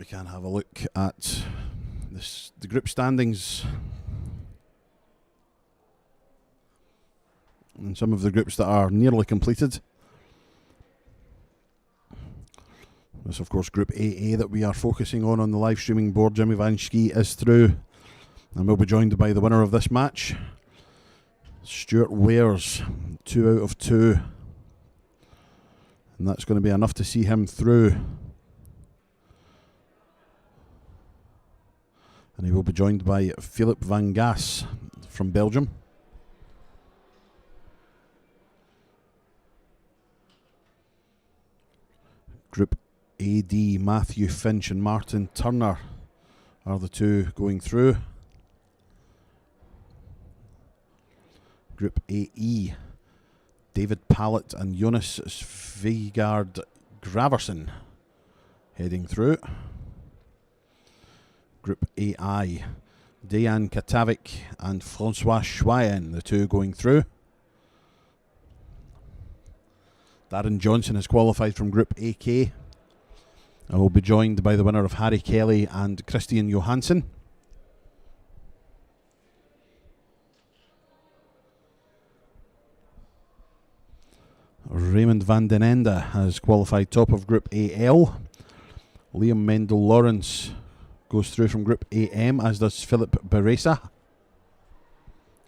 we can have a look at the group standings and some of the groups that are nearly completed. This, of course, Group AA that we are focusing on the live streaming board. Jimmy Vansky is through, and we'll be joined by the winner of this match, Stuart Wares, 2 out of 2. And that's going to be enough to see him through. And he will be joined by Philip van Gas from Belgium. Group AD, Matthew Finch and Martin Turner are the two going through. Group AE, David Pallett and Jonas Svigard Graverson heading through. Group AI, Dejan Katavik and Francois Schweyen, the two going through. Darren Johnson has qualified from Group AK and will be joined by the winner of Harry Kelly and Christian Johansson. Raymond van den Ende has qualified top of Group AL. Liam Mendel Lawrence goes through from Group AM, as does Philip Beresa.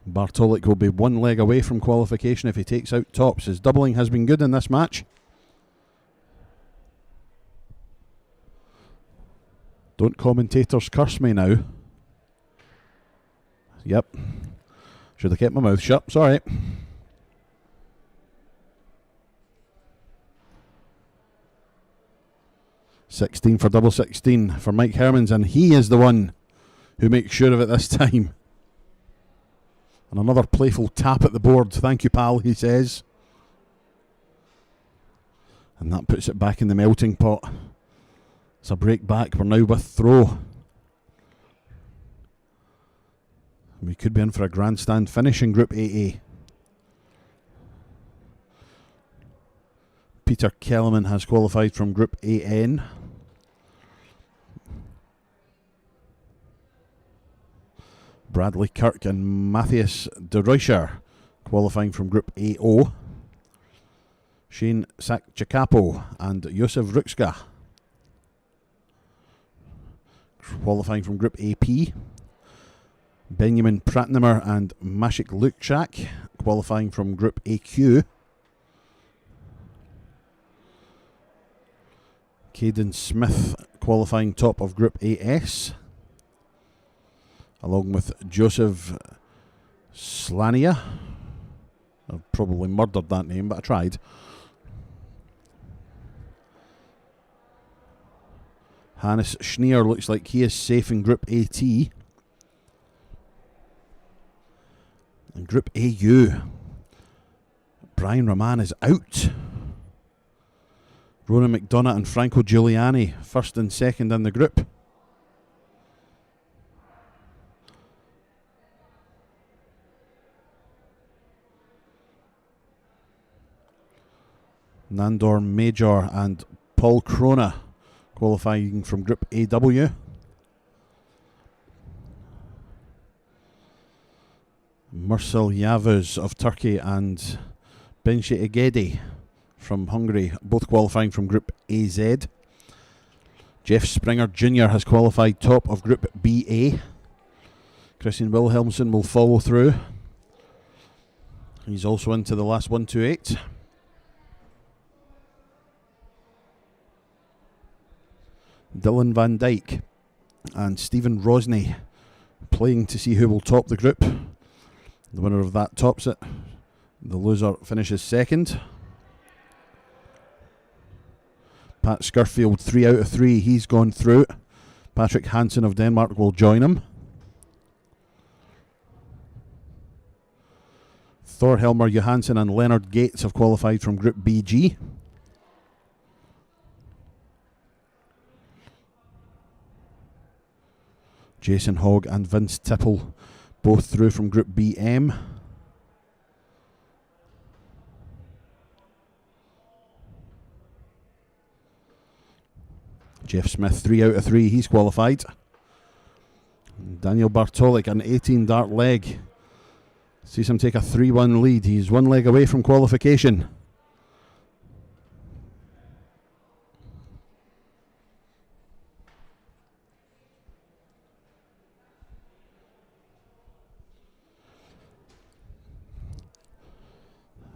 Bartoic will be one leg away from qualification if he takes out tops. His doubling has been good in this match. Don't commentators curse me now. Yep. Should have kept my mouth shut. Sorry. $16 for double 16 for Mike Hermans, and he is the one who makes sure of it this time. And another playful tap at the board. Thank you, pal, he says. And that puts it back in the melting pot. It's a break back. We're now with throw. We could be in for a grandstand finish in Group AA. Peter Kellerman has qualified from Group AN. Bradley Kirk and Matthias de Reuscher qualifying from Group AO. Shane Sakchakapo and Josef Rukska qualifying from Group AP. Benjamin Pratnimer and Mashik Lukchak qualifying from Group AQ. Caden Smith qualifying top of Group AS, along with Joseph Slania. I've probably murdered that name, but I tried. Hannes Schneer looks like he is safe in Group AT. And Group AU, Brian Raman is out. Ronan McDonough and Franco Giuliani, first and second in the group. Nandor Major and Paul Krona qualifying from Group AW. Mursal Yavuz of Turkey and Benshi Egedi from Hungary, both qualifying from Group AZ. Jeff Springer Jr. has qualified top of Group BA. Christian Wilhelmsen will follow through. He's also into the last 128. Dylan Van Dyke and Stephen Rosney playing to see who will top the group. The winner of that tops it. The loser finishes second. Pat Scurfield, 3 out of 3. He's gone through. Patrick Hansen of Denmark will join him. Thor Helmer Johansson and Leonard Gates have qualified from Group BG. Jason Hogg and Vince Tipple both through from Group BM. Jeff Smith, 3 out of 3. He's qualified. Daniel Bartoic, an 18-dart leg. Sees him take a 3-1 lead. He's one leg away from qualification.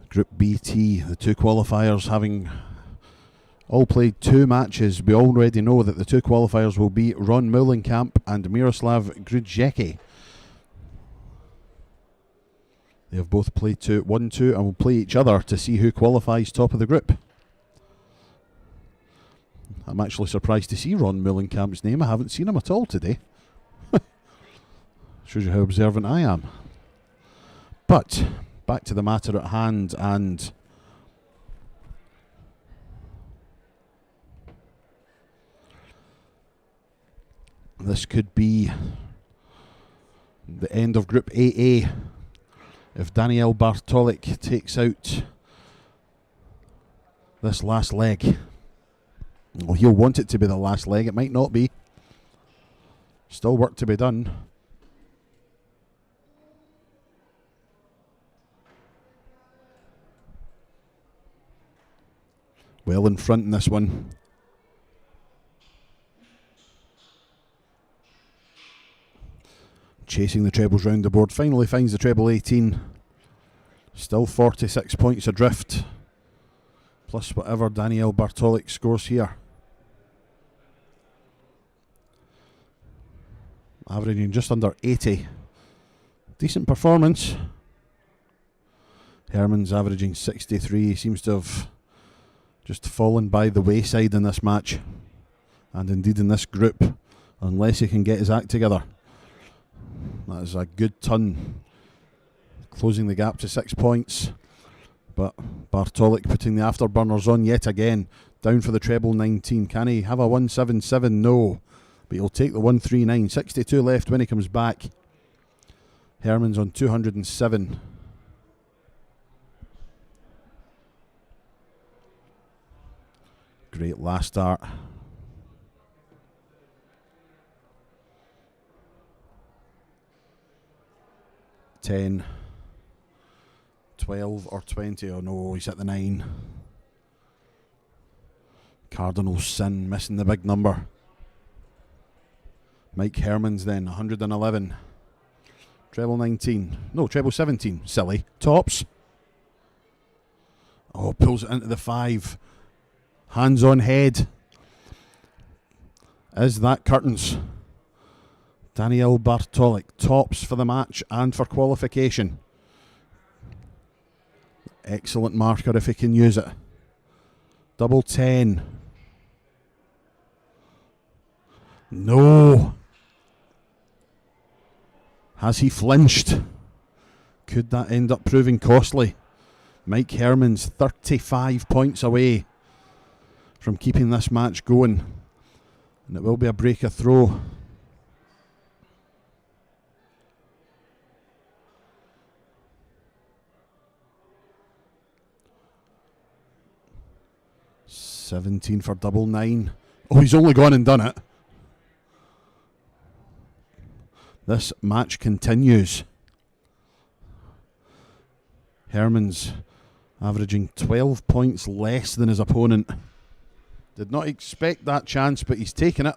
Group BT, the two qualifiers having all played 2 matches. We already know that the 2 qualifiers will be Ron Moulenkamp and Miroslav Grudjecki. They have both played 1-2 and will play each other to see who qualifies top of the group. I'm actually surprised to see Ron Moulenkamp's name. I haven't seen him at all today. Shows you how observant I am. But back to the matter at hand, and this could be the end of Group AA if Daniel Bartoic takes out this last leg. Well, he'll want it to be the last leg. It might not be. Still work to be done. Well in front in this one. Chasing the trebles round the board. Finally finds the treble 18. Still 46 points adrift. Plus whatever Daniel Bartoic scores here. Averaging just under 80. Decent performance. Hermans averaging 63. He seems to have just fallen by the wayside in this match. And indeed in this group. Unless he can get his act together. That is a good ton. Closing the gap to 6 points. But Bartoic putting the afterburners on yet again. Down for the treble 19. Can he have a 177? No. But he'll take the 139. 62 left when he comes back. Hermans on 207. Great last start. 10, 12 or 20. Oh no, he's at the 9. Cardinal sin, missing the big number. Mike Hermans then, 111. Treble 19. No, treble 17. Silly. Tops. Oh, pulls it into the 5. Hands on head. Is that curtains? Daniel Bartoic, tops for the match and for qualification. Excellent marker if he can use it. Double 10. No. Has he flinched? Could that end up proving costly? Mike Hermans 35 points away from keeping this match going. And it will be a break of throw. $17 for double 9. Oh, he's only gone and done it. This match continues. Hermans averaging 12 points less than his opponent. Did not expect that chance, but he's taken it.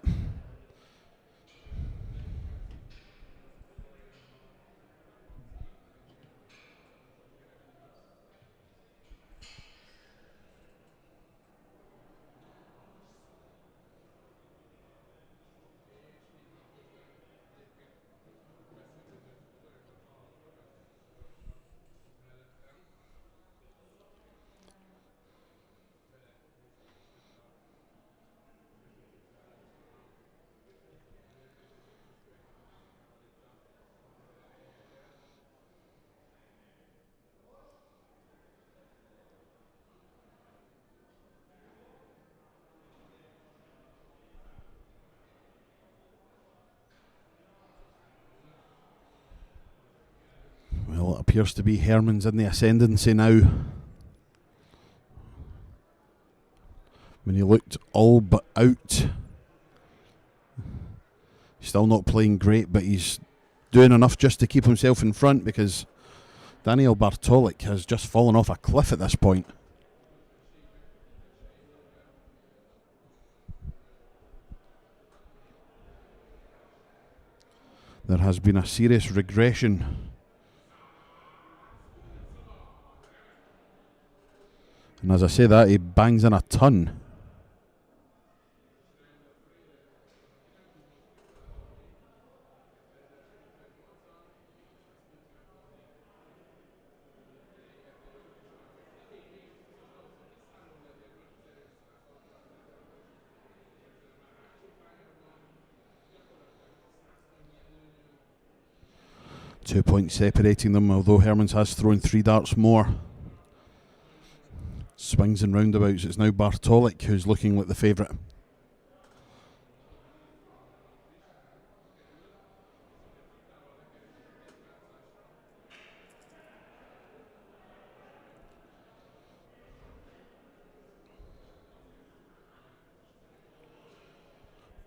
Well, it appears to be Hermans in the ascendancy now. When he looked all but out Still not playing great, but he's doing enough just to keep himself in front, because Daniel Bartoic has just fallen off a cliff at this point. There has been a serious regression. And as I say that, he bangs in a ton. Two points separating them, although Hermans has thrown 3 darts more. Swings and roundabouts. It's now Bartoic who's looking like the favourite.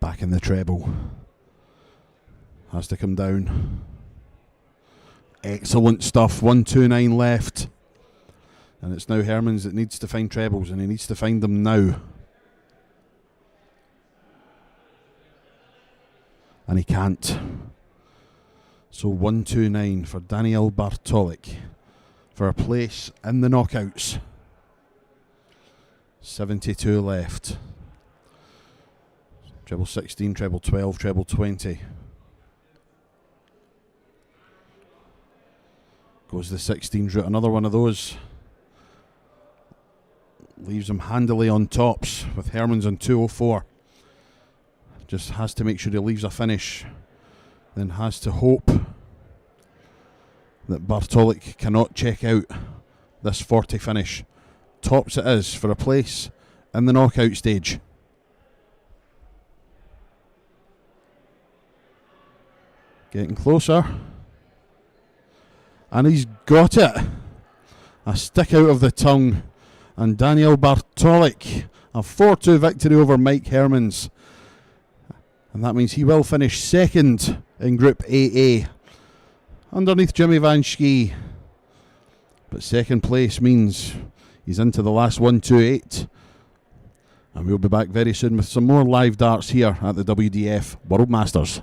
Back in the treble. Has to come down. Excellent stuff. 1-2-9 left. And it's now Hermans that needs to find trebles, and he needs to find them now. And he can't. So 1-2-9 for Daniel Bartoic for a place in the knockouts. 72 left. Treble 16, treble 12, treble 20. Goes the 16s route, another one of those. Leaves him handily on tops with Hermans on 204. Just has to make sure he leaves a finish. Then has to hope that Bartoic cannot check out this 40 finish. Tops it is for a place in the knockout stage. Getting closer. And he's got it. A stick out of the tongue. And Daniel Bartoic, a 4-2 victory over Mike Hermans. And that means he will finish second in Group AA, underneath Jimmy Vansky. But second place means he's into the last 1-2-8. And we'll be back very soon with some more live darts here at the WDF World Masters.